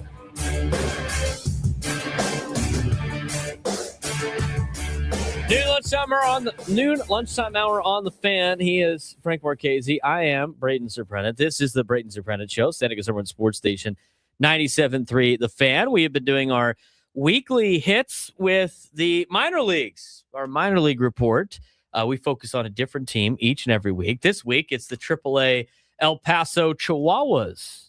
[SPEAKER 1] Noon lunchtime hour on the Fan. He is Frank Marchese. I am Braden Surprenant. This is the Braden Surprenant Show, San Diego Summer Sports Station 97.3 The Fan. We have been doing our weekly hits with the minor leagues, our minor league report. We focus on a different team each and every week. This week, it's the AAA El Paso Chihuahuas.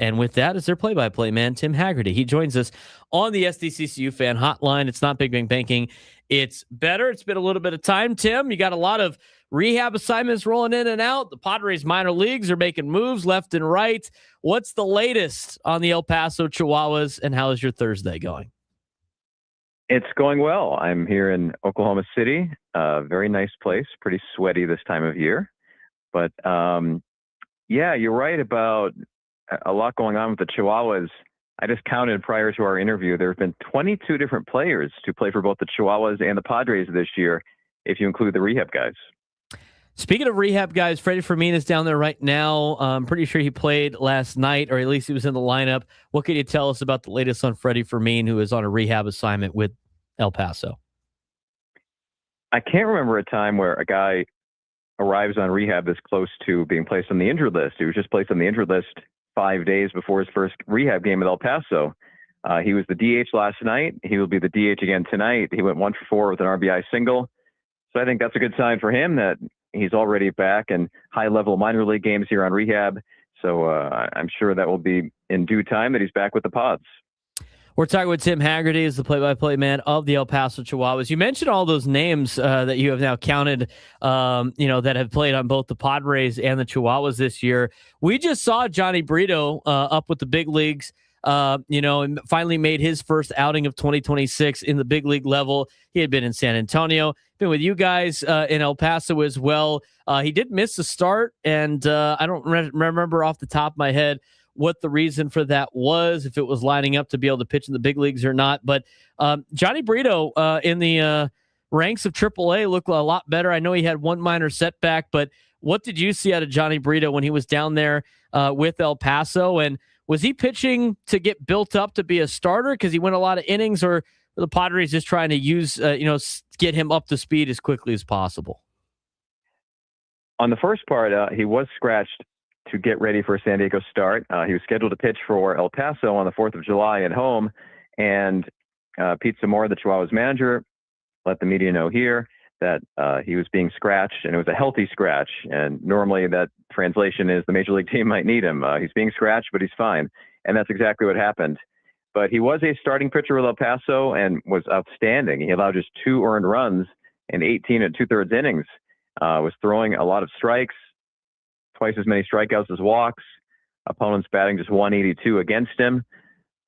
[SPEAKER 1] And with that is their play-by-play man, Tim Haggerty. He joins us on the SDCCU Fan Hotline. It's not Big Bang Banking. It's better. It's been a little bit of time, Tim. You got a lot of rehab assignments rolling in and out. The Padres minor leagues are making moves left and right. What's the latest on the El Paso Chihuahuas, and how is your Thursday going?
[SPEAKER 11] It's going well. I'm here in Oklahoma City. Very nice place. Pretty sweaty this time of year. But, yeah, you're right about a lot going on with the Chihuahuas. I just counted prior to our interview, there have been 22 different players to play for both the Chihuahuas and the Padres this year, if you include the rehab guys.
[SPEAKER 1] Speaking of rehab guys, Freddie Fermin is down there right now. I'm pretty sure he played last night, or at least he was in the lineup. What can you tell us about the latest on Freddie Fermin, who is on a rehab assignment with El Paso?
[SPEAKER 11] I can't remember a time where a guy arrives on rehab this close to being placed on the injured list. He was just placed on the injured list 5 days before his first rehab game at El Paso. He was the DH last night. He will be the DH again tonight. He went 1 for 4 with an RBI single. So I think that's a good sign for him that he's already back in high-level minor league games here on rehab. So I'm sure that will be in due time that he's back with the Pods.
[SPEAKER 1] We're talking with Tim Haggerty, is the play-by-play man of the El Paso Chihuahuas. You mentioned all those names that you have now counted, that have played on both the Padres and the Chihuahuas this year. We just saw Johnny Brito up with the big leagues, and finally made his first outing of 2026 in the big league level. He had been in San Antonio, been with you guys in El Paso as well. He did miss the start, and I don't remember off the top of my head what the reason for that was, if it was lining up to be able to pitch in the big leagues or not. But Johnny Brito in the ranks of AAA looked a lot better. I know he had one minor setback, but what did you see out of Johnny Brito when he was down there with El Paso? And was he pitching to get built up to be a starter because he went a lot of innings, or the Padres just trying to use, get him up to speed as quickly as possible?
[SPEAKER 11] On the first part, he was scratched to get ready for a San Diego start. He was scheduled to pitch for El Paso on the 4th of July at home. And Pete Zamora, the Chihuahuas manager, let the media know here that he was being scratched, and it was a healthy scratch. And normally that translation is the major league team might need him. He's being scratched, but he's fine. And that's exactly what happened. But he was a starting pitcher with El Paso and was outstanding. He allowed just 2 earned runs in 18 2/3 innings, was throwing a lot of strikes, twice as many strikeouts as walks. Opponents batting just 182 against him.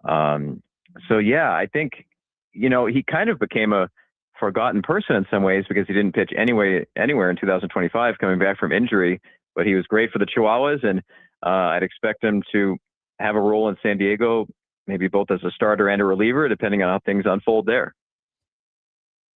[SPEAKER 11] So, yeah, I think, he kind of became a forgotten person in some ways because he didn't pitch anywhere in 2025 coming back from injury. But he was great for the Chihuahuas, and I'd expect him to have a role in San Diego, maybe both as a starter and a reliever, depending on how things unfold there.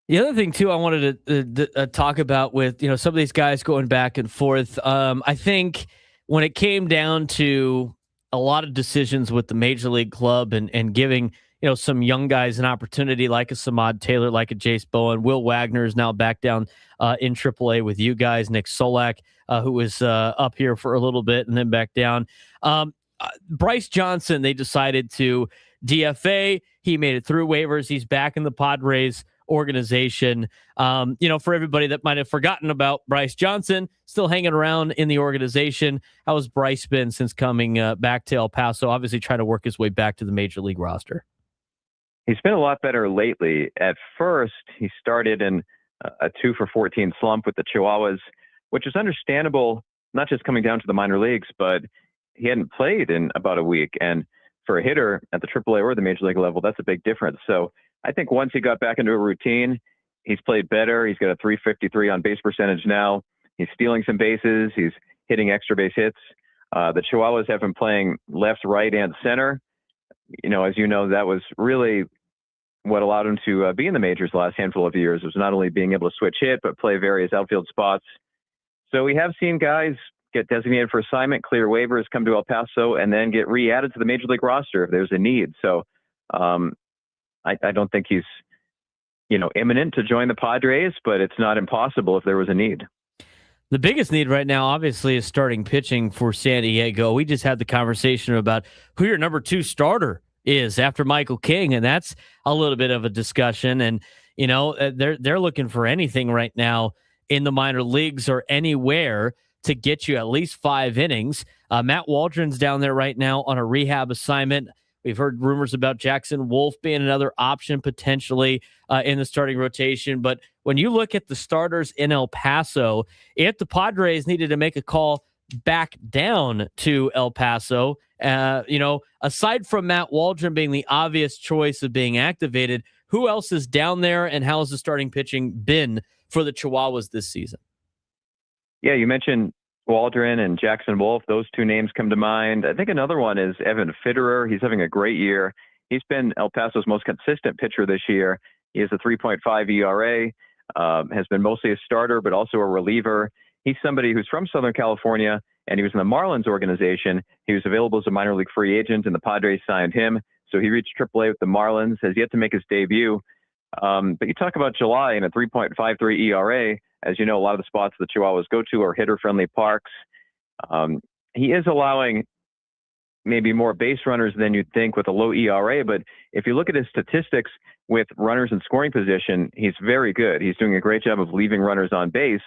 [SPEAKER 1] The other thing, too, I wanted to talk about with, some of these guys going back and forth. I think when it came down to a lot of decisions with the Major League Club and giving, some young guys an opportunity like a Samad Taylor, like a Jace Bowen, Will Wagner is now back down in AAA with you guys, Nick Solak, who was up here for a little bit and then back down. Bryce Johnson, they decided to DFA. He made it through waivers. He's back in the Padres organization. For everybody that might have forgotten about Bryce Johnson, still hanging around in the organization. How has Bryce been since coming back to El Paso? Obviously trying to work his way back to the major league roster.
[SPEAKER 11] He's been a lot better lately. At first, he started in a 2 for 14 slump with the Chihuahuas, which is understandable, not just coming down to the minor leagues, but he hadn't played in about a week. And for a hitter at the AAA or the major league level, that's a big difference. So I think once he got back into a routine, he's played better. He's got a 353 on base percentage now. He's stealing some bases. He's hitting extra base hits. The Chihuahuas have been playing left, right, and center. As you know, that was really what allowed him to be in the majors the last handful of years. Was not only being able to switch hit, but play various outfield spots. So we have seen guys get designated for assignment, clear waivers, come to El Paso, and then get re-added to the major league roster if there's a need. So I don't think he's, imminent to join the Padres, but it's not impossible if there was a need.
[SPEAKER 1] The biggest need right now, obviously, is starting pitching for San Diego. We just had the conversation about who your number 2 starter is after Michael King, and that's a little bit of a discussion. And they're looking for anything right now in the minor leagues or anywhere to get you at least 5 innings. Matt Waldron's down there right now on a rehab assignment. We've heard rumors about Jackson Wolf being another option potentially in the starting rotation. But when you look at the starters in El Paso, if the Padres needed to make a call back down to El Paso, aside from Matt Waldron being the obvious choice of being activated, who else is down there, and how has the starting pitching been for the Chihuahuas this season?
[SPEAKER 11] Yeah, you mentioned Waldron and Jackson Wolf. Those 2 names come to mind. I think another one is Evan Fitterer. He's having a great year. He's been El Paso's most consistent pitcher this year. He has a 3.5 ERA, has been mostly a starter, but also a reliever. He's somebody who's from Southern California, and he was in the Marlins organization. He was available as a minor league free agent, and the Padres signed him. So he reached AAA with the Marlins, has yet to make his debut. But you talk about July and a 3.53 ERA. As you know, a lot of the spots the Chihuahuas go to are hitter-friendly parks. He is allowing maybe more base runners than you'd think with a low ERA, but if you look at his statistics with runners in scoring position, he's very good. He's doing a great job of leaving runners on base,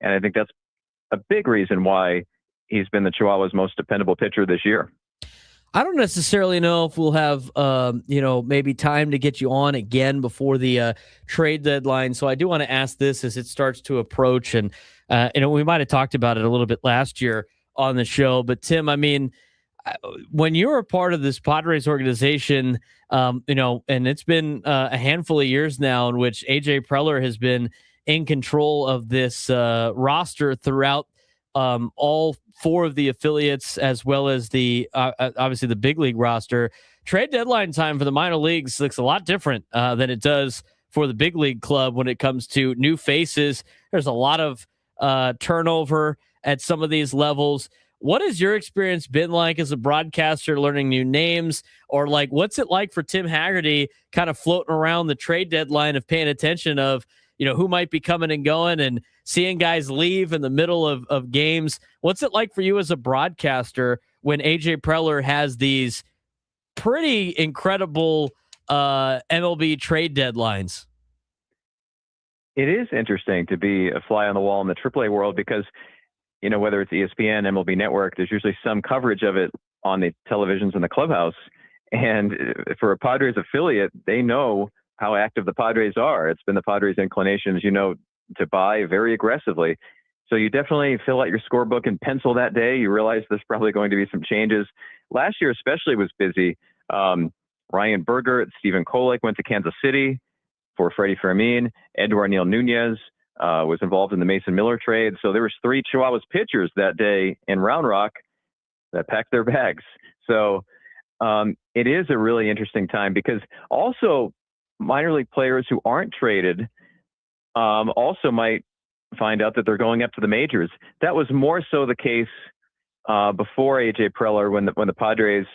[SPEAKER 11] and I think that's a big reason why he's been the Chihuahuas' most dependable pitcher this year.
[SPEAKER 1] I don't necessarily know if we'll have, maybe time to get you on again before the trade deadline. So I do want to ask this as it starts to approach. And, we might have talked about it a little bit last year on the show. But, Tim, when you're a part of this Padres organization, and it's been a handful of years now in which A.J. Preller has been in control of this roster throughout all 4 of the affiliates, as well as the obviously the big league roster. Trade deadline time for the minor leagues looks a lot different than it does for the big league club when it comes to new faces. There's a lot of turnover at some of these levels. What has your experience been like as a broadcaster, learning new names, or what's it like for Tim Haggerty kind of floating around the trade deadline of paying attention of, who might be coming and going and seeing guys leave in the middle of games? What's it like for you as a broadcaster when A.J. Preller has these pretty incredible MLB trade deadlines?
[SPEAKER 11] It is interesting to be a fly on the wall in the AAA world because, whether it's ESPN, MLB Network, there's usually some coverage of it on the televisions in the clubhouse. And for a Padres affiliate, they know how active the Padres are. It's been the Padres' inclination, as you know, to buy very aggressively. So you definitely fill out your scorebook and pencil that day. You realize there's probably going to be some changes. Last year especially was busy. Ryan Berger, Stephen Kolek went to Kansas City for Freddie Fermin. Edouard Neal Nunez was involved in the Mason Miller trade. So there was 3 Chihuahuas pitchers that day in Round Rock that packed their bags. So it is a really interesting time because also minor league players who aren't traded also might find out that they're going up to the majors. That was more so the case before A.J. Preller when the Padres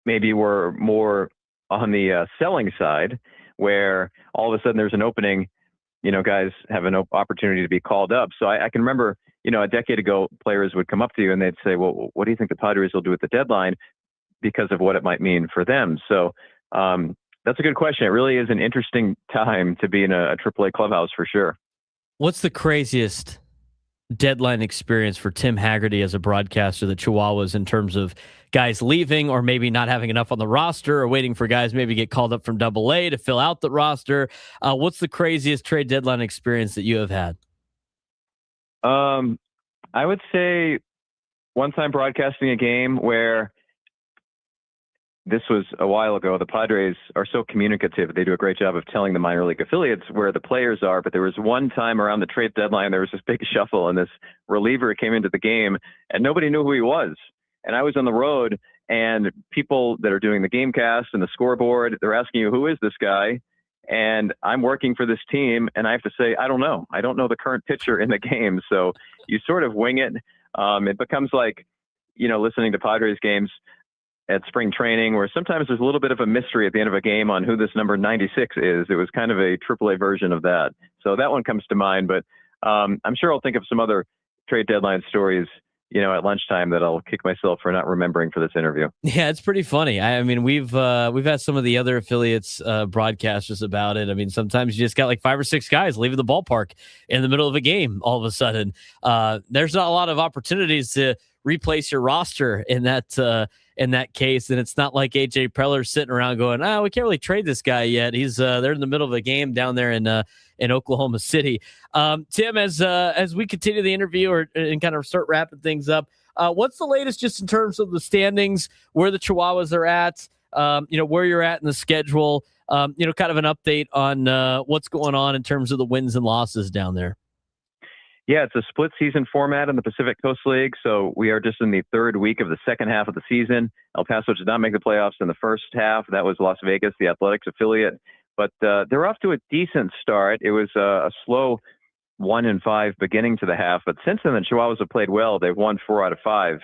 [SPEAKER 11] maybe were more on the selling side, where all of a sudden there's an opening, guys have an opportunity to be called up. So I can remember, a decade ago, players would come up to you and they'd say, well, what do you think the Padres will do at the deadline because of what it might mean for them? So That's a good question. It really is an interesting time to be in a AAA clubhouse for sure.
[SPEAKER 1] What's the craziest deadline experience for Tim Haggerty as a broadcaster, the Chihuahuas, in terms of guys leaving or maybe not having enough on the roster or waiting for guys maybe get called up from Double-A to fill out the roster? What's the craziest trade deadline experience that you have had?
[SPEAKER 11] I would say one time broadcasting a game where, this was a while ago, the Padres are so communicative. They do a great job of telling the minor league affiliates where the players are. But there was one time around the trade deadline, there was this big shuffle, and this reliever came into the game, and nobody knew who he was. And I was on the road, and people that are doing the game cast and the scoreboard, they're asking you, who is this guy? And I'm working for this team, and I have to say, I don't know. I don't know the current pitcher in the game. So you sort of wing it. It becomes like, listening to Padres games at spring training, where sometimes there's a little bit of a mystery at the end of a game on who this number 96 is. It was kind of a AAA version of that. So that one comes to mind, but I'm sure I'll think of some other trade deadline stories, at lunchtime that I'll kick myself for not remembering for this interview.
[SPEAKER 1] Yeah, it's pretty funny. I mean, we've had some of the other affiliates broadcasters about it. I mean, sometimes you just got like 5 or 6 guys leaving the ballpark in the middle of a game. All of a sudden, there's not a lot of opportunities to replace your roster in that case. And it's not like AJ Preller's sitting around going, we can't really trade this guy yet. He's they're in the middle of a game down there in Oklahoma City. Tim, as we continue the interview and kind of start wrapping things up, what's the latest just in terms of the standings, where the Chihuahuas are at, where you're at in the schedule, kind of an update on what's going on in terms of the wins and losses down there?
[SPEAKER 11] Yeah, it's a split season format in the Pacific Coast League. So we are just in the third week of the second half of the season. El Paso did not make the playoffs in the first half. That was Las Vegas, the Athletics affiliate. But they're off to a decent start. It was a slow 1-5 beginning to the half. But since then, the Chihuahuas have played well. They've won 4 out of 5.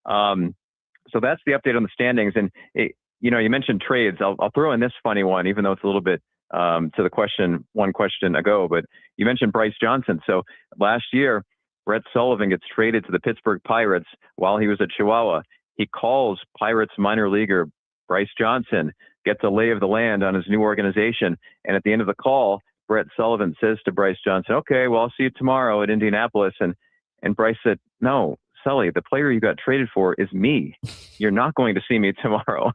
[SPEAKER 11] So that's the update on the standings. And, you mentioned trades. I'll throw in this funny one, even though it's a little bit to the one question ago, but you mentioned Bryce Johnson. So last year, Brett Sullivan gets traded to the Pittsburgh Pirates while he was at Chihuahua. He calls Pirates minor leaguer Bryce Johnson, gets a lay of the land on his new organization. And at the end of the call, Brett Sullivan says to Bryce Johnson, okay, well, I'll see you tomorrow at Indianapolis. And Bryce said, no, Sully, the player you got traded for is me. You're not going to see me tomorrow.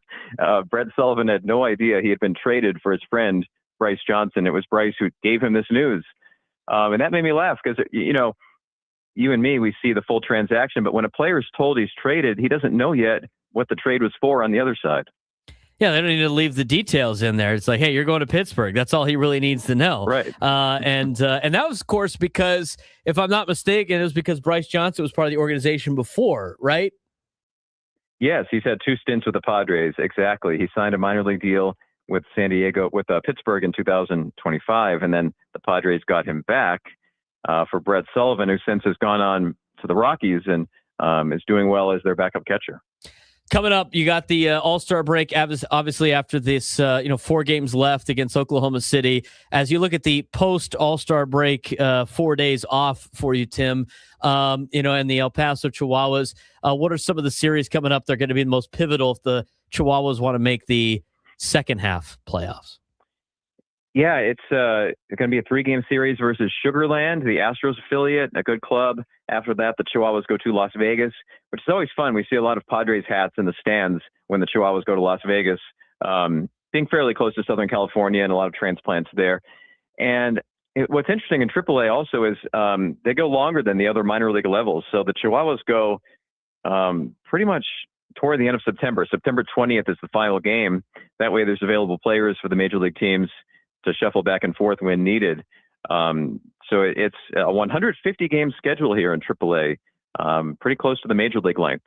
[SPEAKER 11] Brett Sullivan had no idea he had been traded for his friend, Bryce Johnson. It was Bryce who gave him this news. And that made me laugh because, you and me, we see the full transaction, but when a player is told he's traded, he doesn't know yet what the trade was for on the other side.
[SPEAKER 1] Yeah, they don't need to leave the details in there. It's like, hey, you're going to Pittsburgh. That's all he really needs to know.
[SPEAKER 11] Right.
[SPEAKER 1] And that was, of course, because, if I'm not mistaken, it was because Bryce Johnson was part of the organization before, right?
[SPEAKER 11] Yes, he's had 2 stints with the Padres. Exactly. He signed a minor league deal with Pittsburgh in 2025, and then the Padres got him back for Brett Sullivan, who since has gone on to the Rockies and is doing well as their backup catcher.
[SPEAKER 1] Coming up, you got the All-Star break, obviously after this, 4 games left against Oklahoma City. As you look at the post-All-Star break, 4 days off for you, Tim, and the El Paso Chihuahuas, what are some of the series coming up that are going to be the most pivotal if the Chihuahuas want to make the second half playoffs?
[SPEAKER 11] Yeah, it's going to be a 3-game series versus Sugarland, the Astros affiliate, a good club. After that, the Chihuahuas go to Las Vegas, which is always fun. We see a lot of Padres hats in the stands when the Chihuahuas go to Las Vegas, being fairly close to Southern California and a lot of transplants there. And what's interesting in AAA also is they go longer than the other minor league levels. So the Chihuahuas go pretty much toward the end of September. September 20th is the final game. That way there's available players for the major league teams to shuffle back and forth when needed. So it's a 150-game schedule here in AAA, pretty close to the major league length.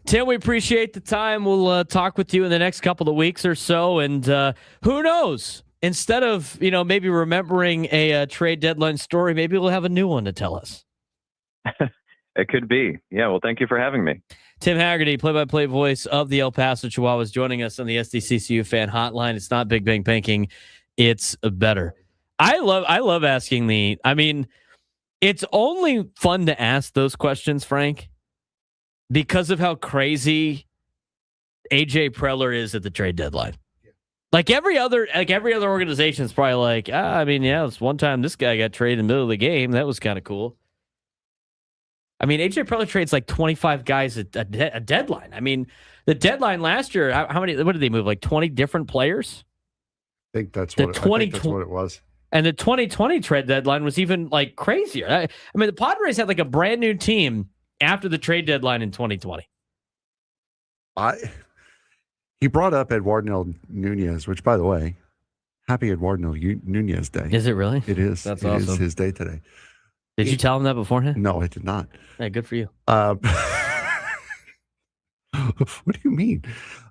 [SPEAKER 1] Tim, we appreciate the time. We'll talk with you in the next couple of weeks or so. And who knows? Instead of, maybe remembering a trade deadline story, maybe we'll have a new one to tell us.
[SPEAKER 11] It could be. Yeah, well, thank you for having me.
[SPEAKER 1] Tim Haggerty, play-by-play voice of the El Paso Chihuahuas, joining us on the SDCCU fan hotline. It's not Big Bang Banking. It's better. I love asking it's only fun to ask those questions, Frank, because of how crazy AJ Preller is at the trade deadline. Like every other organization is probably like, I mean, yeah, it's one time this guy got traded in the middle of the game. That was kind of cool. I mean, AJ probably trades like 25 guys a deadline. I mean, the deadline last year, how many? What did they move? Like 20 different players?
[SPEAKER 3] I think that's what it was.
[SPEAKER 1] And the 2020 trade deadline was even like crazier. I mean, the Padres had like a brand new team after the trade deadline in 2020.
[SPEAKER 3] He brought up Eduardo Nunez, which, by the way, happy Eduardo Nunez Day.
[SPEAKER 1] Is it really?
[SPEAKER 3] It is.
[SPEAKER 1] That's
[SPEAKER 3] awesome. It is his day today.
[SPEAKER 1] Did you tell him that beforehand?
[SPEAKER 3] No, I did not.
[SPEAKER 1] Hey, good for you.
[SPEAKER 3] What do you mean?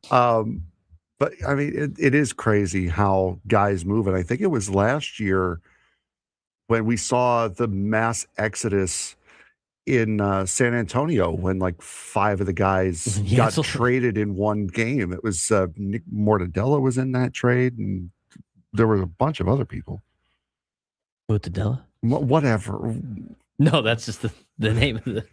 [SPEAKER 3] But I mean, it is crazy how guys move. And I think it was last year when we saw the mass exodus in San Antonio when like 5 of the guys got traded in one game. It was Nick Mortadella was in that trade, and there was a bunch of other people.
[SPEAKER 1] Mortadella?
[SPEAKER 3] Whatever.
[SPEAKER 1] No, that's just the name of the.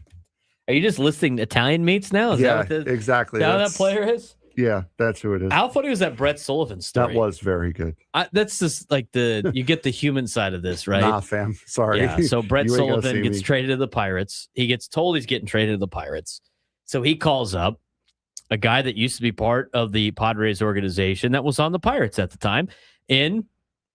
[SPEAKER 1] Are you just listing Italian meats now? Is
[SPEAKER 3] yeah,
[SPEAKER 1] that
[SPEAKER 3] exactly.
[SPEAKER 1] How that player is?
[SPEAKER 3] Yeah, that's who it is.
[SPEAKER 1] How funny was that Brett Sullivan story?
[SPEAKER 3] That was very good.
[SPEAKER 1] That's just like you get the human side of this, right?
[SPEAKER 3] Nah, fam. Sorry.
[SPEAKER 1] Yeah. So Brett Sullivan gets traded to the Pirates. He gets told he's getting traded to the Pirates. So he calls up a guy that used to be part of the Padres organization that was on the Pirates at the time, in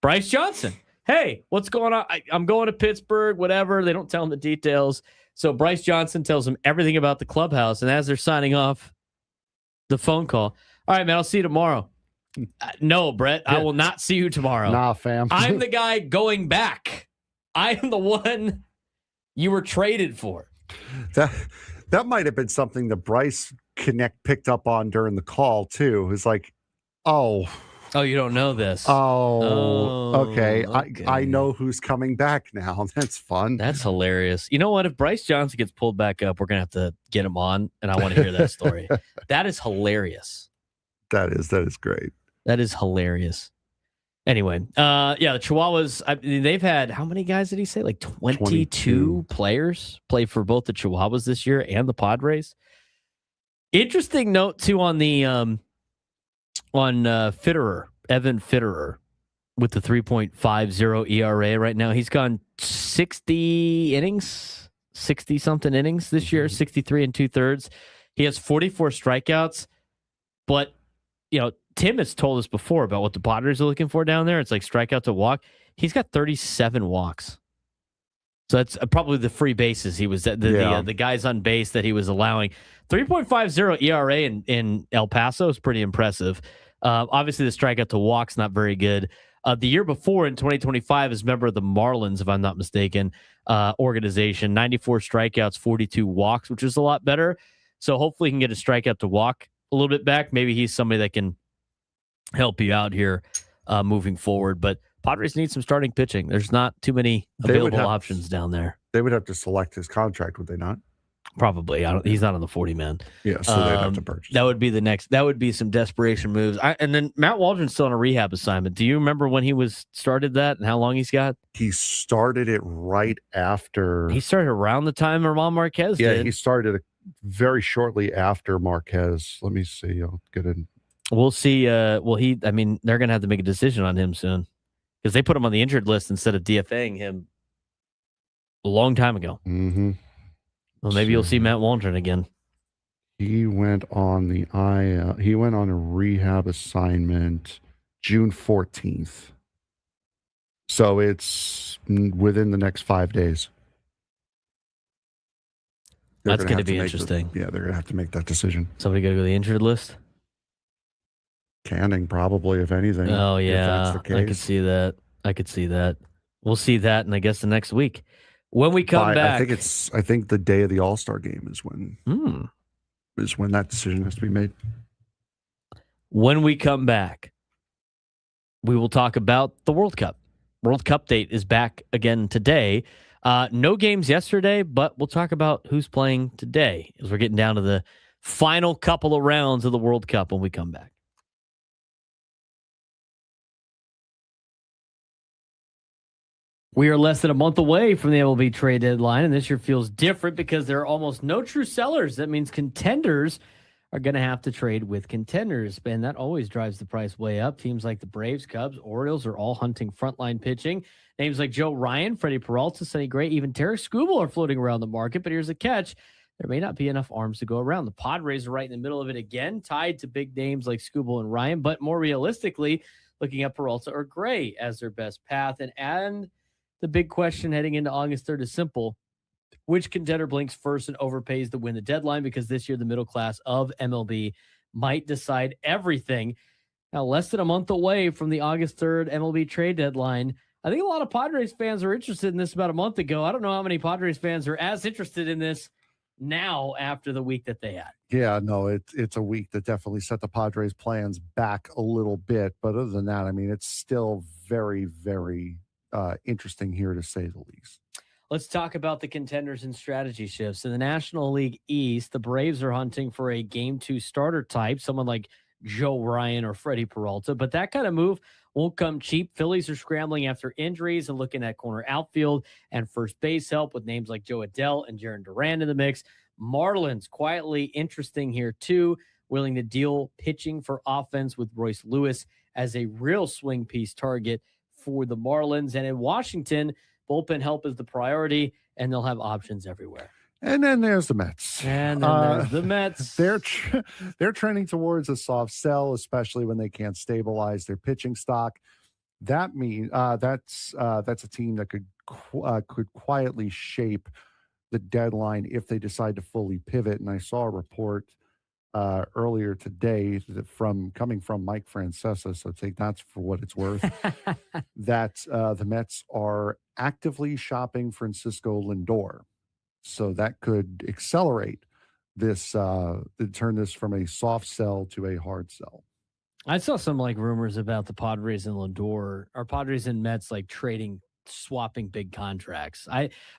[SPEAKER 1] Bryce Johnson. Hey, what's going on? I'm going to Pittsburgh, whatever. They don't tell him the details. So Bryce Johnson tells him everything about the clubhouse. And as they're signing off the phone call, all right, man, I'll see you tomorrow. No, Brett, I will not see you tomorrow.
[SPEAKER 3] Nah, fam.
[SPEAKER 1] I'm the guy going back. I am the one you were traded for.
[SPEAKER 3] That might have been something that Bryce picked up on during the call, too. It's like, oh,
[SPEAKER 1] you don't know this.
[SPEAKER 3] Okay. I know who's coming back now. That's fun.
[SPEAKER 1] That's hilarious. You know what? If Bryce Johnson gets pulled back up, we're going to have to get him on, and I want to hear that story. That is hilarious.
[SPEAKER 3] That is great.
[SPEAKER 1] That is hilarious. Anyway, the Chihuahuas, they've had, how many guys did he say? Like 22 players play for both the Chihuahuas this year and the Padres. Interesting note, too, on the Fitterer, Evan Fitterer, with the 3.50 ERA right now. He's gone 60 innings, 60-something innings this year, 63 2/3. He has 44 strikeouts. But, Tim has told us before about what the Padres are looking for down there. It's like strikeout to walk. He's got 37 walks. So that's probably the free bases he was the guys on base that he was allowing. 3.50 ERA in El Paso is pretty impressive. Obviously, the strikeout to walk's not very good. The year before, in 2025, as member of the Marlins, if I'm not mistaken, organization, 94 strikeouts, 42 walks, which is a lot better. So hopefully he can get a strikeout to walk a little bit back. Maybe he's somebody that can help you out here moving forward. But Padres need some starting pitching. There's not too many available options down there.
[SPEAKER 3] They would have to select his contract, would they not?
[SPEAKER 1] Probably. He's not on the 40-man.
[SPEAKER 3] Yeah, so they'd have to purchase.
[SPEAKER 1] That would be the next. That would be some desperation moves. And then Matt Waldron's still on a rehab assignment. Do you remember when he started that and how long he's got?
[SPEAKER 3] He started it right after.
[SPEAKER 1] He started around the time Ramon Marquez did.
[SPEAKER 3] Yeah, he started very shortly after Marquez. Let me see. I'll get in.
[SPEAKER 1] We'll see. They're going to have to make a decision on him soon because they put him on the injured list instead of DFAing him a long time ago.
[SPEAKER 3] Mm-hmm.
[SPEAKER 1] Well, maybe you'll see Matt Waldron again.
[SPEAKER 3] He went on a rehab assignment June 14th. So it's within the next 5 days.
[SPEAKER 1] That's going to be interesting.
[SPEAKER 3] They're going to have to make that decision.
[SPEAKER 1] Somebody got to go to the injured list?
[SPEAKER 3] Canning, probably, if anything.
[SPEAKER 1] Oh, yeah. I could see that. We'll see that in, I guess, the next week. When we come back,
[SPEAKER 3] I think the day of the All-Star game is when that decision has to be made.
[SPEAKER 1] When we come back, we will talk about the World Cup. World Cupdate is back again today. No games yesterday, but we'll talk about who's playing today as we're getting down to the final couple of rounds of the World Cup when we come back. We are less than a month away from the MLB trade deadline, and this year feels different because there are almost no true sellers. That means contenders are going to have to trade with contenders, and that always drives the price way up. Teams like the Braves, Cubs, Orioles are all hunting frontline pitching. Names like Joe Ryan, Freddie Peralta, Sonny Gray, even Tarek Skubal are floating around the market, but here's a catch. There may not be enough arms to go around. The Padres are right in the middle of it again, tied to big names like Skubal and Ryan, but more realistically, looking at Peralta or Gray as their best path. And the big question heading into August 3rd is simple. Which contender blinks first and overpays to win the deadline? Because this year, the middle class of MLB might decide everything. Now, less than a month away from the August 3rd MLB trade deadline, I think a lot of Padres fans are interested in this about a month ago. I don't know how many Padres fans are as interested in this now after the week that they had.
[SPEAKER 3] Yeah, no, it's a week that definitely set the Padres' plans back a little bit. But other than that, I mean, it's still very, very interesting here to say the least.
[SPEAKER 1] Let's talk about the contenders and strategy shifts. In the National League East, the Braves are hunting for a Game 2 starter type, someone like Joe Ryan or Freddie Peralta, but that kind of move won't come cheap. Phillies are scrambling after injuries and looking at corner outfield and first base help with names like Joe Adell and Jaron Duran in the mix. Marlins, quietly interesting here too, willing to deal pitching for offense with Royce Lewis as a real swing piece target for the Marlins. And in Washington, bullpen help is the priority, and they'll have options everywhere.
[SPEAKER 3] And then there's the Mets.
[SPEAKER 1] And then there's the Mets.
[SPEAKER 3] They're trending towards a soft sell, especially when they can't stabilize their pitching stock. That means that's a team that could quietly shape the deadline if they decide to fully pivot. And I saw a report earlier today coming from Mike Francesa, so take that for what it's worth, that the Mets are actively shopping Francisco Lindor. So that could accelerate this, turn this from a soft sell to a hard sell.
[SPEAKER 1] I saw some rumors about the Padres and Lindor, or Padres and Mets swapping big contracts.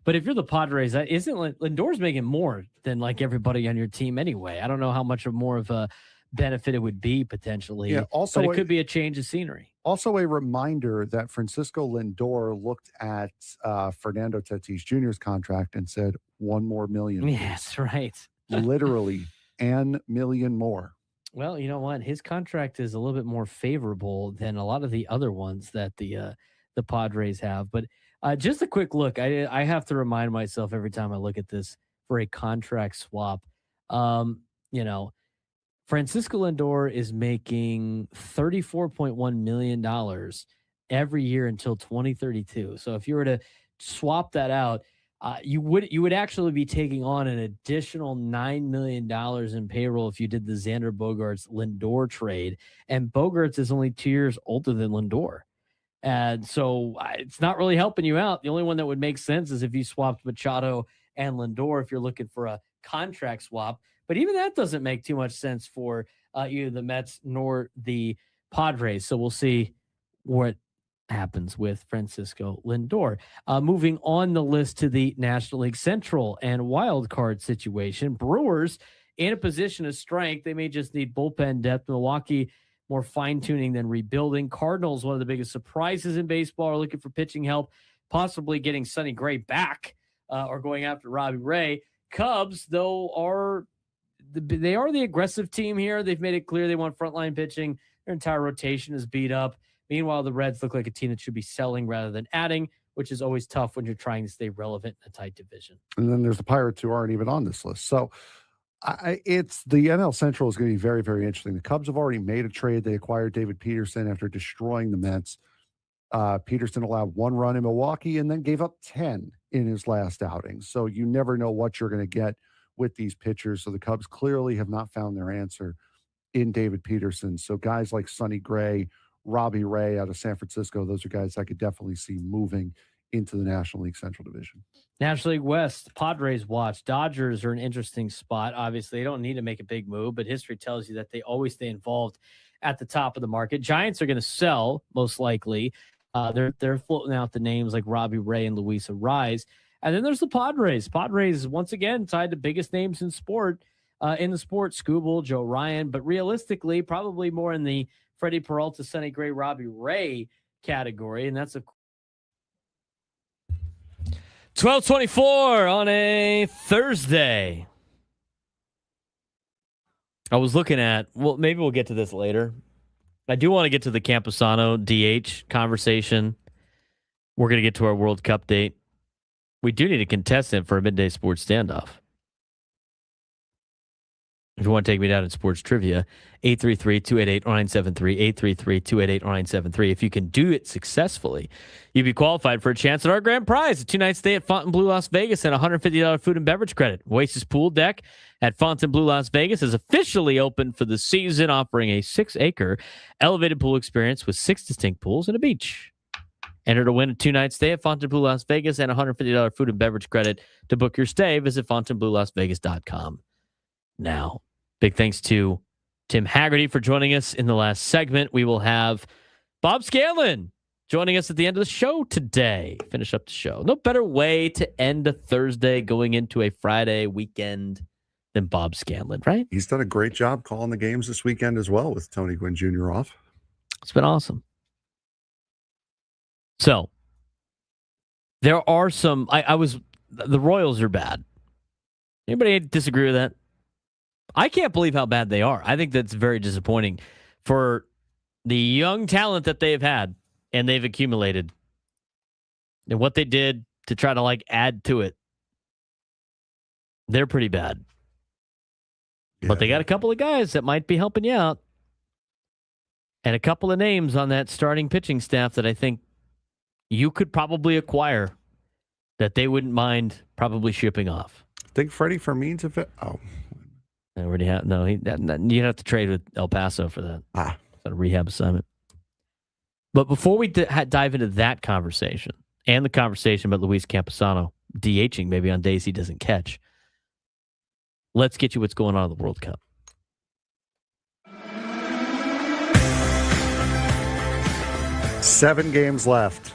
[SPEAKER 1] But if you're the Padres, isn't Lindor's making more than everybody on your team anyway? I don't know how much more of a benefit it would be potentially.
[SPEAKER 3] Yeah, also,
[SPEAKER 1] but it could be a change of scenery.
[SPEAKER 3] Also, a reminder that Francisco Lindor looked at Fernando Tatis Jr.'s contract and said, $1 more million.
[SPEAKER 1] Yes, right.
[SPEAKER 3] Literally, $1 million more.
[SPEAKER 1] Well, you know what? His contract is a little bit more favorable than a lot of the other ones that the Padres have. But just a quick look. I have to remind myself every time I look at this for a contract swap. Francisco Lindor is making $34.1 million every year until 2032. So if you were to swap that out, you would actually be taking on an additional $9 million in payroll if you did the Xander Bogaerts Lindor trade. And Bogaerts is only 2 years older than Lindor. And so it's not really helping you out. The only one that would make sense is if you swapped Machado and Lindor if you're looking for a contract swap. But even that doesn't make too much sense for either the Mets nor the Padres. So we'll see what happens with Francisco Lindor. Moving on the list to the National League Central and wild card situation. Brewers in a position of strength. They may just need bullpen depth. Milwaukee, more fine-tuning than rebuilding. Cardinals, one of the biggest surprises in baseball, are looking for pitching help, possibly getting Sonny Gray back or going after Robbie Ray. Cubs, though, they are the aggressive team here. They've made it clear they want frontline pitching. Their entire rotation is beat up. Meanwhile, the Reds look like a team that should be selling rather than adding, which is always tough when you're trying to stay relevant in a tight division.
[SPEAKER 3] And then there's the Pirates who aren't even on this list. So it's the NL Central is going to be very, very interesting. The Cubs have already made a trade. They acquired David Peterson after destroying the Mets. Peterson allowed 1 run in Milwaukee and then gave up 10 in his last outing. So you never know what you're going to get with these pitchers. So the Cubs clearly have not found their answer in David Peterson. So guys like Sonny Gray, Robbie Ray out of San Francisco, those are guys I could definitely see moving into the National League Central Division.
[SPEAKER 1] National League West, Padres watch. Dodgers are an interesting spot. Obviously, they don't need to make a big move, but history tells you that they always stay involved at the top of the market. Giants are going to sell, most likely. They're floating out the names like Robbie Ray and Luis Arraez. And then there's the Padres. Padres, once again, tied to biggest names in the sport, Skubal, Joe Ryan, but realistically, probably more in the Freddie Peralta, Sonny Gray, Robbie Ray category. And that's 12:24 on a Thursday. I was looking at, well, maybe we'll get to this later. I do want to get to the Camposano DH conversation. We're going to get to our World Cup date. We do need a contestant for a midday sports standoff. If you want to take me down in sports trivia, 833-288-0973, 833-288-0973. If you can do it successfully, you'd be qualified for a chance at our grand prize, a 2-night stay at Fontainebleau, Las Vegas, and a $150 food and beverage credit. Oasis Pool Deck at Fontainebleau, Las Vegas is officially open for the season, offering a 6-acre elevated pool experience with 6 distinct pools and a beach. Enter to win a 2-night stay at Fontainebleau, Las Vegas, and a $150 food and beverage credit. To book your stay, visit FontainebleauLasVegas.com. Now, big thanks to Tim Haggerty for joining us in the last segment. We will have Bob Scanlon joining us at the end of the show today. Finish up the show. No better way to end a Thursday going into a Friday weekend than Bob Scanlon, right?
[SPEAKER 3] He's done a great job calling the games this weekend as well with Tony Gwynn Jr. off.
[SPEAKER 1] It's been awesome. So, there are some... the Royals are bad. Anybody disagree with that? I can't believe how bad they are. I think that's very disappointing for the young talent that they've had and they've accumulated and what they did to try to add to it. They're pretty bad. Yeah. But they got a couple of guys that might be helping you out and a couple of names on that starting pitching staff that I think you could probably acquire that they wouldn't mind probably shipping off.
[SPEAKER 3] I think Freddie Fermin's a fit. Oh.
[SPEAKER 1] I already have. No, you'd have to trade with El Paso for that. It's a rehab assignment. But before we dive into that conversation and the conversation about Luis Camposano DHing maybe on days he doesn't catch, let's get you what's going on in the World Cup.
[SPEAKER 3] Seven games left.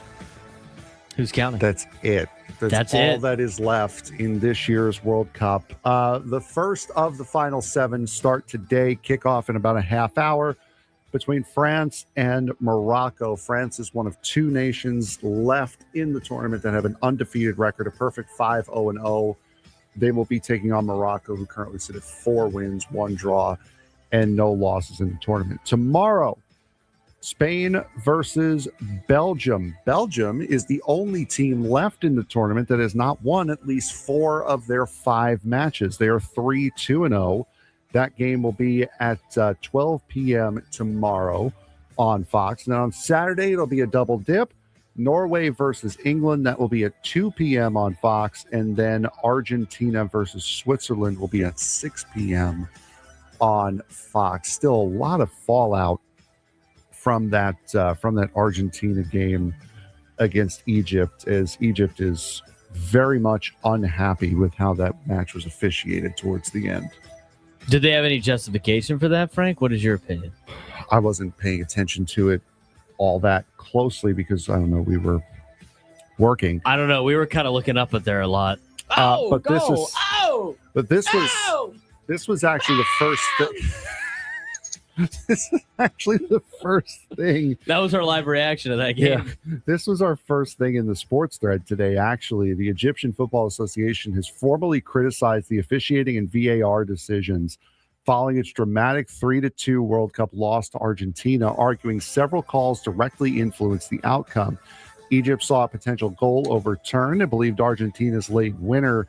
[SPEAKER 1] Who's counting?
[SPEAKER 3] That's it. That's all
[SPEAKER 1] it.
[SPEAKER 3] That is left in this year's World Cup. The first of the final 7 start today, kickoff in about a half hour between France and Morocco. France is one of 2 nations left in the tournament that have an undefeated record, a perfect 5-0-0. They will be taking on Morocco, who currently sit at 4 wins, 1 draw, and no losses in the tournament. Tomorrow, Spain versus Belgium. Belgium is the only team left in the tournament that has not won at least 4 of their 5 matches. They are 3-2-0. That game will be at 12 p.m. tomorrow on Fox. And then on Saturday, it'll be a double dip. Norway versus England. That will be at 2 p.m. on Fox. And then Argentina versus Switzerland will be at 6 p.m. on Fox. Still a lot of fallout from that Argentina game against Egypt, as Egypt is very much unhappy with how that match was officiated towards the end.
[SPEAKER 1] Did they have any justification for that, Frank? What is your opinion?
[SPEAKER 3] I wasn't paying attention to it all that closely because, I don't know, we were working.
[SPEAKER 1] I don't know. We were kind of looking up at there a lot.
[SPEAKER 3] This was actually the first thing. This is actually the first thing.
[SPEAKER 1] That was our live reaction to that game.
[SPEAKER 3] Yeah, this was our first thing in the sports thread today, actually. The Egyptian Football Association has formally criticized the officiating and VAR decisions following its dramatic 3-2 World Cup loss to Argentina, arguing several calls directly influenced the outcome. Egypt saw a potential goal overturned and believed Argentina's late winner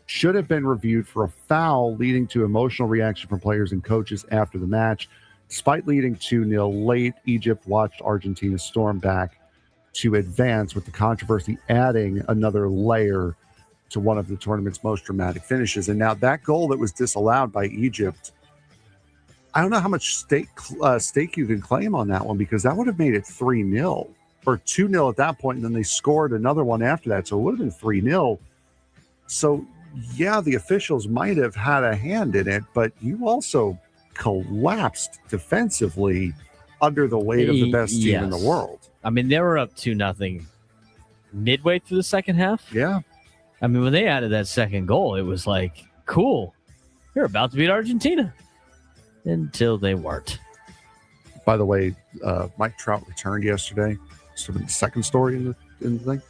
[SPEAKER 3] should have been reviewed for a foul, leading to emotional reaction from players and coaches after the match. Despite leading 2-0 late, Egypt watched Argentina storm back to advance, with the controversy adding another layer to one of the tournament's most dramatic finishes. And now that goal that was disallowed by Egypt, I don't know how much stake you can claim on that one, because that would have made it 3-0 or 2-0 at that point, and then they scored another one after that, so it would have been 3-0. So, yeah, the officials might have had a hand in it, but you also collapsed defensively under the weight of the best team in the world.
[SPEAKER 1] I mean, they were up 2-0 midway through the second half.
[SPEAKER 3] Yeah.
[SPEAKER 1] I mean, when they added that second goal, it was like, cool, you're about to beat Argentina. Until they weren't.
[SPEAKER 3] By the way, Mike Trout returned yesterday. Sort of the second story in the thing.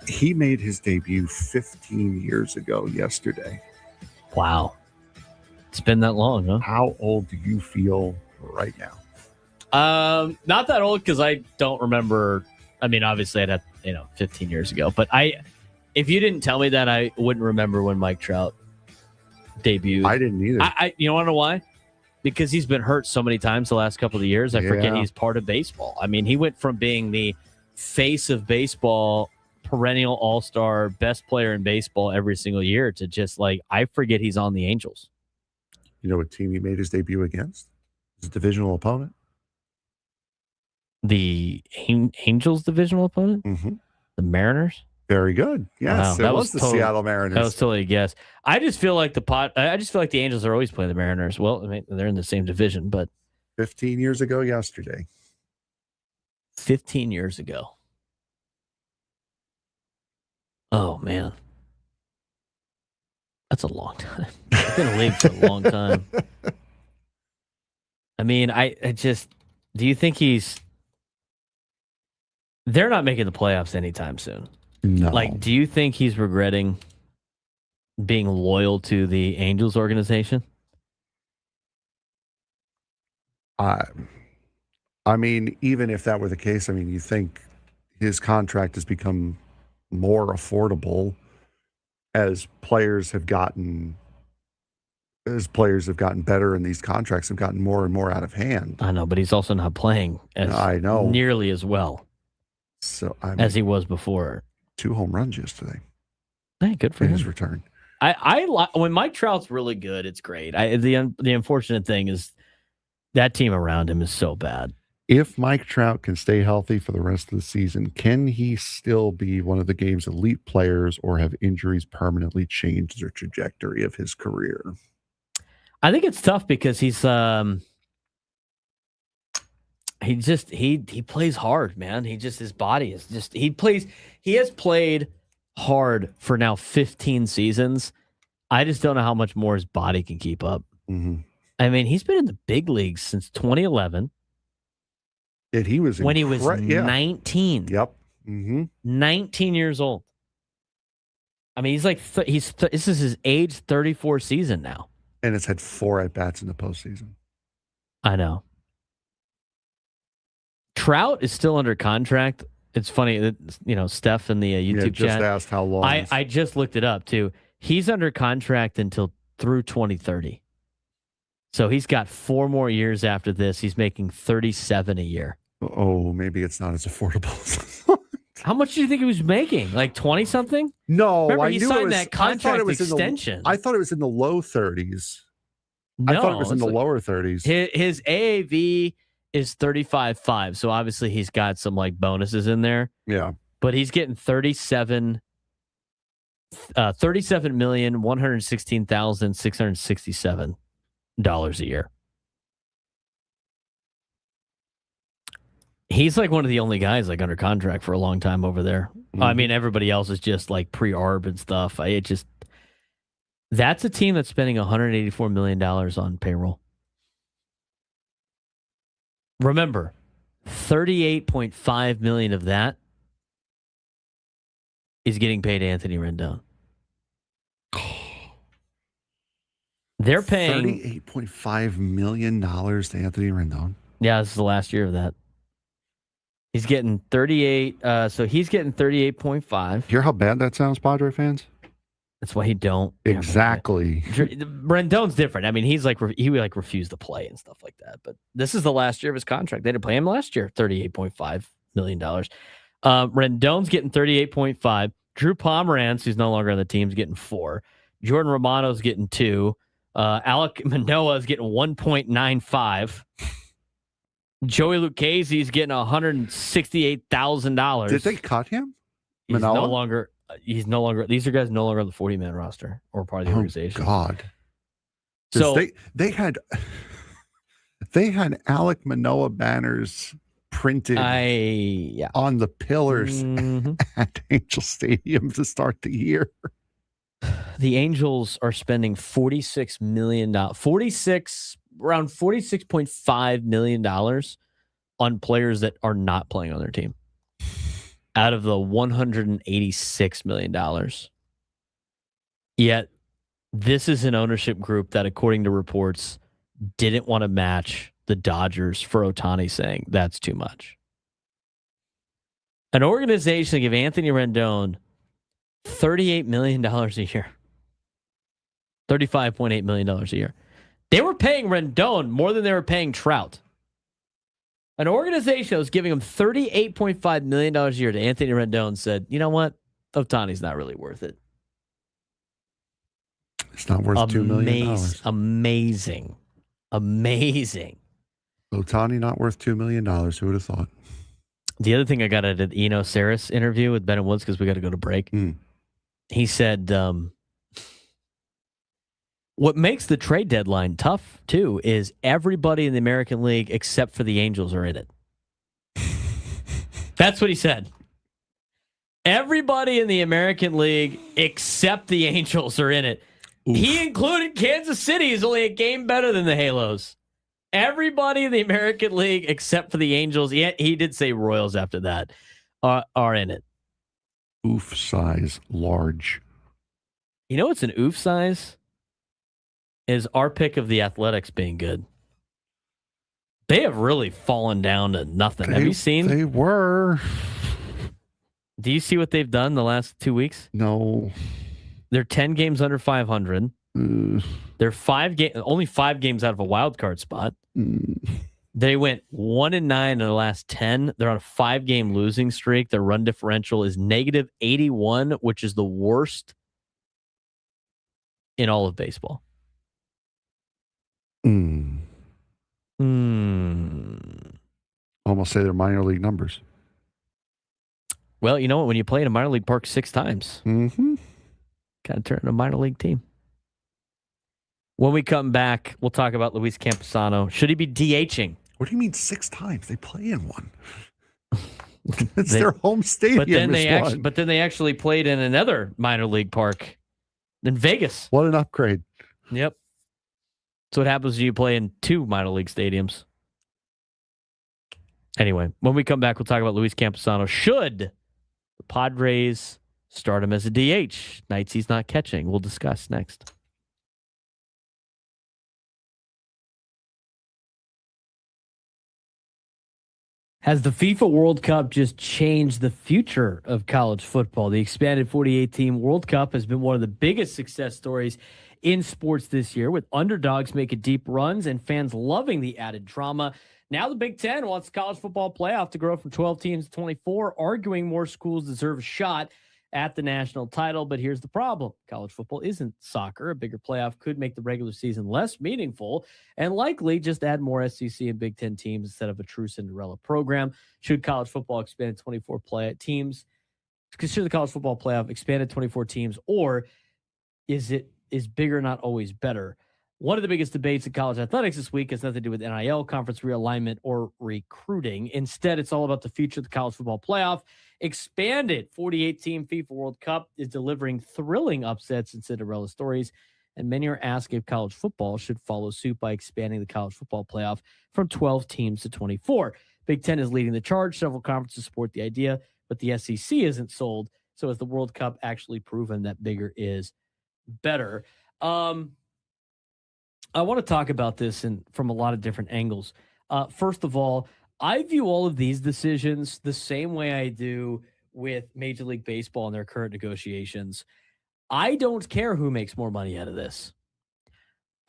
[SPEAKER 3] He made his debut 15 years ago yesterday.
[SPEAKER 1] Wow. It's been that long, huh?
[SPEAKER 3] How old do you feel right now?
[SPEAKER 1] Not that old because I don't remember. I mean, obviously, I'd have 15 years ago. But if you didn't tell me that, I wouldn't remember when Mike Trout debuted.
[SPEAKER 3] I didn't either.
[SPEAKER 1] You want to know why? Because he's been hurt so many times the last couple of years. I forget he's part of baseball. I mean, he went from being the face of baseball, perennial all-star, best player in baseball every single year to just I forget he's on the Angels.
[SPEAKER 3] You know what team he made his debut against? His divisional opponent?
[SPEAKER 1] The Angels' divisional opponent?
[SPEAKER 3] Mm-hmm.
[SPEAKER 1] The Mariners?
[SPEAKER 3] Very good. Yes,
[SPEAKER 1] wow,
[SPEAKER 3] it was the Seattle Mariners.
[SPEAKER 1] That was totally a guess. I just feel like the Angels are always playing the Mariners. Well, I mean, they're in the same division, but
[SPEAKER 3] 15 years ago yesterday.
[SPEAKER 1] 15 years ago. Oh man. That's a long time. I've been in the league for a long time. I mean, I just do you think they're not making the playoffs anytime soon?
[SPEAKER 3] No.
[SPEAKER 1] Do you think he's regretting being loyal to the Angels organization?
[SPEAKER 3] I mean, even if that were the case, I mean, you think his contract has become more affordable as players have gotten better and these contracts have gotten more and more out of hand.
[SPEAKER 1] I know, but he's also not playing nearly as well as he was before.
[SPEAKER 3] 2 home runs yesterday.
[SPEAKER 1] Hey, good for
[SPEAKER 3] his
[SPEAKER 1] him.
[SPEAKER 3] return.
[SPEAKER 1] When Mike Trout's really good, it's great. The unfortunate thing is that team around him is so bad.
[SPEAKER 3] If Mike Trout can stay healthy for the rest of the season, can he still be one of the game's elite players, or have injuries permanently changed the trajectory of his career?
[SPEAKER 1] I think it's tough because he plays hard, man. His body is just he has played hard for now 15 seasons. I just don't know how much more his body can keep up.
[SPEAKER 3] Mm-hmm.
[SPEAKER 1] I mean, he's been in the big leagues since 2011.
[SPEAKER 3] And he was
[SPEAKER 1] when he was 19.
[SPEAKER 3] Yep. Mm-hmm.
[SPEAKER 1] 19 years old. I mean, this is his age 34 season now.
[SPEAKER 3] And it's had 4 at-bats in the postseason.
[SPEAKER 1] I know. Trout is still under contract. It's funny that, Steph in the YouTube
[SPEAKER 3] just
[SPEAKER 1] chat
[SPEAKER 3] asked how long.
[SPEAKER 1] I just looked it up too. He's under contract until through 2030. So he's got 4 more years after this. He's making $37 a year.
[SPEAKER 3] Oh, maybe it's not as affordable.
[SPEAKER 1] How much do you think he was making? 20 something?
[SPEAKER 3] No,
[SPEAKER 1] remember,
[SPEAKER 3] I
[SPEAKER 1] he
[SPEAKER 3] knew
[SPEAKER 1] signed
[SPEAKER 3] it was,
[SPEAKER 1] that contract extension.
[SPEAKER 3] I thought it was in the low 30s.
[SPEAKER 1] No,
[SPEAKER 3] I thought it was in the lower 30s.
[SPEAKER 1] His AAV is 35.5, so obviously he's got some bonuses in there.
[SPEAKER 3] Yeah,
[SPEAKER 1] but he's getting $37,116,667 a year. He's one of the only guys under contract for a long time over there. Mm-hmm. I mean, everybody else is just pre-arb and stuff. That's a team that's spending $184 million on payroll. Remember, $38.5 million of that is getting paid Anthony Rendon. They're paying
[SPEAKER 3] $38.5 million to Anthony Rendon.
[SPEAKER 1] Yeah, this is the last year of that. He's getting 38. So he's getting 38.5.
[SPEAKER 3] Hear how bad that sounds, Padre fans?
[SPEAKER 1] That's why he don't.
[SPEAKER 3] Exactly.
[SPEAKER 1] Rendon's different. I mean, he would refuse to play and stuff like that. But this is the last year of his contract. They didn't pay him last year. $38.5 million. Rendon's getting 38.5. Drew Pomeranz, who's no longer on the team, is getting 4. Jordan Romano's getting 2. Alek Manoah is getting 1.95. Joey Lucchesi's getting $168,000.
[SPEAKER 3] Did they cut him?
[SPEAKER 1] He's no longer. These are guys no longer on the 40-man roster or part of the organization.
[SPEAKER 3] God.
[SPEAKER 1] So
[SPEAKER 3] they had Alek Manoah banners printed on the pillars at Angel Stadium to start the year.
[SPEAKER 1] The Angels are spending $46 million, around $46.5 million on players that are not playing on their team out of the $186 million. Yet This is an ownership group that, according to reports, didn't want to match the Dodgers for Ohtani, saying that's too much. An organization that gave Anthony Rendon $38 million a year. $35.8 million a year. They were paying Rendon more than they were paying Trout. An organization that was giving him $38.5 million a year to Anthony Rendon said, you know what? Ohtani's not really worth it.
[SPEAKER 3] It's not worth $2 million.
[SPEAKER 1] Amazing.
[SPEAKER 3] Ohtani not worth $2 million. Who would have thought?
[SPEAKER 1] The other thing I got at the Eno Saris interview with Ben and Woods, because we got to go to break. He said, what makes the trade deadline tough, too, is everybody in the American League except for the Angels are in it. That's what he said. Everybody in the American League except the Angels are in it. Oof. He included Kansas City is only a game better than the Halos. Everybody in the American League except for the Angels, he did say Royals after that, are in it.
[SPEAKER 3] Oof size large.
[SPEAKER 1] You know what's an oof size? Is our pick of the Athletics being good. They have really fallen down to nothing. Have you seen?
[SPEAKER 3] They were.
[SPEAKER 1] Do you see what they've done the last 2 weeks?
[SPEAKER 3] No.
[SPEAKER 1] They're 10 games under 500. They're only 5 games out of a wild card spot. They went 1-9 in the last 10. They're on a 5-game losing streak. Their run differential is negative 81, which is the worst in all of baseball.
[SPEAKER 3] Almost say they're minor league numbers.
[SPEAKER 1] Well, you know what? When you play in a minor league park 6 times, kind of turn into a minor league team. When we come back, we'll talk about Luis Campusano. Should he be DHing?
[SPEAKER 3] What do you mean 6 times? They play in one. It's their home stadium.
[SPEAKER 1] But then they actually played in another minor league park in Vegas.
[SPEAKER 3] What an upgrade.
[SPEAKER 1] Yep. That's what happens when you play in 2 minor league stadiums. Anyway, when we come back, we'll talk about Luis Campusano. Should the Padres start him as a DH? Nights he's not catching. We'll discuss next. Has the FIFA World Cup just changed the future of college football? The expanded 48-team World Cup has been one of the biggest success stories in sports this year, with underdogs making deep runs and fans loving the added drama. Now the Big Ten wants the college football playoff to grow from 12 teams to 24, arguing more schools deserve a shot at the national title. But here's the problem. College football isn't soccer. A bigger playoff could make the regular season less meaningful and likely just add more SEC and Big Ten teams instead of a true Cinderella program. Should college football expand to 24 teams? Consider the college football playoff expanded 24 teams, or is bigger not always better? One of the biggest debates in college athletics this week has nothing to do with NIL, conference realignment, or recruiting. Instead, it's all about the future of the college football playoff. Expanded 48-team FIFA World Cup is delivering thrilling upsets and Cinderella stories, and many are asking if college football should follow suit by expanding the college football playoff from 12 teams to 24. Big Ten is leading the charge. Several conferences support the idea, but the SEC isn't sold. So has the World Cup actually proven that bigger is better? I want to talk about this from a lot of different angles. First of all, I view all of these decisions the same way I do with Major League Baseball and their current negotiations. I don't care who makes more money out of this.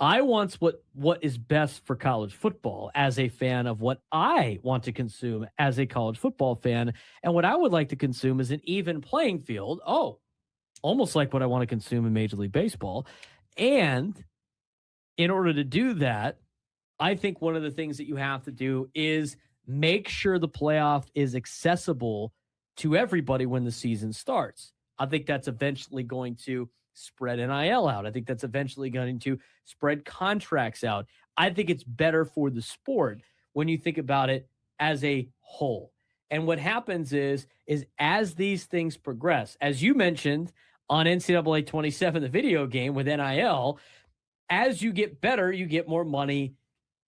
[SPEAKER 1] I want what is best for college football as a fan of what I want to consume as a college football fan. And what I would like to consume is an even playing field. Oh, almost like what I want to consume in Major League Baseball. And in order to do that, I think one of the things that you have to do is make sure the playoff is accessible to everybody when the season starts. I think that's eventually going to spread NIL out. I think that's eventually going to spread contracts out. I think it's better for the sport when you think about it as a whole. And what happens is as these things progress, as you mentioned on NCAA 27, the video game with NIL, as you get better, you get more money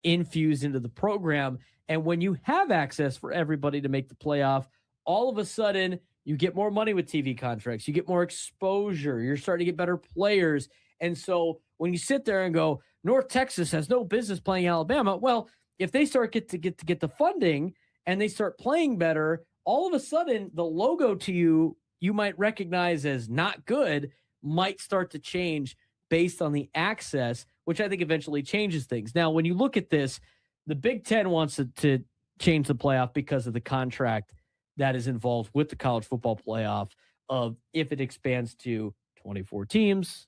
[SPEAKER 1] infused into the program. And when you have access for everybody to make the playoff, all of a sudden you get more money with TV contracts. You get more exposure. You're starting to get better players. And so when you sit there and go, North Texas has no business playing Alabama, well, if they start get the funding and they start playing better, all of a sudden the logo to you might recognize as not good might start to change based on the access, which I think eventually changes things. Now, when you look at this, the Big Ten wants to change the playoff because of the contract that is involved with the college football playoff of if it expands to 24 teams,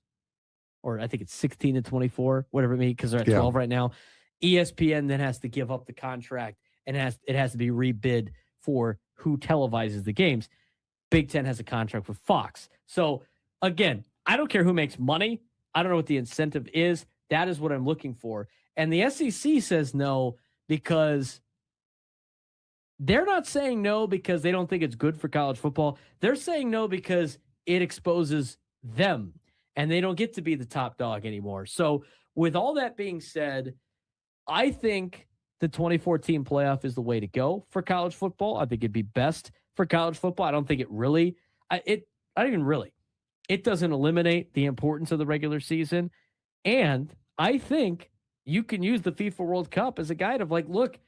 [SPEAKER 1] or I think it's 16 to 24, whatever it means, because they're at 12 right now. ESPN then has to give up the contract and it has to be rebid for who televises the games. Big Ten has a contract with Fox. So again, I don't care who makes money. I don't know what the incentive is. That is what I'm looking for. And the SEC says no because they're not saying no because they don't think it's good for college football. They're saying no because it exposes them and they don't get to be the top dog anymore. So with all that being said, I think the 24-team playoff is the way to go for college football. I think it'd be best for college football. I don't think it really, it doesn't eliminate the importance of the regular season. And I think you can use the FIFA World Cup as a guide of like, look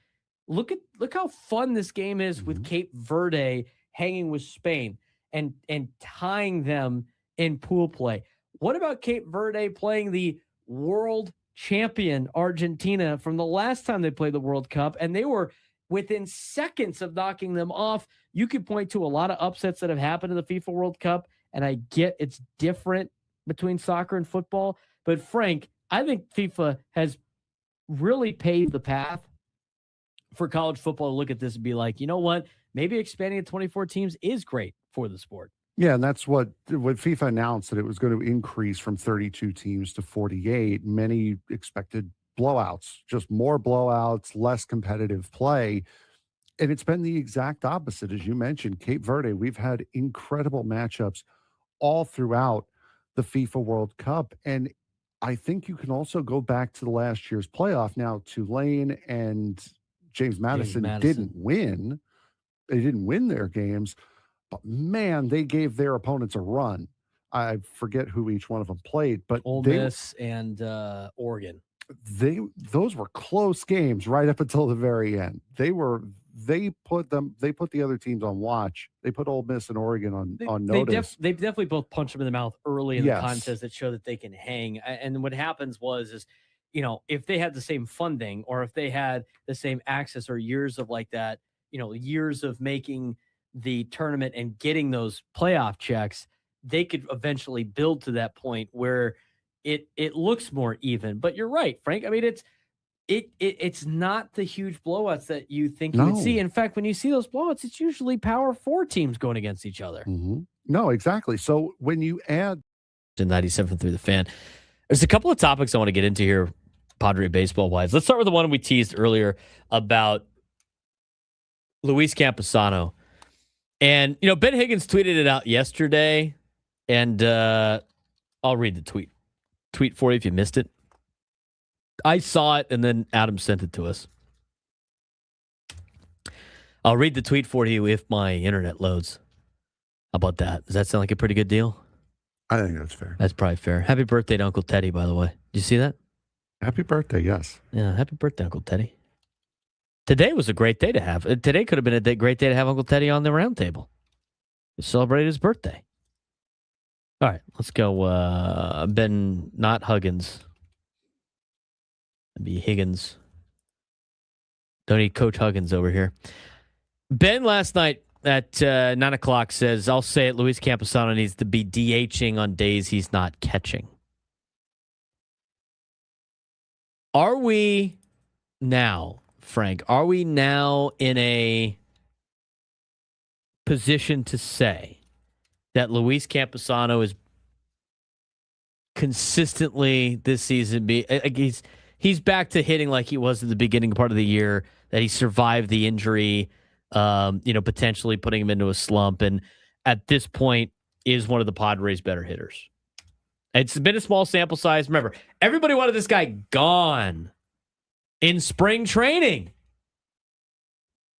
[SPEAKER 1] how fun this game is with Cape Verde hanging with Spain and tying them in pool play. What about Cape Verde playing the world champion Argentina from the last time they played the World Cup, and they were within seconds of knocking them off? You could point to a lot of upsets that have happened in the FIFA World Cup, and I get it's different between soccer and football, but Frank, I think FIFA has really paved the path for college football to look at this and be like, you know what? Maybe expanding to 24 teams is great for the sport.
[SPEAKER 3] Yeah, and that's what FIFA announced, that it was going to increase from 32 teams to 48. Many expected blowouts, just more blowouts, less competitive play. And it's been the exact opposite. As you mentioned, Cape Verde, we've had incredible matchups all throughout the FIFA World Cup. And I think you can also go back to the last year's playoff. Now, Tulane and James Madison didn't win. They didn't win their games. But man, they gave their opponents a run. I forget who each one of them played, but
[SPEAKER 1] Ole Miss and Oregon.
[SPEAKER 3] Those were close games right up until the very end. They put the other teams on watch. They put Ole Miss and Oregon on notice.
[SPEAKER 1] They definitely both punched them in the mouth early in the contest that show that they can hang. And what happens is, you know, if they had the same funding or if they had the same access or years of like that, you know, years of making the tournament and getting those playoff checks, they could eventually build to that point where it looks more even. But you're right, Frank. I mean, it's not the huge blowouts that you think you would see. In fact, when you see those blowouts, it's usually Power 4 teams going against each other.
[SPEAKER 3] Mm-hmm. No, exactly. So when you add
[SPEAKER 1] to 97 through the fan, there's a couple of topics I want to get into here, Padre baseball wise. Let's start with the one we teased earlier about Luis Camposano. And, you know, Ben Higgins tweeted it out yesterday, and I'll read the tweet for you if you missed it. I saw it, and then Adam sent it to us. I'll read the tweet for you if my internet loads. How about that? Does that sound like a pretty good deal?
[SPEAKER 3] I think that's fair.
[SPEAKER 1] That's probably fair. Happy birthday to Uncle Teddy, by the way. Did you see that?
[SPEAKER 3] Happy birthday, yes.
[SPEAKER 1] Yeah, happy birthday, Uncle Teddy. Today was a great day to have. Today could have been a great day to have Uncle Teddy on the round table. To celebrate his birthday. All right, let's go. Ben, not Huggins. It'd be Higgins. Don't need Coach Huggins over here. Ben last night at 9 o'clock says, I'll say it, Luis Camposano needs to be DHing on days he's not catching. Are we now, Frank, in a position to say that Luis Camposano is consistently this season he's back to hitting like he was at the beginning part of the year, that he survived the injury, potentially putting him into a slump, and at this point is one of the Padres' better hitters? It's been a small sample size. Remember, everybody wanted this guy gone in spring training.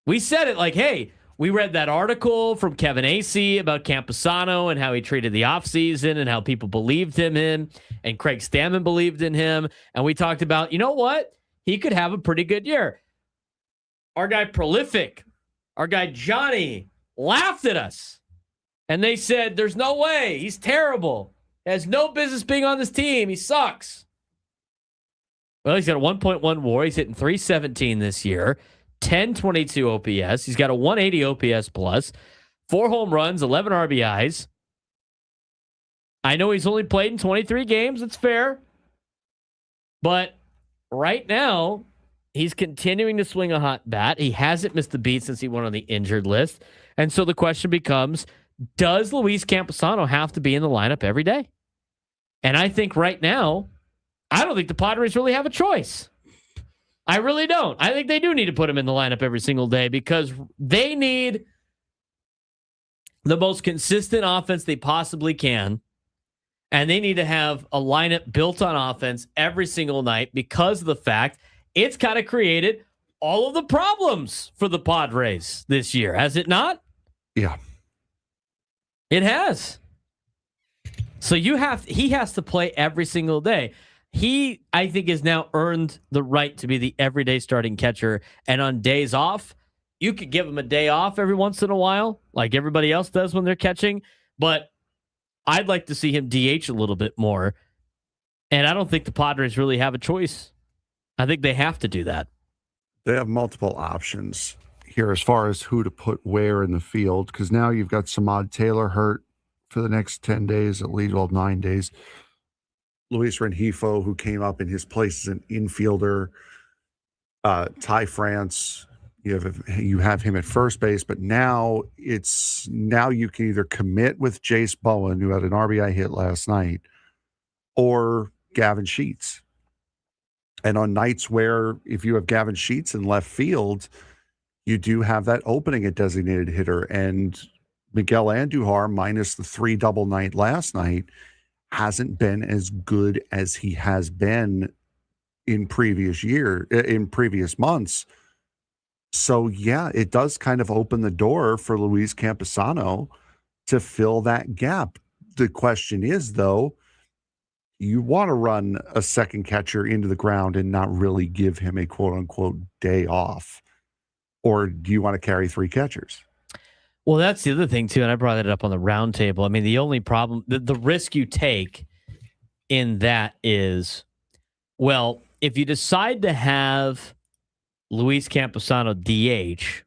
[SPEAKER 1] We said it like, hey, we read that article from Kevin Acee about Campusano and how he treated the offseason and how people believed in him, and Craig Stammen believed in him. And we talked about, you know what? He could have a pretty good year. Our guy Prolific, our guy Johnny laughed at us. And they said, there's no way. He's terrible. Has no business being on this team. He sucks. Well, he's got a 1.1 WAR. He's hitting 317 this year. 1022 OPS. He's got a 180 OPS plus, 4 home runs, 11 RBIs. I know he's only played in 23 games. It's fair. But right now, he's continuing to swing a hot bat. He hasn't missed a beat since he went on the injured list. And so the question becomes, does Luis Campusano have to be in the lineup every day? And I think right now, I don't think the Padres really have a choice. I really don't. I think they do need to put him in the lineup every single day because they need the most consistent offense they possibly can. And they need to have a lineup built on offense every single night because of the fact it's kind of created all of the problems for the Padres this year, has it not?
[SPEAKER 3] Yeah.
[SPEAKER 1] It has. So he has to play every single day. He, I think, has now earned the right to be the everyday starting catcher. And on days off, you could give him a day off every once in a while, like everybody else does when they're catching. But I'd like to see him DH a little bit more. And I don't think the Padres really have a choice. I think they have to do that.
[SPEAKER 3] They have multiple options here as far as who to put where in the field, because now you've got Samad Taylor hurt for the next 10 days, at least, 9 days. Luis Rengifo, who came up in his place as an infielder. Ty France, you have him at first base, but now you can either commit with Jace Bowen, who had an RBI hit last night, or Gavin Sheets. And on nights where if you have Gavin Sheets in left field, you do have that opening at designated hitter. And Miguel Andujar, minus the 3 double night last night, hasn't been as good as he has been in previous months. So yeah, it does kind of open the door for Luis Campusano to fill that gap. The question is, though, you want to run a second catcher into the ground and not really give him a quote unquote day off, or do you want to carry 3 catchers?
[SPEAKER 1] Well, that's the other thing, too, and I brought it up on the roundtable. I mean, the only problem, the risk you take in that is, well, if you decide to have Luis Campusano DH,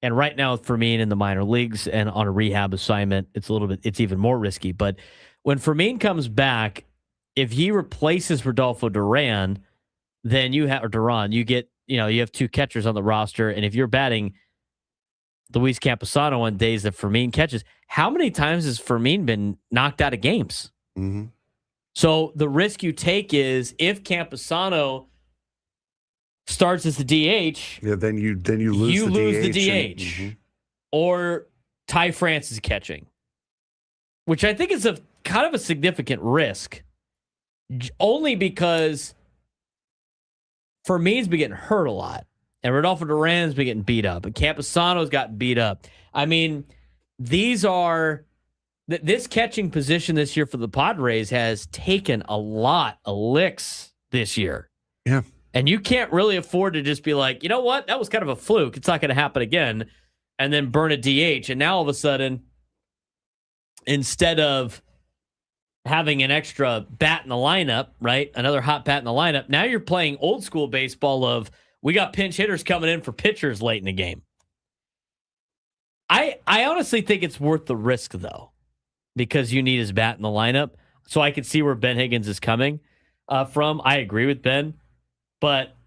[SPEAKER 1] and right now for me in the minor leagues and on a rehab assignment, it's even more risky. But when Fermin comes back, if he replaces Rodolfo Duran, then you have you have 2 catchers on the roster, and if you're batting Luis Campusano on days that Fermin catches, how many times has Fermin been knocked out of games?
[SPEAKER 3] Mm-hmm.
[SPEAKER 1] So the risk you take is if Campusano starts as the DH,
[SPEAKER 3] then you lose the DH.
[SPEAKER 1] Mm-hmm. Or Ty France is catching, which I think is a kind of a significant risk, only because Fermin's been getting hurt a lot. And Rodolfo Duran's been getting beat up. And Campusano's got beat up. I mean, this catching position this year for the Padres has taken a lot of licks this year.
[SPEAKER 3] Yeah.
[SPEAKER 1] And you can't really afford to just be like, you know what? That was kind of a fluke. It's not going to happen again. And then burn a DH. And now all of a sudden, instead of having an extra bat in the lineup, right? Another hot bat in the lineup. Now you're playing old school baseball of, we got pinch hitters coming in for pitchers late in the game. I honestly think it's worth the risk, though, because you need his bat in the lineup. So I could see where Ben Higgins is coming from. I agree with Ben, but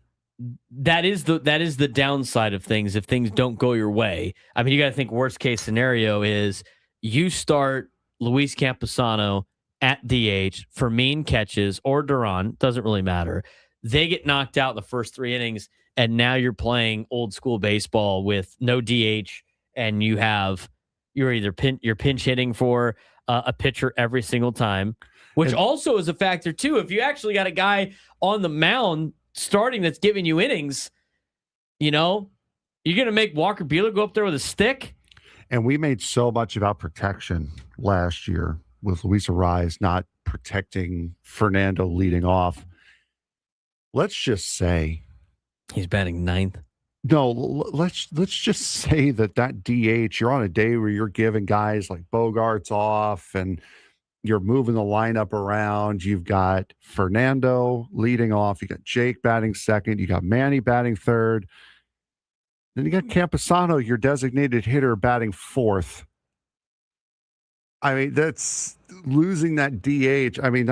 [SPEAKER 1] that is the downside of things if things don't go your way. I mean, you got to think worst case scenario is you start Luis Campusano at DH, Fermin catches, or Duran, doesn't really matter. They get knocked out in the first 3 innings. And now you're playing old school baseball with no DH, and you're either pinch hitting for a pitcher every single time, which also is a factor too. If you actually got a guy on the mound starting that's giving you innings, You're going to make Walker Buehler go up there with a stick?
[SPEAKER 3] And we made so much about protection last year with Luis Arraez not protecting Fernando leading off. Let's just say
[SPEAKER 1] he's batting ninth.
[SPEAKER 3] No, let's just say that DH, you're on a day where you're giving guys like Bogarts off and you're moving the lineup around. You've got Fernando leading off. You got Jake batting second. You got Manny batting third. Then you got Campusano, your designated hitter, batting fourth. I mean, that's losing that DH. I mean,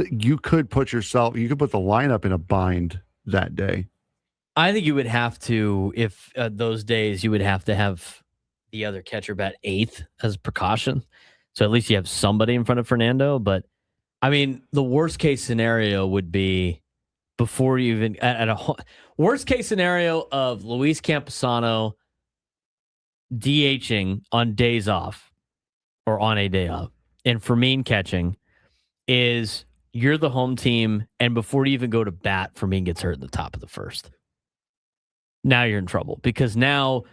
[SPEAKER 3] you could put the lineup in a bind that day.
[SPEAKER 1] I think you would have to, if those days, you would have to have the other catcher bat eighth as precaution. So at least you have somebody in front of Fernando. But I mean, the worst case scenario would be before you even worst case scenario of Luis Campusano DHing on days off or on a day off and Fermin catching is you're the home team. And before you even go to bat, Fermin gets hurt in the top of the first. Now you're in trouble because now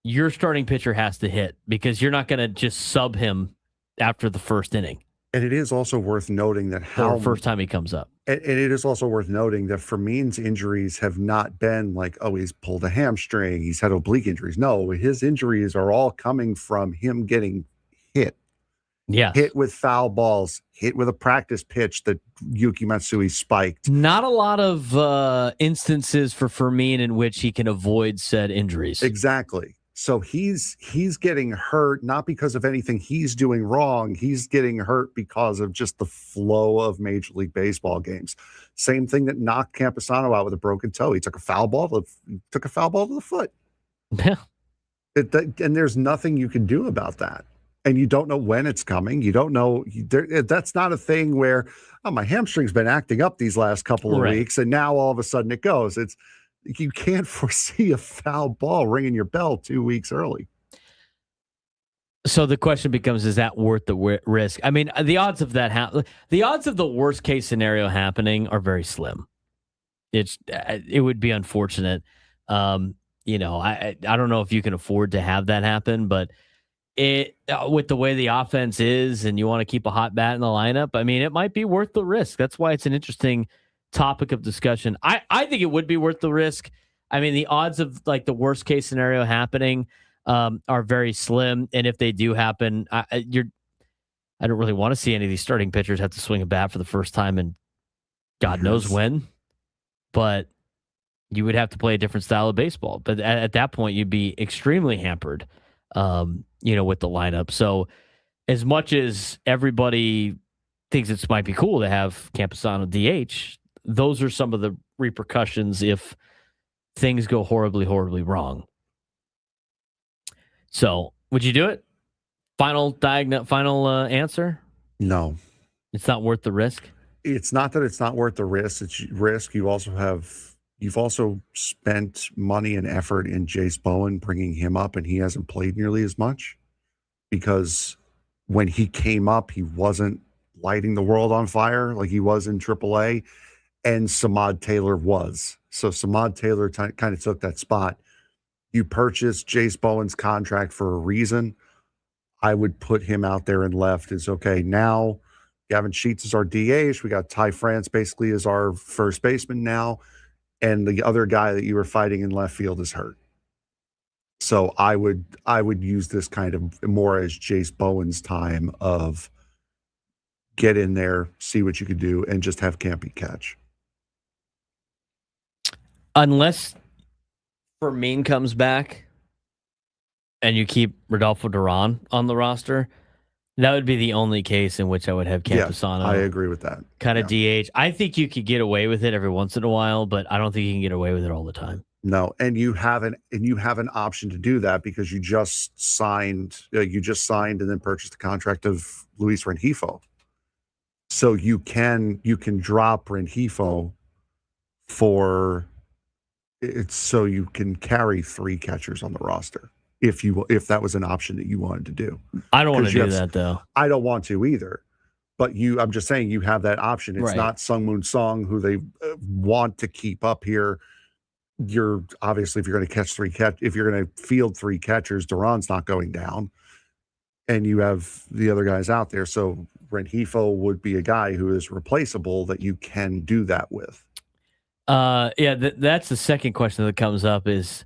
[SPEAKER 1] your starting pitcher has to hit because you're not going to just sub him after the first inning.
[SPEAKER 3] And it is also worth noting that
[SPEAKER 1] first time he comes up.
[SPEAKER 3] And it is also worth noting that Fermin's injuries have not been like, oh, he's pulled a hamstring, he's had oblique injuries. No, his injuries are all coming from him getting hit.
[SPEAKER 1] Yeah.
[SPEAKER 3] Hit with foul balls, hit with a practice pitch that Yuki Matsui spiked.
[SPEAKER 1] Not a lot of instances for Fermin in which he can avoid said injuries.
[SPEAKER 3] Exactly. So he's getting hurt not because of anything he's doing wrong. He's getting hurt because of just the flow of Major League Baseball games. Same thing that knocked Campusano out with a broken toe. He took a foul ball to the foot.
[SPEAKER 1] Yeah.
[SPEAKER 3] And there's nothing you can do about that. And you don't know when it's coming. You don't know. That's not a thing where, oh, my hamstring's been acting up these last couple of weeks, and now all of a sudden it goes. You can't foresee a foul ball ringing your bell 2 weeks early.
[SPEAKER 1] So the question becomes: is that worth the risk? I mean, the odds of that the odds of the worst case scenario happening are very slim. It would be unfortunate. I don't know if you can afford to have that happen, but. With the way the offense is and you want to keep a hot bat in the lineup, I mean, it might be worth the risk. That's why it's an interesting topic of discussion. I think it would be worth the risk. I mean, the odds of like the worst case scenario happening are very slim. And if they do happen, I don't really want to see any of these starting pitchers have to swing a bat for the first time in God knows when, but you would have to play a different style of baseball. But at that point, you'd be extremely hampered. With the lineup. So as much as everybody thinks it might be cool to have Campusano DH, those are some of the repercussions if things go horribly, horribly wrong. So would you do it? Final answer?
[SPEAKER 3] No.
[SPEAKER 1] It's not worth the risk?
[SPEAKER 3] It's not that it's not worth the risk. It's risk. You've also spent money and effort in Jace Bowen, bringing him up, and he hasn't played nearly as much because when he came up, he wasn't lighting the world on fire like he was in AAA, and Samad Taylor was. So Samad Taylor kind of took that spot. You purchased Jace Bowen's contract for a reason. I would put him out there and left is okay. Now, Gavin Sheets is our DH. We got Ty France basically as our first baseman now. And the other guy that you were fighting in left field is hurt. So I would use this kind of more as Jace Bowen's time of get in there, see what you could do, and just have Campy catch.
[SPEAKER 1] Unless Fermin comes back and you keep Rodolfo Duran on the roster, that would be the only case in which I would have Campusano.
[SPEAKER 3] Yeah, I agree with that.
[SPEAKER 1] Kind of DH. I think you could get away with it every once in a while, but I don't think you can get away with it all the time.
[SPEAKER 3] No, and you have an option to do that because you just signed and then purchased the contract of Luis Rengifo. So you can drop Rengifo for it, so you can carry 3 catchers on the roster. If that was an option that you wanted to do.
[SPEAKER 1] I don't want to do that though.
[SPEAKER 3] I don't want to either. But I'm just saying you have that option. It's not Sung Moon Song who they want to keep up here. you're obviously, if you're going to if you're going to field 3 catchers, Duran's not going down, and you have the other guys out there. So Rengifo would be a guy who is replaceable that you can do that with.
[SPEAKER 1] That's the second question that comes up is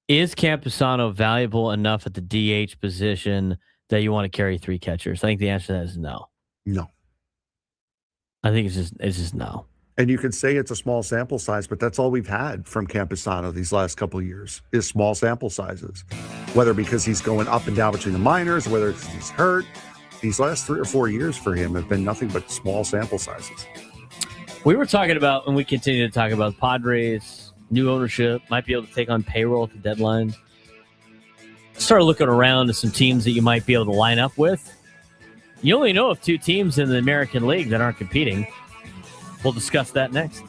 [SPEAKER 1] Campusano valuable enough at the DH position that you want to carry 3 catchers? I think the answer to that is no.
[SPEAKER 3] No.
[SPEAKER 1] I think it's just no.
[SPEAKER 3] And you can say it's a small sample size, but that's all we've had from Campusano these last couple of years is small sample sizes. Whether because he's going up and down between the minors, whether it's he's hurt, these last 3 or 4 years for him have been nothing but small sample sizes.
[SPEAKER 1] We were talking about, and we continue to talk about Padres, new ownership, might be able to take on payroll at the deadline. Start looking around at some teams that you might be able to line up with. You only know of 2 teams in the American League that aren't competing. We'll discuss that next.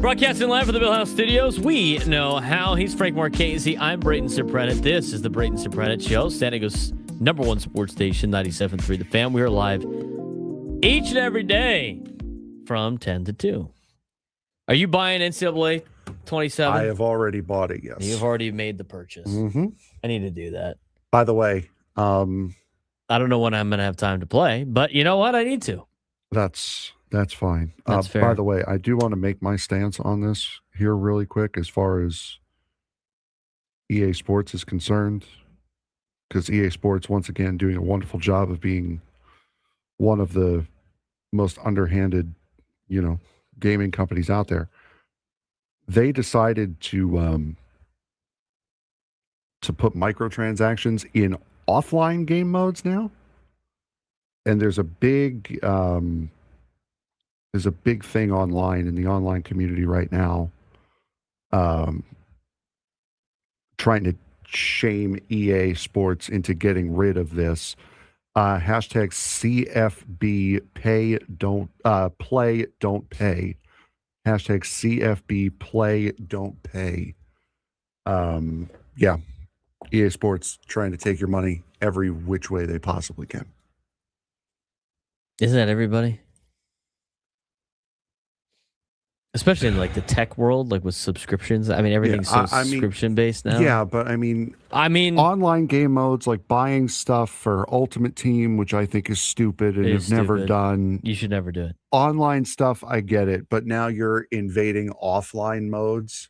[SPEAKER 1] Broadcasting live from the Bill House Studios. We know how. He's Frank Marchese. I'm Braden Surprenant. This is the Braden Surprenant Show. San Diego's #1 sports station, 97.3 The Fan. We are live each and every day from 10 to 2. Are you buying NCAA 27?
[SPEAKER 3] I have already bought it, yes.
[SPEAKER 1] You've already made the purchase.
[SPEAKER 3] Mm-hmm.
[SPEAKER 1] I need to do that.
[SPEAKER 3] By the way,
[SPEAKER 1] I don't know when I'm going to have time to play, but you know what? I need to.
[SPEAKER 3] That's fine.
[SPEAKER 1] That's fair.
[SPEAKER 3] By the way, I do want to make my stance on this here really quick as far as EA Sports is concerned, because EA Sports, once again, doing a wonderful job of being one of the most underhanded, gaming companies out there. They decided to put microtransactions in offline game modes now. And there's a big thing online in the online community right now, trying to shame EA Sports into getting rid of this. Hashtag CFB play don't pay. Hashtag CFB play don't pay. Yeah, EA Sports trying to take your money every which way they possibly can.
[SPEAKER 1] Isn't that everybody? Especially in like the tech world, like with subscriptions. I mean, everything's subscription based now.
[SPEAKER 3] Yeah, but I mean, online game modes like buying stuff for Ultimate Team, which I think is stupid and have never done.
[SPEAKER 1] You should never do it.
[SPEAKER 3] Online stuff, I get it, but now you're invading offline modes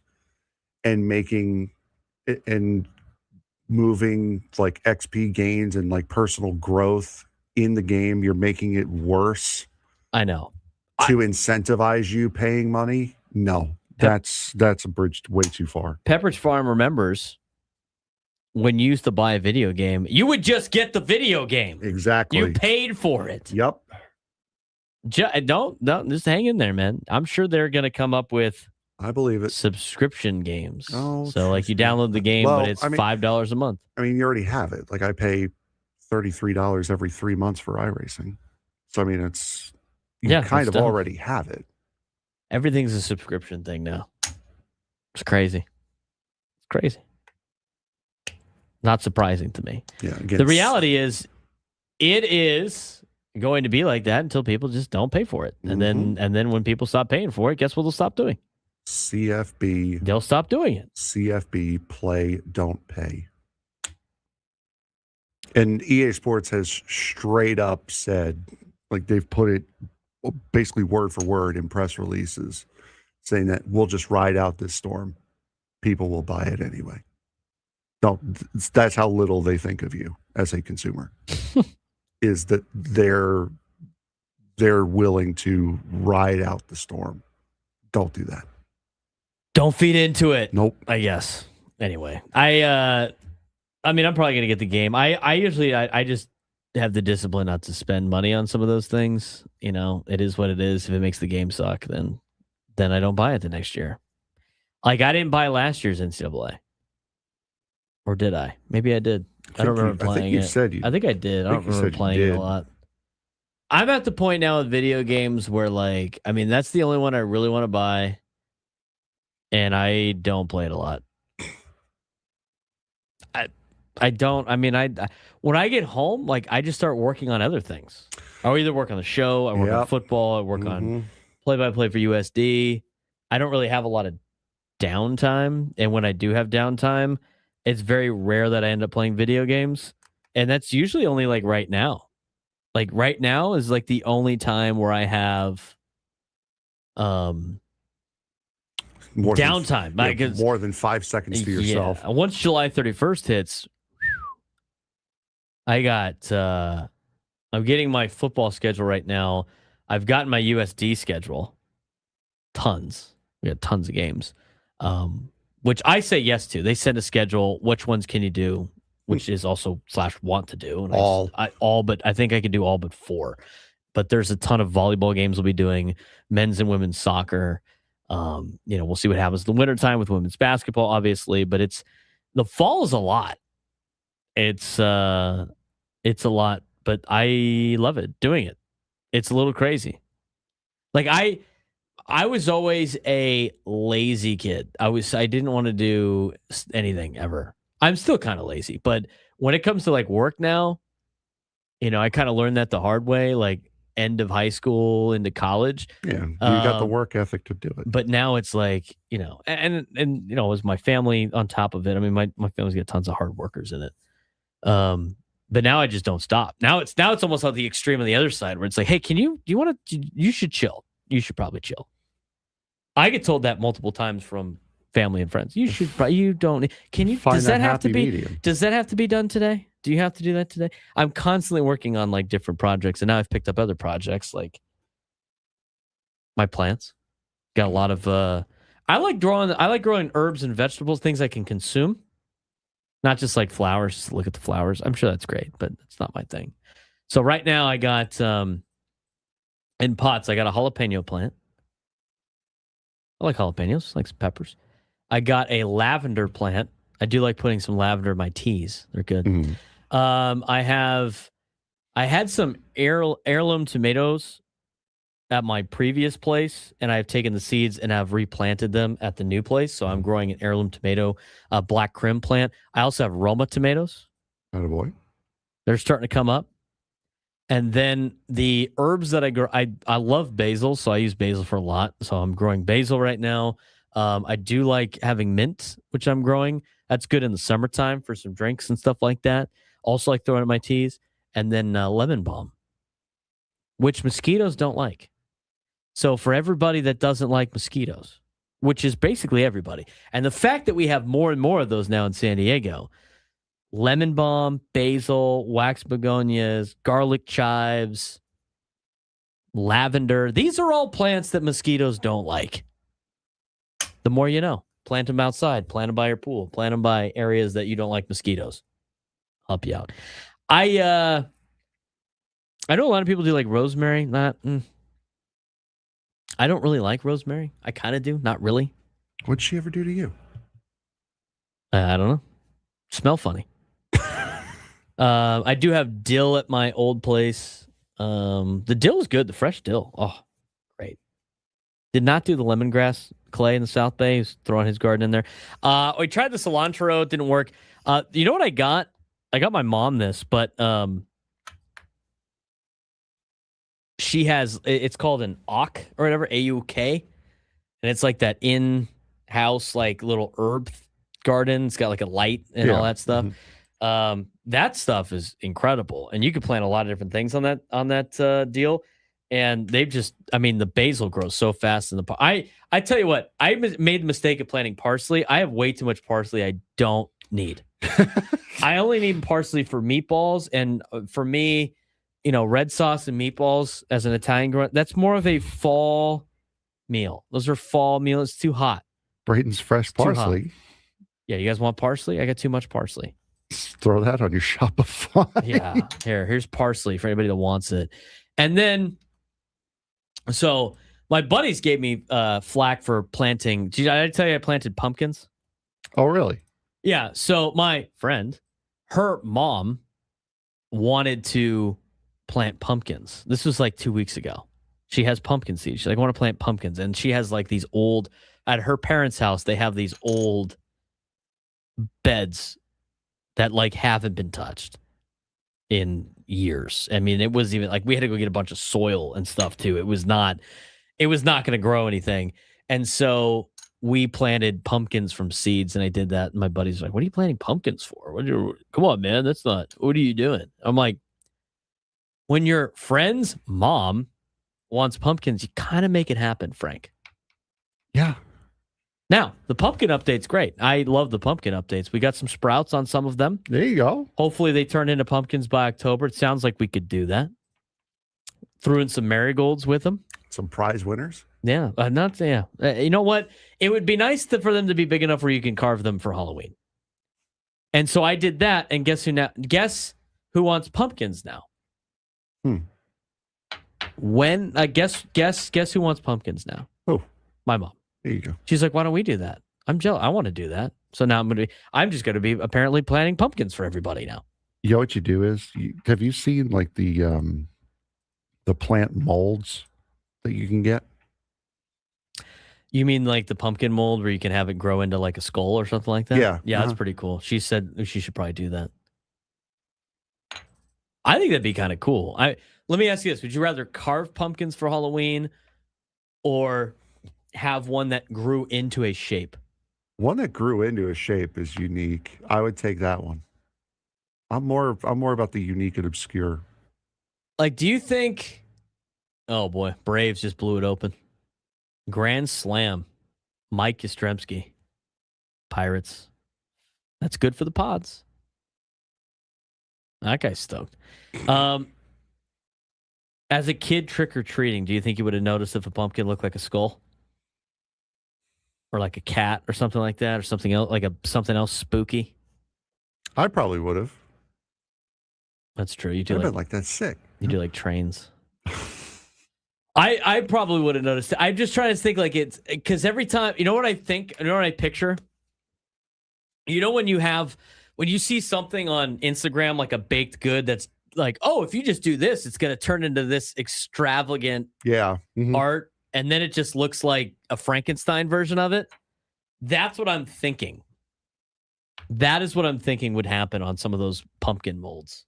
[SPEAKER 3] and making and moving like XP gains and like personal growth in the game. You're making it worse.
[SPEAKER 1] I know.
[SPEAKER 3] To incentivize you paying money? No, that's a bridge way too far.
[SPEAKER 1] Pepperidge Farm remembers when you used to buy a video game, you would just get the video game.
[SPEAKER 3] Exactly.
[SPEAKER 1] You paid for it.
[SPEAKER 3] Yep.
[SPEAKER 1] Don't just hang in there, man. I'm sure they're going to come up with,
[SPEAKER 3] I believe it,
[SPEAKER 1] subscription games.
[SPEAKER 3] Oh,
[SPEAKER 1] so like you download the game, but it's $5 a month.
[SPEAKER 3] I mean, you already have it. Like I pay $33 every 3 months for iRacing. So I mean, it's kind of already have it.
[SPEAKER 1] Everything's a subscription thing now. It's crazy. It's crazy. Not surprising to me.
[SPEAKER 3] Yeah.
[SPEAKER 1] The reality is, it is going to be like that until people just don't pay for it, and then when people stop paying for it, guess what they'll stop doing?
[SPEAKER 3] CFB.
[SPEAKER 1] They'll stop doing it.
[SPEAKER 3] CFB play don't pay. And EA Sports has straight up said, like they've put it basically word for word in press releases, saying that we'll just ride out this storm. People will buy it anyway. That's how little they think of you as a consumer. Is that they're willing to ride out the storm. Don't do that.
[SPEAKER 1] Don't feed into it.
[SPEAKER 3] Nope.
[SPEAKER 1] I guess. Anyway, I mean, I'm probably gonna get the game. I usually just have the discipline not to spend money on some of those things. It is what it is. If it makes the game suck, then I don't buy it the next year. Like I didn't buy last year's NCAA. Or did I? Maybe I did. I don't remember playing it. I think I did. I don't remember playing it a lot. I'm at the point now with video games where that's the only one I really want to buy. And I don't play it a lot. I don't. I mean, when I get home, I just start working on other things. I'll either work on the show, I work on football, I work on play-by-play for USD. I don't really have a lot of downtime, and when I do have downtime, it's very rare that I end up playing video games, and that's usually only right now. Like right now is the only time where I have downtime.
[SPEAKER 3] More than 5 seconds to yourself.
[SPEAKER 1] Yeah. Once July 31st hits, I got I'm getting my football schedule right now. I've gotten my USD schedule. Tons. We got tons of games. Which I say yes to. They send a schedule. Which ones can you do? Which is also /want to do. And all, but I think I could do all but 4. But there's a ton of volleyball games we'll be doing, men's and women's soccer. We'll see what happens in the wintertime with women's basketball, obviously. But the fall is a lot. It's a lot, but I love it doing it. It's a little crazy. I I was always a lazy kid. I didn't want to do anything ever. I'm still kind of lazy, but when it comes to like work now, I kind of learned that the hard way, like end of high school into college.
[SPEAKER 3] Yeah, you got the work ethic to do it.
[SPEAKER 1] But now it's like, and it was my family on top of it. I mean, my family's got tons of hard workers in it. But now I just don't stop. Now it's almost like the extreme on the other side where it's like, hey, you should chill. You should probably chill. I get told that multiple times from family and friends. You should, you don't, can you,
[SPEAKER 3] Find
[SPEAKER 1] does that have to be,
[SPEAKER 3] medium.
[SPEAKER 1] does that have to be done today? Do you have to do that today? I'm constantly working on like different projects, and now I've picked up other projects like my plants. Got a lot of, I like growing herbs and vegetables, things I can consume. Not just like flowers, just look at the flowers. I'm sure that's great, but it's not my thing. So right now I got, in pots, I got a jalapeno plant. I like jalapenos, like some peppers. I got a lavender plant. I do like putting some lavender in my teas. They're good.
[SPEAKER 3] Mm-hmm.
[SPEAKER 1] I had some heirloom tomatoes at my previous place, and I've taken the seeds and I've replanted them at the new place. So I'm growing an heirloom tomato, black crim plant. I also have Roma tomatoes.
[SPEAKER 3] Attaboy.
[SPEAKER 1] They're starting to come up. And then the herbs that I grow, I love basil, so I use basil for a lot. So I'm growing basil right now. I do like having mint, which I'm growing. That's good in the summertime for some drinks and stuff like that. Also like throwing it in my teas. And then lemon balm, which mosquitoes don't like. So for everybody that doesn't like mosquitoes, which is basically everybody, and the fact that we have more and more of those now in San Diego, lemon balm, basil, wax begonias, garlic chives, lavender, these are all plants that mosquitoes don't like. The more you know. Plant them outside, plant them by your pool, plant them by areas that you don't like mosquitoes. Help you out. I know a lot of people do like rosemary. I don't really like rosemary. I kind of do. Not really.
[SPEAKER 3] What'd she ever do to you?
[SPEAKER 1] I don't know. Smell funny. I do have dill at my old place. The dill is good. The fresh dill. Oh, great. Did not do the lemongrass. Clay in the South Bay. He's throwing his garden in there. We tried the cilantro. It didn't work. You know what I got? I got my mom this, but she has, it's called an AUK or whatever, A-U-K. And it's like that in-house, like little herb garden. It's got like a light and all that stuff. Mm-hmm. That stuff is incredible. And you can plant a lot of different things on that deal. And they've just, the basil grows so fast in the pot. I tell you what, I made the mistake of planting parsley. I have way too much parsley I don't need. I only need parsley for meatballs. And for me, red sauce and meatballs as an Italian girl, that's more of a fall meal. Those are fall meals. It's too hot.
[SPEAKER 3] Braden's fresh parsley.
[SPEAKER 1] Yeah, you guys want parsley? I got too much parsley.
[SPEAKER 3] Just throw that on your Shopify.
[SPEAKER 1] Yeah, here's parsley for anybody that wants it. And then, so my buddies gave me flack for planting. Did I tell you I planted pumpkins?
[SPEAKER 3] Oh, really?
[SPEAKER 1] Yeah. So my friend, her mom wanted to plant pumpkins. This was like 2 weeks ago. She has pumpkin seeds. She's like, I want to plant pumpkins. And she has like these old, at her parents' house, they have these old beds that like haven't been touched in years. It was even like we had to go get a bunch of soil and stuff too. It was not going to grow anything. And so we planted pumpkins from seeds, and I did that. And my buddy's like, what are you planting pumpkins for? Come on, man. What are you doing? I'm like, when your friend's mom wants pumpkins, you kind of make it happen, Frank.
[SPEAKER 3] Yeah.
[SPEAKER 1] Now, the pumpkin update's great. I love the pumpkin updates. We got some sprouts on some of them.
[SPEAKER 3] There you go. Hopefully
[SPEAKER 1] they turn into pumpkins by October. It sounds like we could do that. Threw in some marigolds with them.
[SPEAKER 3] Some prize winners.
[SPEAKER 1] Yeah. You know what? It would be nice for them to be big enough where you can carve them for Halloween. And so I did that. And guess who wants pumpkins now? When guess who wants pumpkins now?
[SPEAKER 3] Oh,
[SPEAKER 1] my mom.
[SPEAKER 3] There you go.
[SPEAKER 1] She's like, why don't we do that? I'm jealous. I want to do that. So now I'm just going to be apparently planting pumpkins for everybody now.
[SPEAKER 3] You know what you do is, have you seen like the plant molds that you can get?
[SPEAKER 1] You mean like the pumpkin mold where you can have it grow into like a skull or something like that?
[SPEAKER 3] Yeah.
[SPEAKER 1] Yeah, that's pretty cool. She said she should probably do that. I think that'd be kind of cool. Let me ask you this. Would you rather carve pumpkins for Halloween or have one that grew into a shape?
[SPEAKER 3] One that grew into a shape is unique. I would take that one. I'm more about the unique and obscure.
[SPEAKER 1] Like, do you think... Oh, boy. Braves just blew it open. Grand slam. Mike Yastrzemski. Pirates. That's good for the Pods. That guy's stoked. As a kid trick-or-treating, do you think you would have noticed if a pumpkin looked like a skull? Or like a cat or something like that? Or something else, like something else spooky?
[SPEAKER 3] I probably would have.
[SPEAKER 1] That's true. You do
[SPEAKER 3] like that's sick.
[SPEAKER 1] You do like trains. I probably would have noticed it. I'm just trying to think like it's because every time, you know what I think, you know what I picture? You know when you see something on Instagram like a baked good that's like, oh, if you just do this, it's going to turn into this extravagant art, and then it just looks like a Frankenstein version of it. That's what I'm thinking. That is what I'm thinking would happen on some of those pumpkin molds.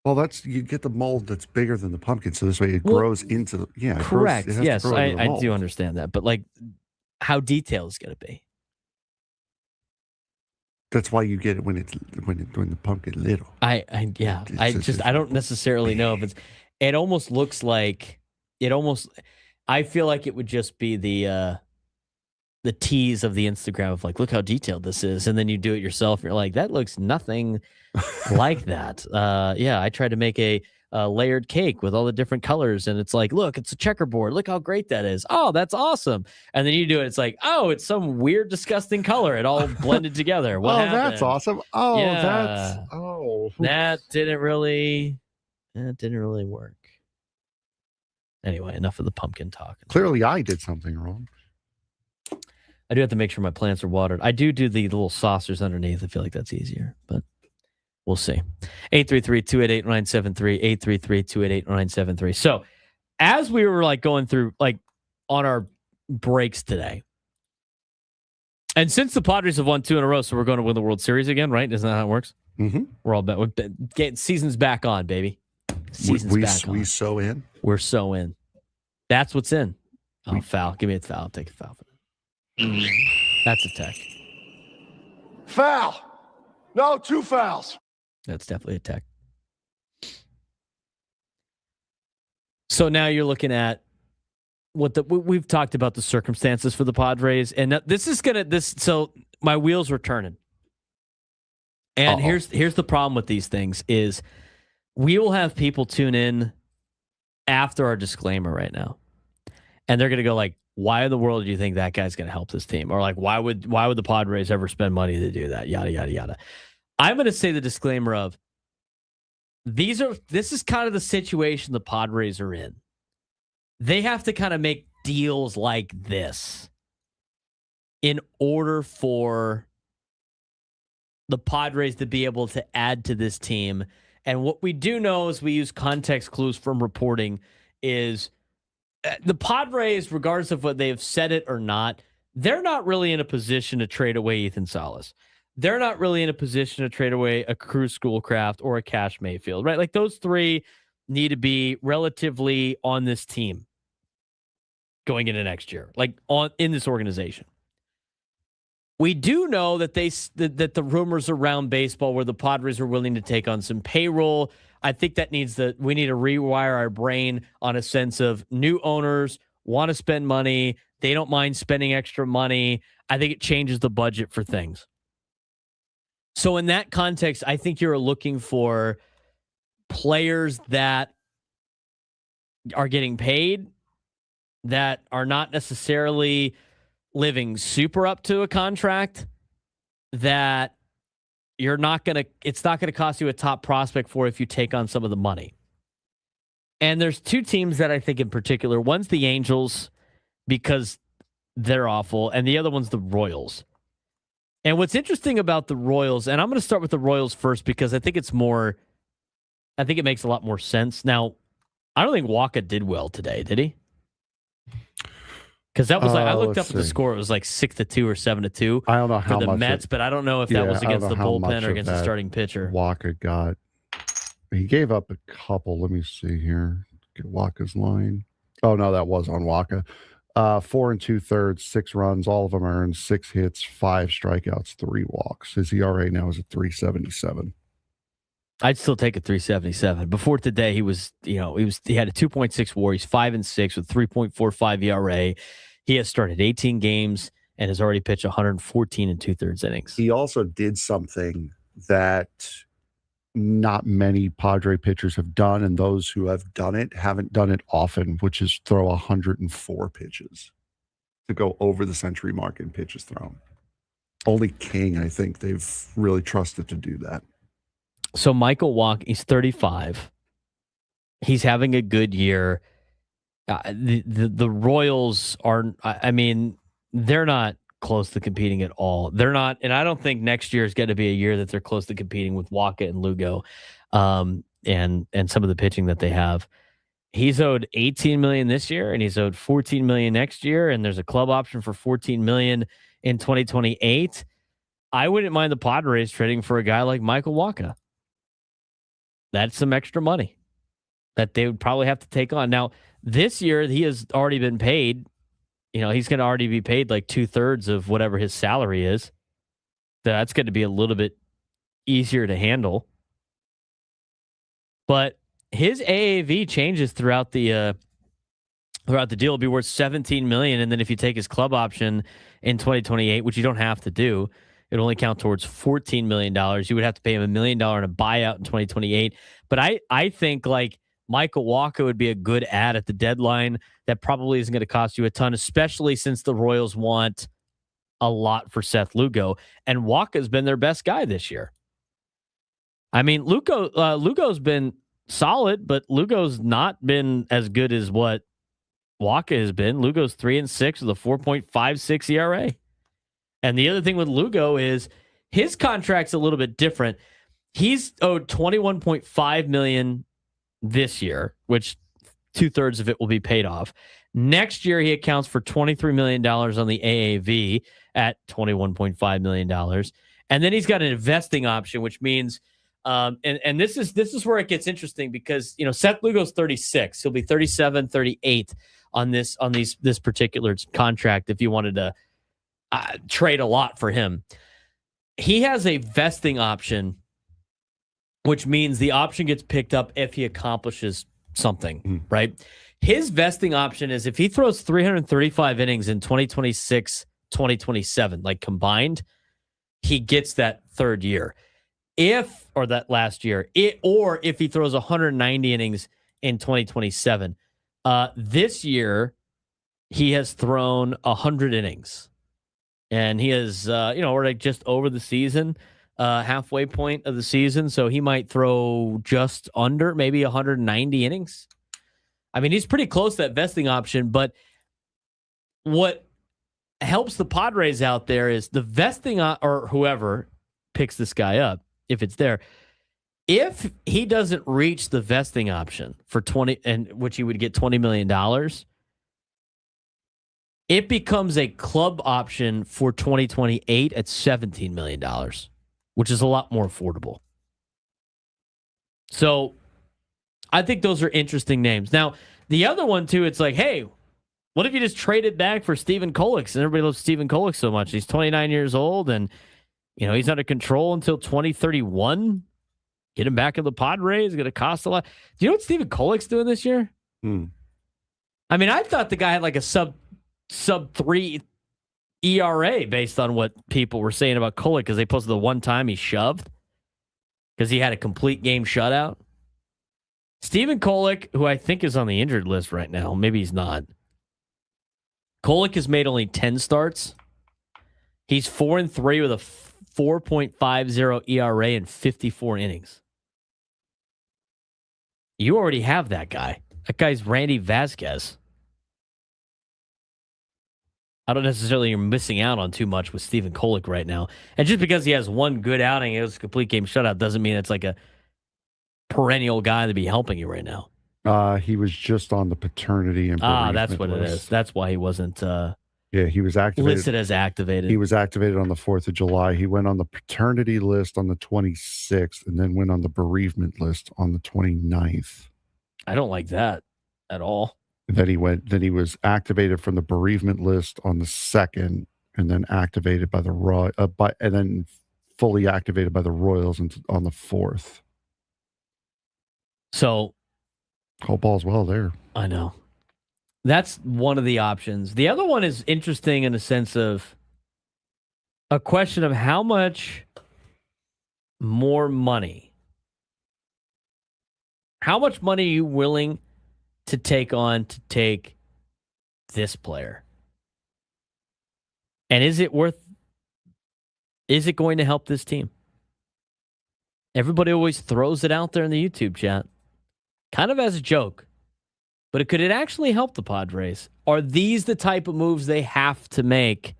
[SPEAKER 3] Well, you get the mold that's bigger than the pumpkin, so this way it grows into the
[SPEAKER 1] correct.
[SPEAKER 3] It
[SPEAKER 1] Yes, I do understand that, but like, how detailed is going to be?
[SPEAKER 3] That's why you get it when the pumpkin little.
[SPEAKER 1] I don't necessarily know if it almost looks like I feel like it would just be the tease of the Instagram of like, look how detailed this is, and then you do it yourself and you're like, that looks nothing like that. I tried to make a layered cake with all the different colors, and it's like, look, it's a checkerboard. Look how great that is. Oh, that's awesome. And then you do it, it's like, oh, it's some weird, disgusting color. It all blended together. What happened?
[SPEAKER 3] That's awesome. Oh,
[SPEAKER 1] yeah. That didn't really work. Anyway, enough of the pumpkin talk.
[SPEAKER 3] Clearly, I did something wrong.
[SPEAKER 1] I do have to make sure my plants are watered. I do the little saucers underneath. I feel like that's easier, but we'll see. 833-288-973, 833-288-973. So as we were like going through like on our breaks today, and since the Padres have won 2 in a row, so we're going to win the World Series again, right? Isn't that how it works?
[SPEAKER 3] Mm-hmm.
[SPEAKER 1] We're all getting season's back on, baby.
[SPEAKER 3] We so in.
[SPEAKER 1] We're so in. That's what's in. Oh, foul. Give me a foul. I'll take a foul for that. That's a tech.
[SPEAKER 8] Foul. No, 2 fouls.
[SPEAKER 1] That's definitely a tech. So now you're looking at we've talked about the circumstances for the Padres, and so my wheels were turning. And here's the problem with these things is we will have people tune in after our disclaimer right now, and they're going to go like, why in the world do you think that guy's going to help this team? Or like, why would the Padres ever spend money to do that? Yada, yada, yada. I'm going to say the disclaimer of this is kind of the situation the Padres are in. They have to kind of make deals like this in order for the Padres to be able to add to this team. And what we do know is we use context clues from reporting is the Padres, regardless of what they have said it or not, they're not really in a position to trade away Ethan Salas. They're not really in a position to trade away a Cruz Schoolcraft or a Cash Mayfield, right? Like those three need to be relatively on this team going into next year, like in this organization. We do know that that the rumors around baseball where the Padres are willing to take on some payroll. I think that we need to rewire our brain on a sense of new owners want to spend money. They don't mind spending extra money. I think it changes the budget for things. So in that context, I think you're looking for players that are getting paid, that are not necessarily living super up to a contract, that it's not going to cost you a top prospect for if you take on some of the money. And there's 2 teams that I think in particular. One's the Angels because they're awful, and the other one's the Royals. And what's interesting about the Royals, and I'm going to start with the Royals first because I think it makes a lot more sense. Now, I don't think Waka did well today, did he? Because that was like I looked up
[SPEAKER 3] let's
[SPEAKER 1] at the
[SPEAKER 3] see.
[SPEAKER 1] score. It was like 6-2 or 7-2
[SPEAKER 3] I don't know
[SPEAKER 1] for
[SPEAKER 3] how
[SPEAKER 1] the
[SPEAKER 3] much
[SPEAKER 1] Mets, but I don't know if that was
[SPEAKER 3] I don't
[SPEAKER 1] against
[SPEAKER 3] know
[SPEAKER 1] the
[SPEAKER 3] how
[SPEAKER 1] bullpen
[SPEAKER 3] much
[SPEAKER 1] or
[SPEAKER 3] of
[SPEAKER 1] against the
[SPEAKER 3] that
[SPEAKER 1] starting pitcher.
[SPEAKER 3] Waka got. He gave up a couple. Let me see here. Get Waka's line. Oh no, that was on Waka. 4 2/3, 6 runs, all of them earned, 6 hits, 5 strikeouts, 3 walks. His ERA now is at 3.77.
[SPEAKER 1] I'd still take a 3.77. Before today, he had a 2.6 WAR. He's 5-6 with 3.45 ERA. He has started 18 games and has already pitched 114 2/3 innings.
[SPEAKER 3] He also did something that not many Padre pitchers have done, and those who have done it haven't done it often, which is throw 104 pitches to go over the century mark in pitches thrown. Only King, I think, they've really trusted to do that.
[SPEAKER 1] So Michael Wacha, he's 35. He's having a good year. The Royals are, I mean, they're not close to competing at all. They're not, and I don't think next year is going to be a year that they're close to competing with Wacha and Lugo, and some of the pitching that they have. He's owed $18 million this year, and he's owed $14 million next year, and there's a club option for $14 million in 2028. I wouldn't mind the Padres trading for a guy like Michael Wacha. That's some extra money that they would probably have to take on. Now, this year, he has already been paid. He's going to already be paid like 2/3 of whatever his salary is. That's going to be a little bit easier to handle. But his AAV changes throughout the deal. It'll be worth $17 million, and then if you take his club option in 2028, which you don't have to do, it only count towards $14 million. You would have to pay him $1 million in a buyout in 2028. But I think like Michael Wacha would be a good add at the deadline. That probably isn't going to cost you a ton, especially since the Royals want a lot for Seth Lugo. And Walker's been their best guy this year. I mean, Lugo's been solid, but Lugo's not been as good as what Wacha has been. Lugo's 3-6 with a 4.56 ERA. And the other thing with Lugo is his contract's a little bit different. He's owed $21.5 million this year, which 2/3 of it will be paid off. Next year, he accounts for $23 million on the AAV at $21.5 million. And then he's got an investing option, which means, and this is where it gets interesting because, Seth Lugo's 36. He'll be 37, 38 on this particular contract if you wanted to trade a lot for him. He has a vesting option, which means the option gets picked up if he accomplishes something, right? His vesting option is if he throws 335 innings in 2026, 2027, like combined, he gets that third year. Or that last year, or if he throws 190 innings in 2027. This year, he has thrown 100 innings. And he is, we're like just over the season, halfway point of the season. So he might throw just under maybe 190 innings. I mean, he's pretty close to that vesting option. But what helps the Padres out there is the vesting, or whoever picks this guy up, if it's there, if he doesn't reach the vesting option for 20, and which he would get $20 million, it becomes a club option for 2028 at $17 million, which is a lot more affordable. So I think those are interesting names. Now, the other one, too, it's like, hey, what if you just traded back for Stephen Kolek? And everybody loves Stephen Kolek so much. He's 29 years old, and he's under control until 2031. Get him back in the Padres. It's going to cost a lot. Do you know what Stephen Kolek's doing this year? I mean, I thought the guy had like a sub 3 ERA based on what people were saying about Kolek because they posted the one time he shoved because he had a complete game shutout. Stephen Kolek, who I think is on the injured list right now, maybe he's not. Kolek has made only 10 starts. He's 4-3 with a 4.50 ERA in 54 innings. You already have that guy. That guy's Randy Vasquez. I don't necessarily you're missing out on too much with Stephen Kolek right now. And just because he has one good outing, it was a complete game shutout, doesn't mean it's like a perennial guy to be helping you right now.
[SPEAKER 3] He was just on the paternity and
[SPEAKER 1] That's
[SPEAKER 3] bereavement
[SPEAKER 1] what it
[SPEAKER 3] list.
[SPEAKER 1] is. That's why he wasn't
[SPEAKER 3] Yeah, he was activated.
[SPEAKER 1] listed as activated.
[SPEAKER 3] He was activated on the 4th of July. He went on the paternity list on the 26th and then went on the bereavement list on the 29th.
[SPEAKER 1] I don't like that at all.
[SPEAKER 3] Then he was activated from the bereavement list on the 2nd and then activated by the and then fully activated by the Royals on the 4th.
[SPEAKER 1] So
[SPEAKER 3] whole ball's well there.
[SPEAKER 1] I know. That's one of the options. The other one is interesting in the sense of a question of how much more money. How much money are you willing to take on to take this player? And is it going to help this team? Everybody always throws it out there in the YouTube chat, kind of as a joke. But could it actually help the Padres? Are these the type of moves they have to make,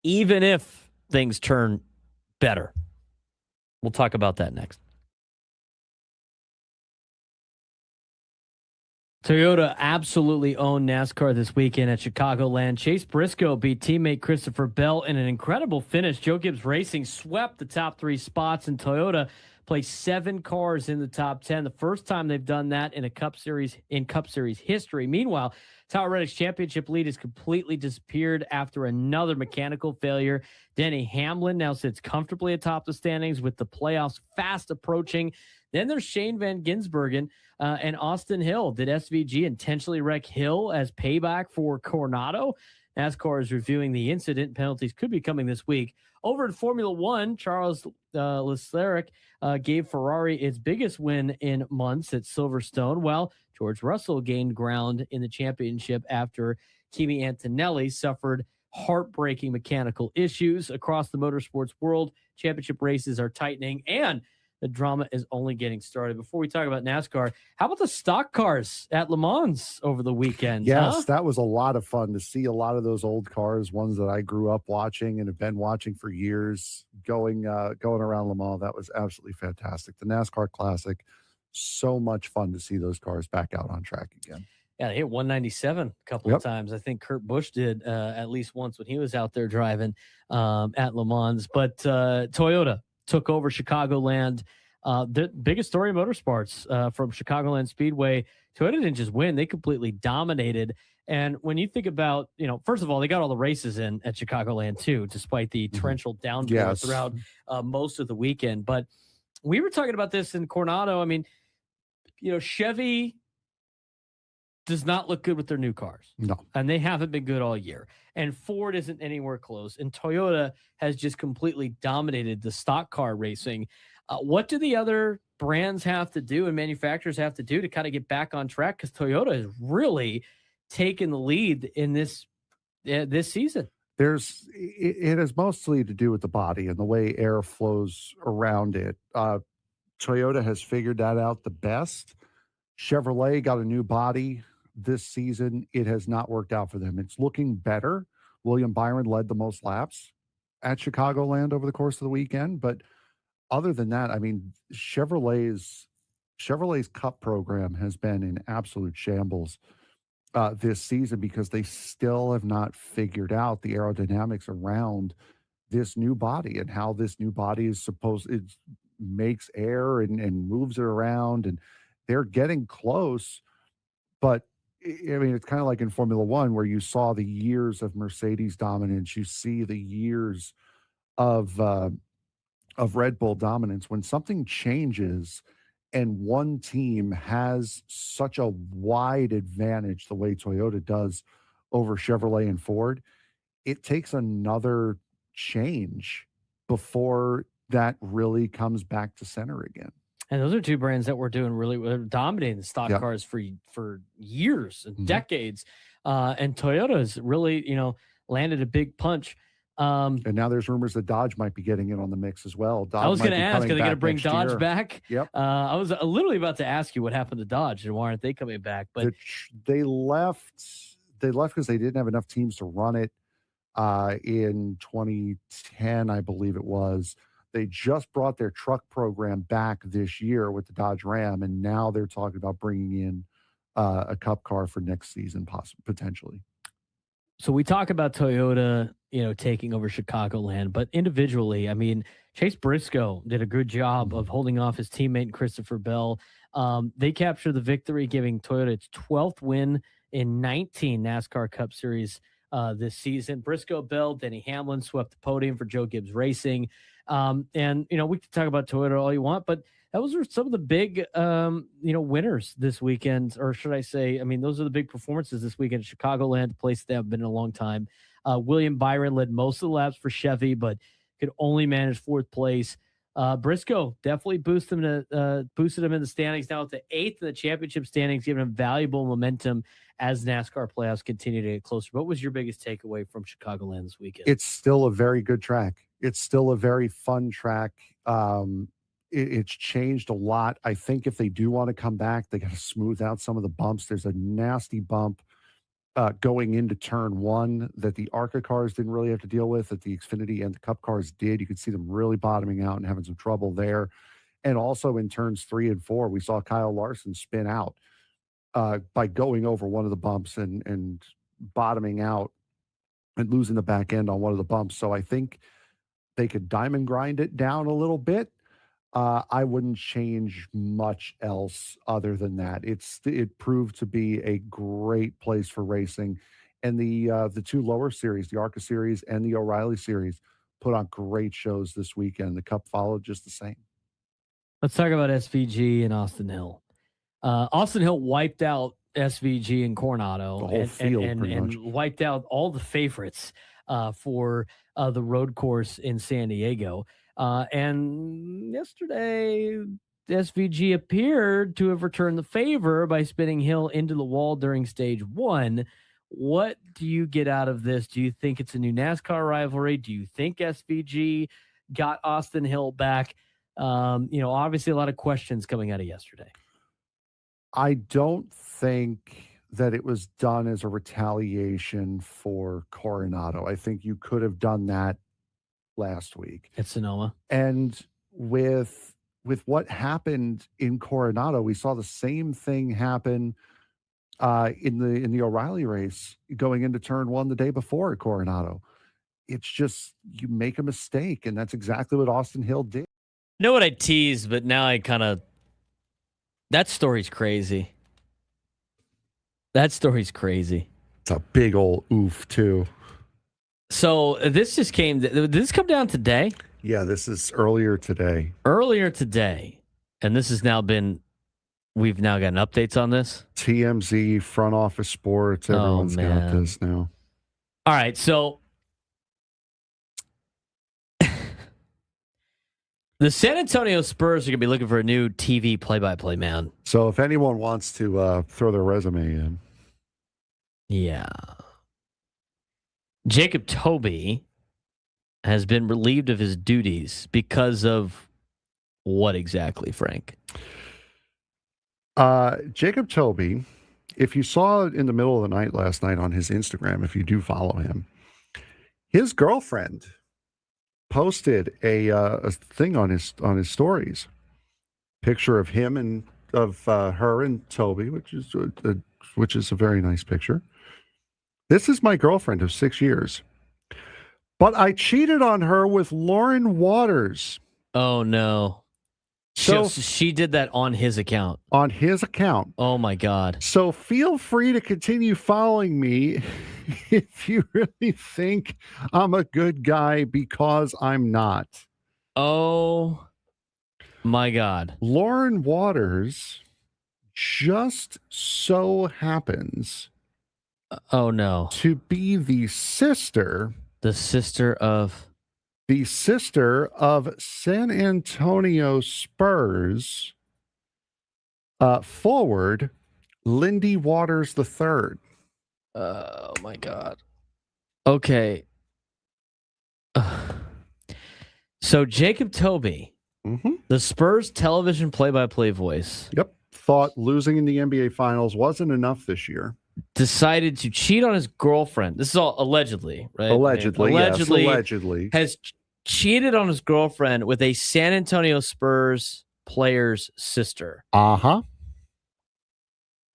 [SPEAKER 1] even if things turn better? We'll talk about that next. Toyota absolutely owned NASCAR this weekend at Chicagoland. Chase Briscoe beat teammate Christopher Bell in an incredible finish. Joe Gibbs Racing swept the top 3 spots, and Toyota placed 7 cars in the top 10. The first time they've done that in Cup Series history. Meanwhile, Tyler Reddick's championship lead has completely disappeared after another mechanical failure. Denny Hamlin now sits comfortably atop the standings with the playoffs fast approaching. Then there's Shane Van Gisbergen and Austin Hill. Did SVG intentionally wreck Hill as payback for Coronado? NASCAR is reviewing the incident. Penalties could be coming this week. Over in Formula One, Charles Leclerc gave Ferrari its biggest win in months at Silverstone, while George Russell gained ground in the championship after Kimi Antonelli suffered heartbreaking mechanical issues. Across the motorsports world, championship races are tightening, and the drama is only getting started. Before we talk about NASCAR, how about the stock cars at Le Mans over the weekend?
[SPEAKER 3] Yes, that was a lot of fun to see a lot of those old cars, ones that I grew up watching and have been watching for years, going around Le Mans. That was absolutely fantastic. The NASCAR Classic, so much fun to see those cars back out on track again.
[SPEAKER 1] Yeah, they hit 197 a couple of times. I think Kurt Busch did at least once when he was out there driving at Le Mans. But Toyota took over Chicagoland. The biggest story in motorsports from Chicagoland Speedway. Toyota didn't just win, they completely dominated. And when you think about, first of all, they got all the races in at Chicagoland too, despite the torrential downpour throughout most of the weekend. But we were talking about this in Coronado. I mean, Chevy does not look good with their new cars.
[SPEAKER 3] No.
[SPEAKER 1] And they haven't been good all year. And Ford isn't anywhere close. And Toyota has just completely dominated the stock car racing. What do the other brands have to do and manufacturers have to do to kind of get back on track? Because Toyota has really taken the lead in this season.
[SPEAKER 3] It has mostly to do with the body and the way air flows around it. Toyota has figured that out the best. Chevrolet got a new body this season. It has not worked out for them. It's looking better. William Byron led the most laps at Chicagoland over the course of the weekend. But other than that, I mean, Chevrolet's Cup program has been in absolute shambles this season because they still have not figured out the aerodynamics around this new body and how this new body is it makes air and moves it around, and they're getting close. But I mean, it's kind of like in Formula One where you saw the years of Mercedes dominance, you see the years of Red Bull dominance. When something changes and one team has such a wide advantage the way Toyota does over Chevrolet and Ford, it takes another change before that really comes back to center again.
[SPEAKER 1] And those are two brands that were dominating the stock cars for years and decades. And Toyota's really, landed a big punch.
[SPEAKER 3] And now there's rumors that Dodge might be getting in on the mix as well.
[SPEAKER 1] I was going to ask, are they going to bring Dodge back?
[SPEAKER 3] Yep.
[SPEAKER 1] I was literally about to ask you what happened to Dodge and why aren't they coming back? But
[SPEAKER 3] they left because they didn't have enough teams to run it in 2010, I believe it was. They just brought their truck program back this year with the Dodge Ram, and now they're talking about bringing in a Cup car for next season, potentially.
[SPEAKER 1] So we talk about Toyota, taking over Chicagoland, but individually, I mean, Chase Briscoe did a good job of holding off his teammate Christopher Bell. They captured the victory, giving Toyota its 12th win in 19 NASCAR Cup Series this season. Briscoe, Bell, Denny Hamlin swept the podium for Joe Gibbs Racing. And we can talk about Toyota all you want, but those are some of the big, winners this weekend, or should I say, those are the big performances this weekend. Chicagoland, a place they haven't been in a long time. William Byron led most of the laps for Chevy, but could only manage fourth place. Briscoe definitely boosted him in the standings. Now at the 8th in the championship standings, giving him valuable momentum as NASCAR playoffs continue to get closer. What was your biggest takeaway from Chicagoland this weekend?
[SPEAKER 3] It's still a very good track. It's still a very fun track. It's changed a lot. I think if they do want to come back, they got to smooth out some of the bumps. There's a nasty bump going into turn 1 that the ARCA cars didn't really have to deal with, that the Xfinity and the Cup cars did. You could see them really bottoming out and having some trouble there. And also in turns 3 and 4, we saw Kyle Larson spin out by going over one of the bumps and bottoming out and losing the back end on one of the bumps. So I think they could diamond grind it down a little bit. I wouldn't change much else other than that. It proved to be a great place for racing, and the two lower series, the ARCA series and the O'Reilly series, put on great shows this weekend. The Cup followed just the same.
[SPEAKER 1] Let's talk about SVG and Austin Hill. Austin Hill wiped out SVG and Coronado,
[SPEAKER 3] The whole field, pretty much.
[SPEAKER 1] and wiped out all the favorites for the road course in San Diego. And yesterday, SVG appeared to have returned the favor by spinning Hill into the wall during stage 1. What do you get out of this? Do you think it's a new NASCAR rivalry? Do you think SVG got Austin Hill back? Obviously a lot of questions coming out of yesterday.
[SPEAKER 3] I don't think that it was done as a retaliation for Coronado. I think you could have done that last week
[SPEAKER 1] at Sonoma.
[SPEAKER 3] And with what happened in Coronado, we saw the same thing happen in the O'Reilly race going into turn 1 the day before at Coronado. It's just, you make a mistake, and that's exactly what Austin Hill did.
[SPEAKER 1] You know what I teased, but now that story's crazy. That story's crazy.
[SPEAKER 3] It's a big old oof too.
[SPEAKER 1] So this just did this come down today?
[SPEAKER 3] Yeah, this is earlier today.
[SPEAKER 1] And this has now we've now gotten updates on this.
[SPEAKER 3] TMZ, Front Office Sports, everyone's got this now.
[SPEAKER 1] All right, so the San Antonio Spurs are going to be looking for a new TV play-by-play man.
[SPEAKER 3] So if anyone wants to throw their resume in.
[SPEAKER 1] Yeah. Jacob Toby has been relieved of his duties because of what exactly, Frank?
[SPEAKER 3] Jacob Toby, if you saw it in the middle of the night last night on his Instagram, if you do follow him, his girlfriend posted a thing on his stories, picture of him and of her and Toby, which is a very nice picture. This is my girlfriend of 6 years, but I cheated on her with Lauren Waters.
[SPEAKER 1] Oh no! So she did that on his account.
[SPEAKER 3] On his account.
[SPEAKER 1] Oh my God!
[SPEAKER 3] So feel free to continue following me if you really think I'm a good guy, because I'm not.
[SPEAKER 1] Oh my God!
[SPEAKER 3] Lauren Waters just so happens.
[SPEAKER 1] Oh no!
[SPEAKER 3] To be the sister
[SPEAKER 1] of
[SPEAKER 3] San Antonio Spurs forward Lindy Waters III.
[SPEAKER 1] Oh my God! Okay. So Jacob Toby, the Spurs television play-by-play voice.
[SPEAKER 3] Yep. Thought losing in the NBA Finals wasn't enough this year.
[SPEAKER 1] Decided to cheat on his girlfriend. This is all allegedly, right?
[SPEAKER 3] Allegedly,
[SPEAKER 1] Allegedly,
[SPEAKER 3] yes, allegedly.
[SPEAKER 1] Has cheated on his girlfriend with a San Antonio Spurs player's sister.
[SPEAKER 3] Uh-huh.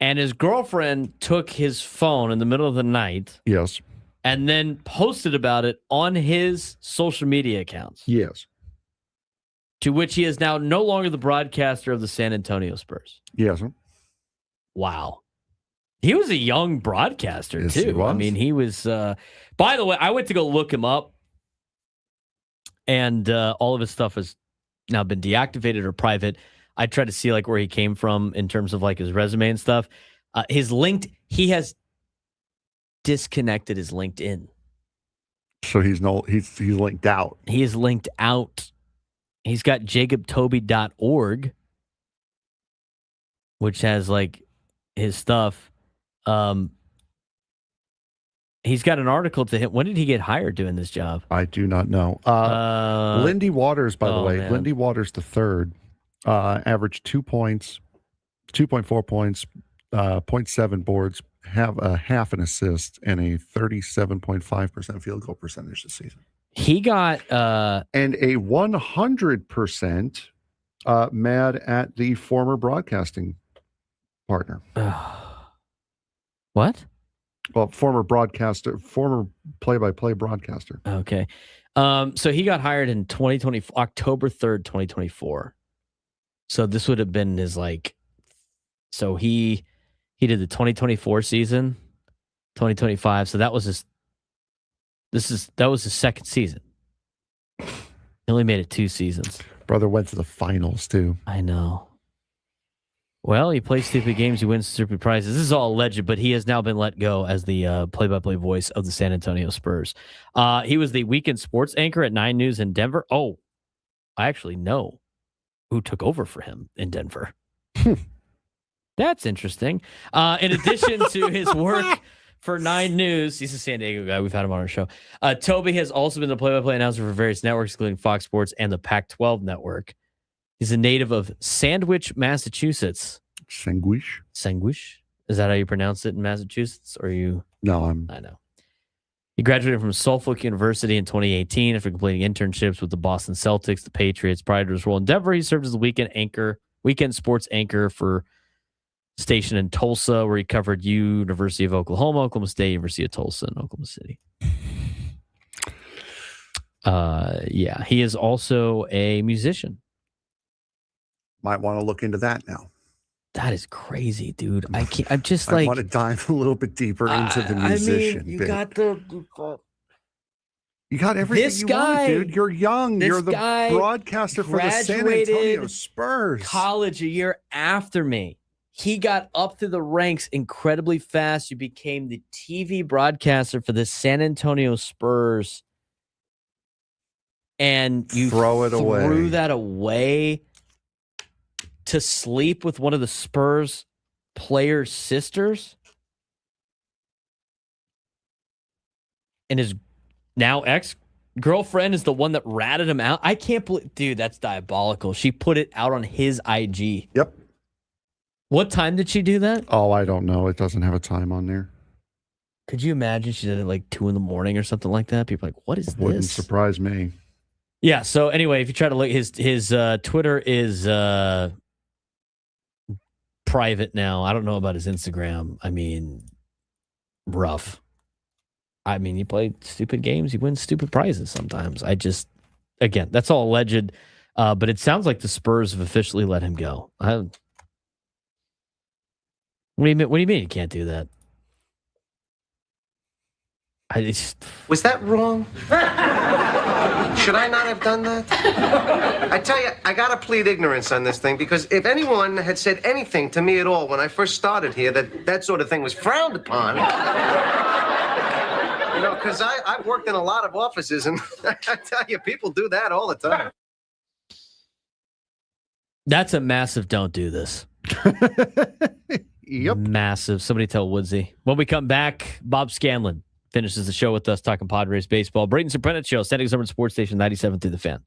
[SPEAKER 1] And his girlfriend took his phone in the middle of the night.
[SPEAKER 3] Yes.
[SPEAKER 1] And then posted about it on his social media accounts.
[SPEAKER 3] Yes.
[SPEAKER 1] To which he is now no longer the broadcaster of the San Antonio Spurs.
[SPEAKER 3] Yes.
[SPEAKER 1] Wow. He was a young broadcaster,
[SPEAKER 3] Yes,
[SPEAKER 1] too.
[SPEAKER 3] he was.
[SPEAKER 1] I mean, he was... by the way, I went to go look him up. And all of his stuff has now been deactivated or private. I tried to see like where he came from in terms of like his resume and stuff. He has disconnected his LinkedIn.
[SPEAKER 3] So he's linked out.
[SPEAKER 1] He is linked out. He's got jacobtoby.org, which has like his stuff. He's got an article to him. When did he get hired doing this job?
[SPEAKER 3] I do not know. Lindy Waters, by the way,
[SPEAKER 1] man.
[SPEAKER 3] Lindy Waters the third, averaged 2 points, 2.4 points, 0.7 boards, have a half an assist, and a 37.5% field goal percentage this season.
[SPEAKER 1] He got
[SPEAKER 3] and a 100% mad at the former broadcasting partner.
[SPEAKER 1] What?
[SPEAKER 3] Well, former play-by-play broadcaster.
[SPEAKER 1] Okay. So he got hired in October 3rd, 2024. So this would have been his so he did the 2024 season, 2025. So that was his second season. He only made it 2 seasons.
[SPEAKER 3] Brother went to the finals too.
[SPEAKER 1] I know. Well, he plays stupid games. He wins stupid prizes. This is all alleged, but he has now been let go as the play-by-play voice of the San Antonio Spurs. He was the weekend sports anchor at 9 News in Denver. Oh, I actually know who took over for him in Denver. That's interesting. In addition to his work for 9 News, he's a San Diego guy. We've had him on our show. Toby has also been the play-by-play announcer for various networks, including Fox Sports and the Pac-12 network. He's a native of Sandwich, Massachusetts.
[SPEAKER 3] Sandwich?
[SPEAKER 1] Sandwich? Is that how you pronounce it in Massachusetts? Or you?
[SPEAKER 3] No,
[SPEAKER 1] I know. He graduated from Suffolk University in 2018 after completing internships with the Boston Celtics, the Patriots. Prior to his role in Denver, he served as the weekend sports anchor for station in Tulsa, where he covered University of Oklahoma, Oklahoma State, University of Tulsa, and Oklahoma City. Yeah, he is also a musician.
[SPEAKER 3] Might want to look into that now.
[SPEAKER 1] That is crazy, dude. I'm just
[SPEAKER 3] I want to dive a little bit deeper into the musician.
[SPEAKER 1] I mean, you
[SPEAKER 3] bit.
[SPEAKER 1] got
[SPEAKER 3] You got everything
[SPEAKER 1] this
[SPEAKER 3] you
[SPEAKER 1] guy,
[SPEAKER 3] want, dude. You're young.
[SPEAKER 1] This
[SPEAKER 3] You're the
[SPEAKER 1] guy
[SPEAKER 3] broadcaster for the San Antonio Spurs.
[SPEAKER 1] College a year after me. He got up through the ranks incredibly fast. You became the TV broadcaster for the San Antonio Spurs. And you threw that away to sleep with one of the Spurs players' sisters. And his now ex-girlfriend is the one that ratted him out. I can't believe... Dude, that's diabolical. She put it out on his IG.
[SPEAKER 3] Yep.
[SPEAKER 1] What time did she do that?
[SPEAKER 3] Oh, I don't know. It doesn't have a time on there.
[SPEAKER 1] Could you imagine she did it like 2 a.m. or something like that? People are like, what is this?
[SPEAKER 3] Wouldn't surprise me.
[SPEAKER 1] Yeah, so anyway, if you try to look, his Twitter is private now. I don't know about his Instagram. I mean, rough. I mean, you play stupid games, you win stupid prizes sometimes. Again, that's all alleged, but it sounds like the Spurs have officially let him go. What do you mean you can't do that?
[SPEAKER 12] Was that wrong? Should I not have done that? I tell you, I gotta plead ignorance on this thing, because if anyone had said anything to me at all when I first started here that sort of thing was frowned upon, because I've worked in a lot of offices, and I tell you, people do that all the time.
[SPEAKER 1] That's a massive don't do this.
[SPEAKER 3] Yep.
[SPEAKER 1] Massive. Somebody tell Woodsy. When we come back, Bob Scanlon finishes the show with us talking Padres baseball. Braden Surprenant Show, San Diego Summer Sports Station 97 through the Fan.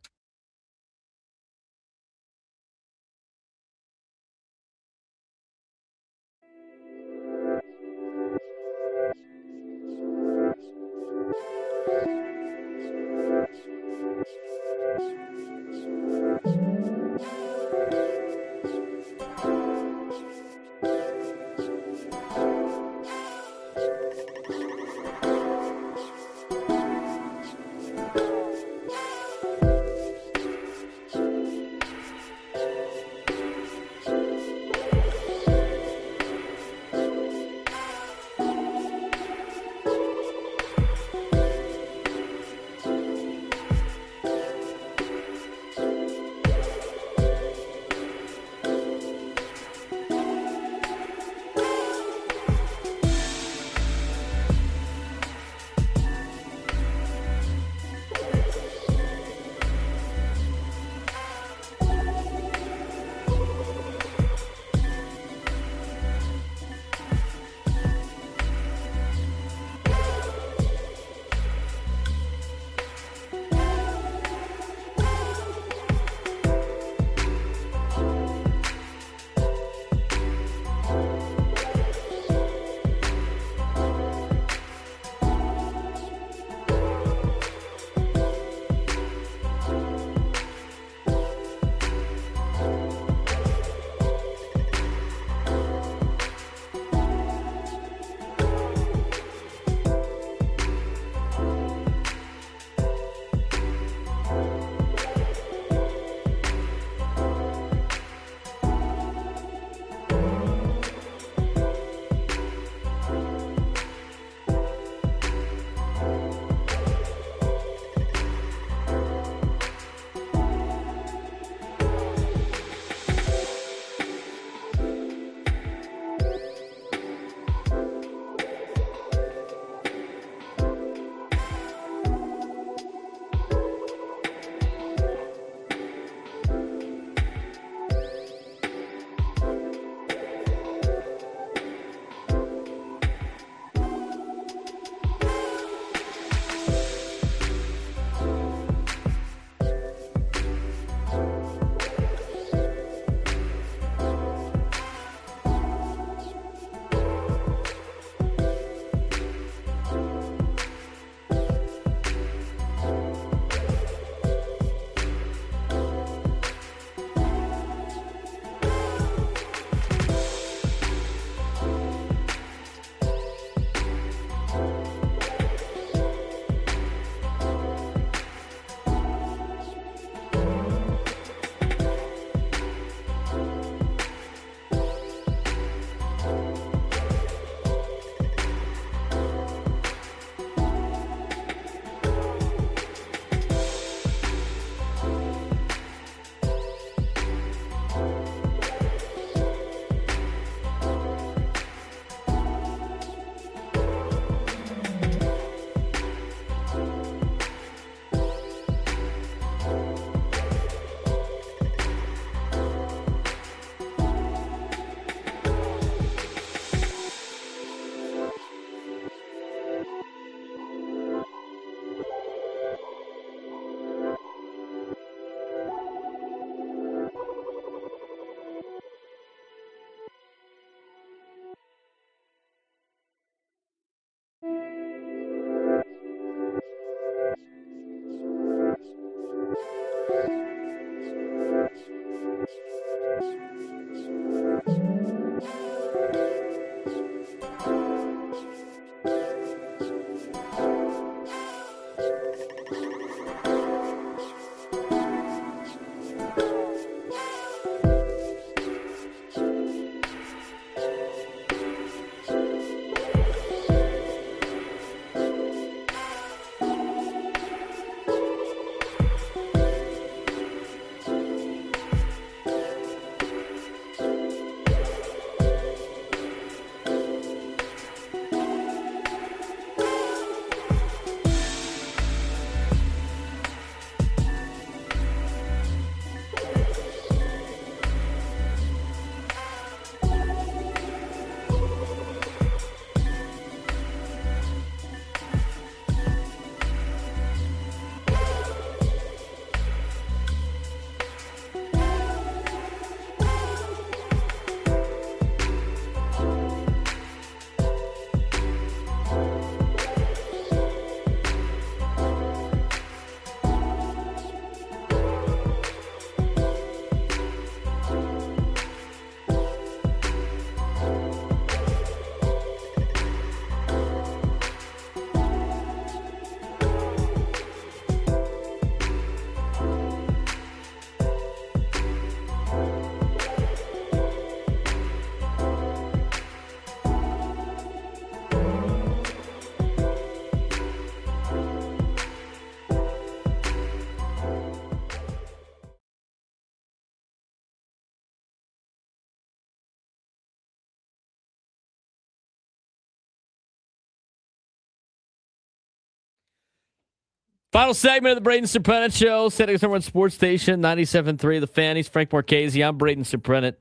[SPEAKER 1] Final segment of the Braden Surprenant Show, setting us over on Sports Station 97.3 The Fan. He's Frank Marchese. I'm Braden Surprenant.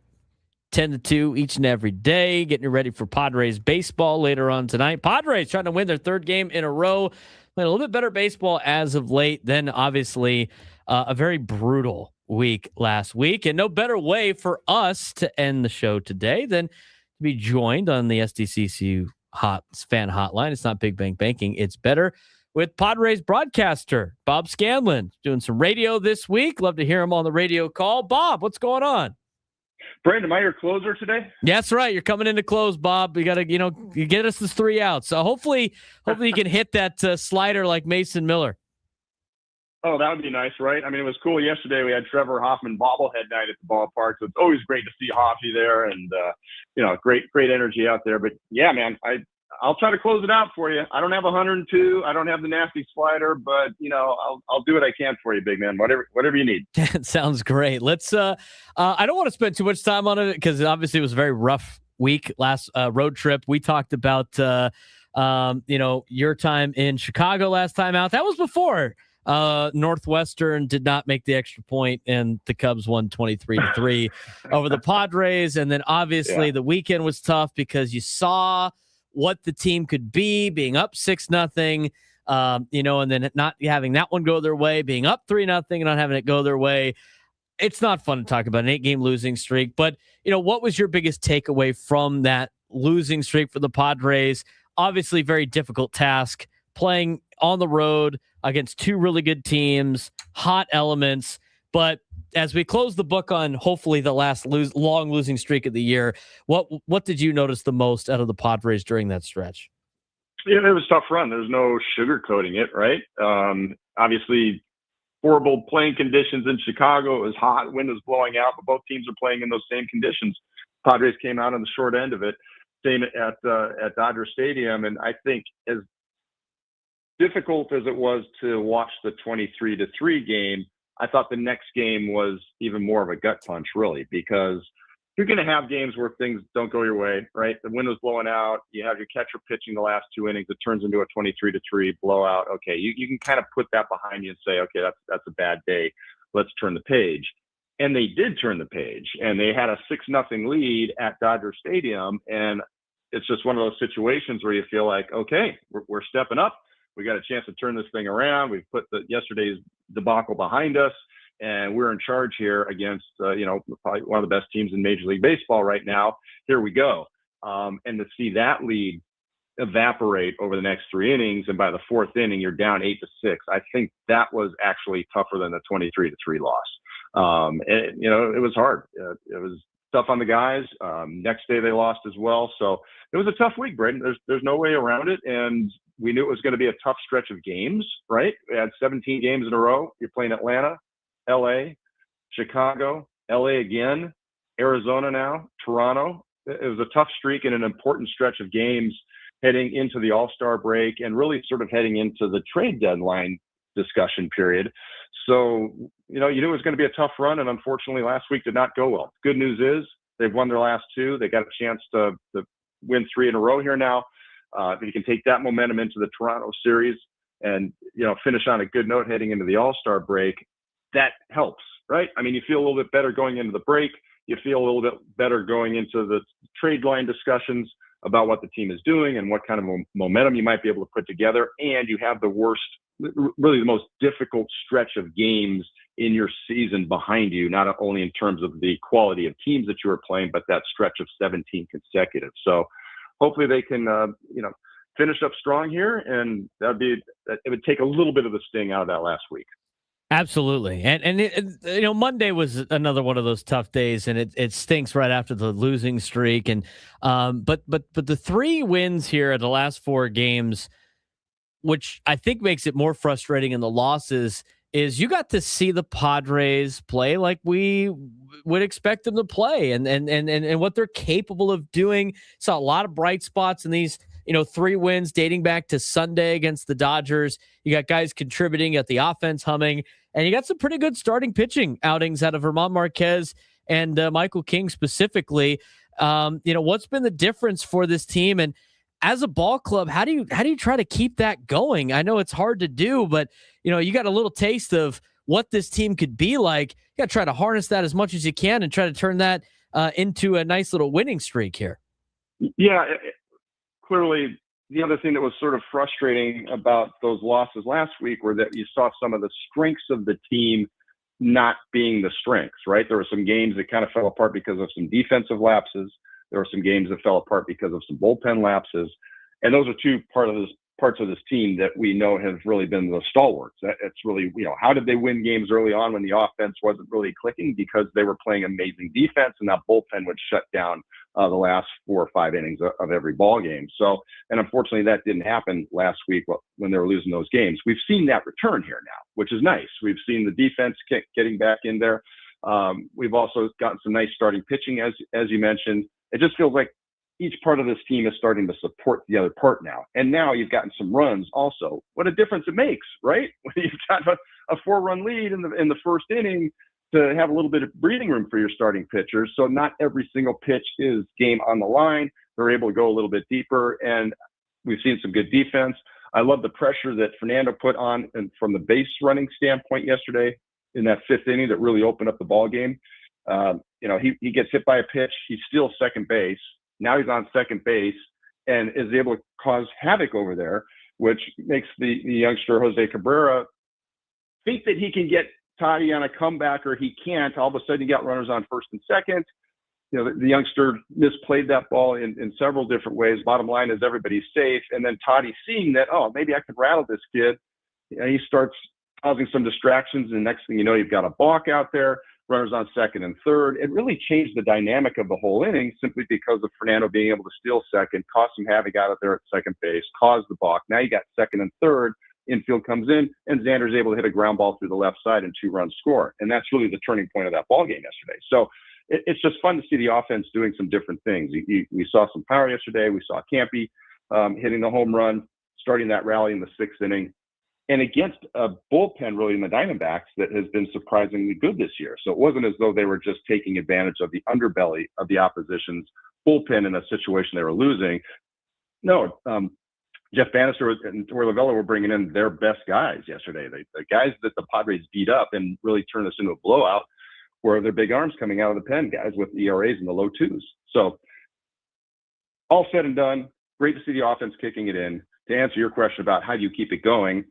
[SPEAKER 1] 10 to 2 each and every day, getting you ready for Padres baseball later on tonight. Padres trying to win their third game in a row. Playing a little bit better baseball as of late than obviously a very brutal week last week. And no better way for us to end the show today than to be joined on the SDCCU fan hotline. It's not Big Bang Banking. It's better with Padres broadcaster Bob Scanlon, doing some radio this week. Love to hear him on the radio call. Bob, what's going on?
[SPEAKER 13] Brandon, am I your closer today?
[SPEAKER 1] That's right. You're coming in to close, Bob. You got to, you get us this 3 outs. So hopefully you can hit that slider like Mason Miller.
[SPEAKER 13] Oh, that would be nice, right? I mean, it was cool yesterday. We had Trevor Hoffman bobblehead night at the ballpark. So it's always great to see Hoffy there, and great energy out there. But yeah, man, I'll try to close it out for you. I don't have 102. I don't have the nasty slider, but I'll do what I can for you, big man. Whatever you need.
[SPEAKER 1] Sounds great. Let's. I don't want to spend too much time on it because obviously it was a very rough week last road trip. We talked about your time in Chicago last time out. That was before Northwestern did not make the extra point, and the Cubs won 23-3 over the Padres. And then obviously the weekend was tough because you saw what the team could be, being up 6-0, and then not having that one go their way, being up 3-0 and not having it go their way. It's not fun to talk about an 8-game losing streak, but what was your biggest takeaway from that losing streak for the Padres? Obviously very difficult task, playing on the road against two really good teams, hot elements, but as we close the book on hopefully the last long losing streak of the year, what did you notice the most out of the Padres during that stretch?
[SPEAKER 13] Yeah, it was a tough run. There's no sugarcoating it, right? Obviously, horrible playing conditions in Chicago. It was hot, wind was blowing out, but both teams are playing in those same conditions. Padres came out on the short end of it. Same at Dodger Stadium, and I think as difficult as it was to watch the 23-3 game, I thought the next game was even more of a gut punch, really, because you're going to have games where things don't go your way, right? The wind was blowing out. You have your catcher pitching the last two innings. It turns into a 23-3 blowout. Okay, you can kind of put that behind you and say, okay, that's a bad day. Let's turn the page. And they did turn the page, and they had a 6-0 lead at Dodger Stadium. And it's just one of those situations where you feel like, okay, we're stepping up. We got a chance to turn this thing around. We've put yesterday's debacle behind us, and we're in charge here against, probably one of the best teams in Major League Baseball right now. Here we go. And to see that lead evaporate over the next three innings, and by the fourth inning, you're down 8-6. I think that was actually tougher than the 23-3 loss. It was hard. It was tough on the guys. Next day they lost as well. So it was a tough week, Braden. There's no way around it. And we knew it was going to be a tough stretch of games, right? We had 17 games in a row. You're playing Atlanta, LA, Chicago, LA again, Arizona now, Toronto. It was a tough streak and an important stretch of games heading into the All-Star break and really sort of heading into the trade deadline discussion period. So, you knew it was going to be a tough run, and unfortunately last week did not go well. Good news is they've won their last two. They got a chance to win three in a row here now. You can take that momentum into the Toronto series and, finish on a good note heading into the All-Star break. That helps, right? I mean, you feel a little bit better going into the break. You feel a little bit better going into the trade line discussions about what the team is doing and what kind of momentum you might be able to put together. And you have really the most difficult stretch of games in your season behind you, not only in terms of the quality of teams that you are playing, but that stretch of 17 consecutive. So hopefully they can, finish up strong here, and it would take a little bit of the sting out of that last week.
[SPEAKER 1] Absolutely. And Monday was another one of those tough days, and it stinks right after the losing streak. And but the 3 wins here at the last 4 games, which I think makes it more frustrating in the losses, is you got to see the Padres play like we would expect them to play, and what they're capable of doing. Saw a lot of bright spots in these 3 wins dating back to Sunday against the Dodgers. You got guys contributing, you got the offense humming, and you got some pretty good starting pitching outings out of German Marquez and Michael King specifically. What's been the difference for this team? And as a ball club, how do you try to keep that going? I know it's hard to do, but you got a little taste of what this team could be like. You got to try to harness that as much as you can and try to turn that into a nice little winning streak here.
[SPEAKER 13] Yeah, clearly the other thing that was sort of frustrating about those losses last week were that you saw some of the strengths of the team not being the strengths, right? There were some games that kind of fell apart because of some defensive lapses. There were some games that fell apart because of some bullpen lapses. And those are 2 parts of this team that we know have really been the stalwarts. It's really, how did they win games early on when the offense wasn't really clicking? Because they were playing amazing defense, and that bullpen would shut down the last 4 or 5 innings of every ball game. So, and unfortunately that didn't happen last week when they were losing those games. We've seen that return here now, which is nice. We've seen the defense getting back in there. We've also gotten some nice starting pitching, as you mentioned. It just feels like each part of this team is starting to support the other part now. And now you've gotten some runs also. What a difference it makes, right? When you've got a 4-run lead in the first inning, to have a little bit of breathing room for your starting pitchers. So not every single pitch is game on the line. They're able to go a little bit deeper, and we've seen some good defense. I love the pressure that Fernando put on and from the base running standpoint yesterday in that 5th inning that really opened up the ball game. He gets hit by a pitch. He's still second base. Now he's on second base and is able to cause havoc over there, which makes the youngster Jose Cabrera think that he can get Toddy on a comeback, or he can't. All of a sudden you got runners on first and second. The youngster misplayed that ball in several different ways. Bottom line is everybody's safe. And then Toddy, seeing that, maybe I could rattle this kid, he starts causing some distractions. And next thing you know, you've got a balk out there, runners on second and third. It really changed the dynamic of the whole inning simply because of Fernando being able to steal second, cause some havoc out there at second base, cause the balk. Now you got second and third. Infield comes in, and Xander's able to hit a ground ball through the left side and 2-run score. And that's really the turning point of that ball game yesterday. So it's just fun to see the offense doing some different things. We saw some power yesterday. We saw Campy hitting the home run, starting that rally in the 6th inning, and against a bullpen really in the Diamondbacks that has been surprisingly good this year. So it wasn't as though they were just taking advantage of the underbelly of the opposition's bullpen in a situation they were losing. No, Jeff Bannister and Torey Lovullo were bringing in their best guys yesterday. The guys that the Padres beat up and really turned this into a blowout were their big arms coming out of the pen, guys with ERAs in the low 2s. So all said and done, great to see the offense kicking it in. To answer your question about how do you keep it going,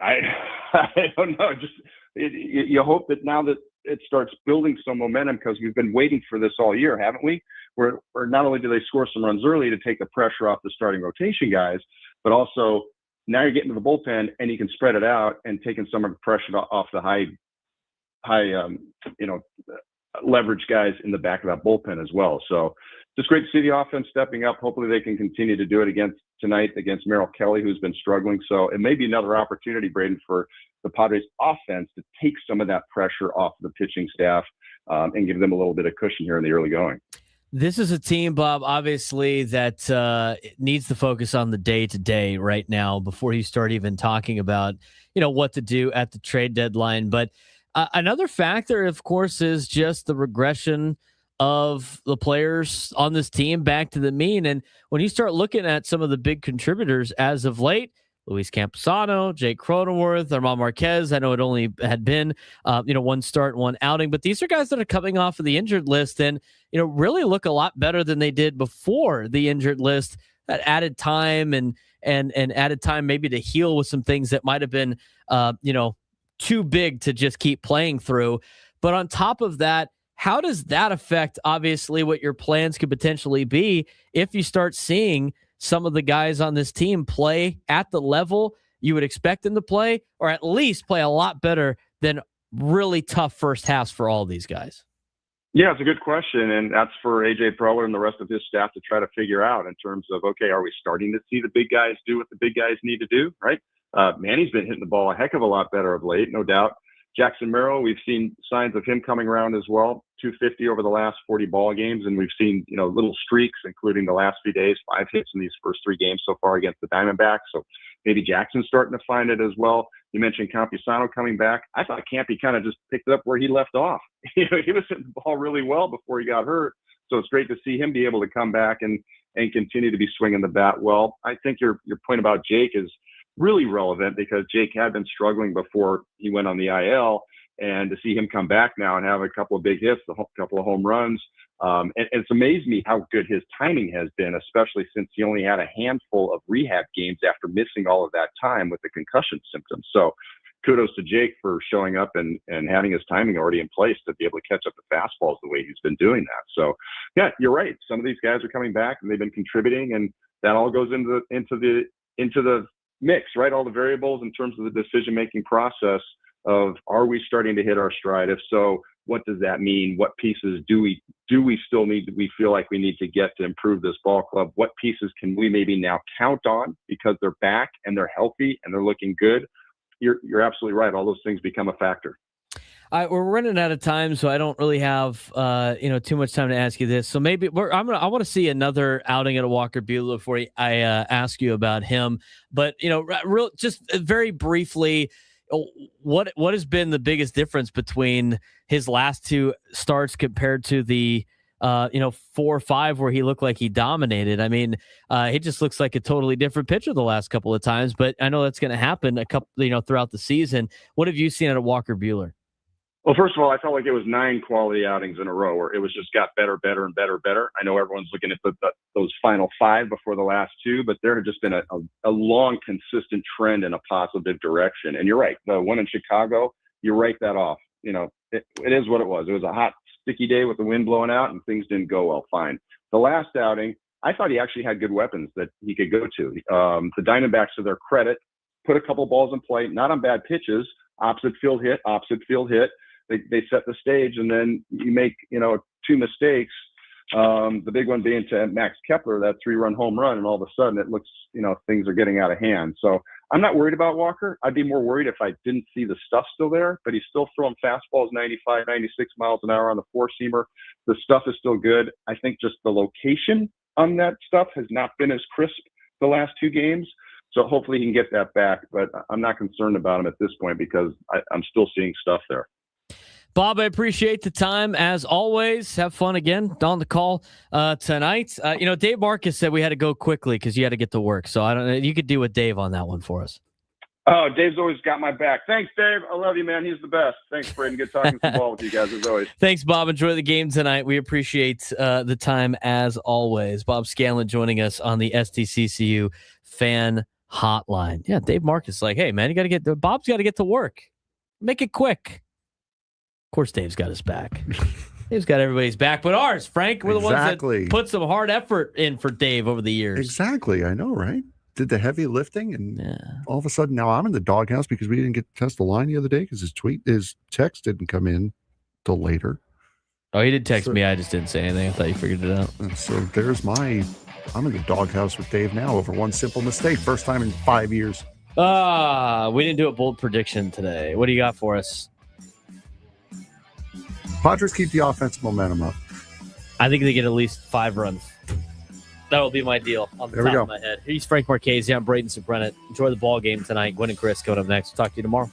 [SPEAKER 13] I don't know. You hope that now that it starts building some momentum, because we've been waiting for this all year, haven't we? Where not only do they score some runs early to take the pressure off the starting rotation guys, but also now you're getting to the bullpen and you can spread it out and taking some of the pressure off the high leverage guys in the back of that bullpen as well. So just great to see the offense stepping up. Hopefully they can continue to do it tonight against Merrill Kelly, who's been struggling. So it may be another opportunity, Braden, for the Padres offense to take some of that pressure off the pitching staff and give them a little bit of cushion here in the early going.
[SPEAKER 1] This is a team, Bob, obviously, that needs to focus on the day-to-day right now before you start even talking about, what to do at the trade deadline. But another factor, of course, is just the regression of the players on this team back to the mean. And when you start looking at some of the big contributors as of late, Luis Camposano, Jake Cronenworth, German Marquez. I know it only had been, one start, one outing, but these are guys that are coming off of the injured list and, really look a lot better than they did before the injured list. That added time and added time maybe to heal with some things that might have been, too big to just keep playing through. But on top of that, how does that affect, obviously, what your plans could potentially be if you start seeing some of the guys on this team play at the level you would expect them to play, or at least play a lot better than really tough first halves for all these guys?
[SPEAKER 13] Yeah, it's a good question, and that's for AJ Preller and the rest of his staff to try to figure out in terms of, okay, are we starting to see the big guys do what the big guys need to do, right? Manny's been hitting the ball a heck of a lot better of late, no doubt. Jackson Merrill, we've seen signs of him coming around as well, 250 over the last 40 ball games, and we've seen, little streaks, including the last few days, 5 hits in these first 3 games so far against the Diamondbacks. So maybe Jackson's starting to find it as well. You mentioned Campusano coming back. I thought Campy kind of just picked it up where he left off. He was hitting the ball really well before he got hurt. So it's great to see him be able to come back and continue to be swinging the bat well. I think your point about Jake is really relevant because Jake had been struggling before he went on the IL, and to see him come back now and have a couple of big hits, a couple of home runs. And it's amazed me how good his timing has been, especially since he only had a handful of rehab games after missing all of that time with the concussion symptoms. So kudos to Jake for showing up and having his timing already in place to be able to catch up the fastballs the way he's been doing that. So yeah, you're right. Some of these guys are coming back and they've been contributing, and that all goes into the mix, right? All the variables in terms of the decision-making process of, are we starting to hit our stride? If so, what does that mean? What pieces do we still need, we feel like we need to get to improve this ball club? What pieces can we maybe now count on because they're back and they're healthy and they're looking good? You're absolutely right. All those things become a factor.
[SPEAKER 1] We're running out of time, so I don't really have too much time to ask you this. So maybe I want to see another outing at a Walker Buehler before I ask you about him. But just very briefly, what has been the biggest difference between his last 2 starts compared to the 4 or 5 where he looked like he dominated? I mean, he just looks like a totally different pitcher the last couple of times. But I know that's going to happen throughout the season. What have you seen out of Walker Buehler?
[SPEAKER 13] Well, first of all, I felt like it was 9 quality outings in a row where it was just got better, better, and better, better. I know everyone's looking at those final 5 before the last 2, but there had just been a long, consistent trend in a positive direction. And you're right. The one in Chicago, you write that off. It is what it was. It was a hot, sticky day with the wind blowing out, and things didn't go well. Fine. The last outing, I thought he actually had good weapons that he could go to. The Diamondbacks, to their credit, put a couple balls in play, not on bad pitches, opposite field hit. They set the stage, and then you make 2 mistakes. The big one being to Max Kepler, that 3-run home run, and all of a sudden it looks things are getting out of hand. So I'm not worried about Walker. I'd be more worried if I didn't see the stuff still there. But he's still throwing fastballs 95, 96 miles an hour on the 4-seamer. The stuff is still good. I think just the location on that stuff has not been as crisp the last 2 games. So hopefully he can get that back. But I'm not concerned about him at this point because I'm still seeing stuff there.
[SPEAKER 1] Bob, I appreciate the time as always. Have fun again on the call tonight. Dave Marcus said we had to go quickly because you had to get to work. So I don't know. You could do with Dave on that one for us.
[SPEAKER 13] Oh, Dave's always got my back. Thanks, Dave. I love you, man. He's the best. Thanks, Braden. Good talking some ball with you guys as always.
[SPEAKER 1] Thanks, Bob. Enjoy the game tonight. We appreciate the time as always. Bob Scanlon joining us on the STCCU fan hotline. Yeah, Dave Marcus like, hey, man, Bob's got to get to work. Make it quick. Of course, Dave's got his back. Dave's got everybody's back, but ours, Frank, we're the ones that put some hard effort in for Dave over the years.
[SPEAKER 3] Exactly. I know, right? Did the heavy lifting, and all of a sudden now I'm in the doghouse because we didn't get to test the line the other day because his text didn't come in till later.
[SPEAKER 1] Oh, he did text me. I just didn't say anything. I thought you figured it out.
[SPEAKER 3] And so I'm in the doghouse with Dave now over one simple mistake. First time in 5 years.
[SPEAKER 1] We didn't do a bold prediction today. What do you got for us?
[SPEAKER 3] Padres keep the offensive momentum up.
[SPEAKER 1] I think they get at least 5 runs. That will be my deal on the top of my head. He's Frank Marchese. I'm Braden Surprenant. Enjoy the ball game tonight. Gwen and Chris coming up next. Talk to you tomorrow.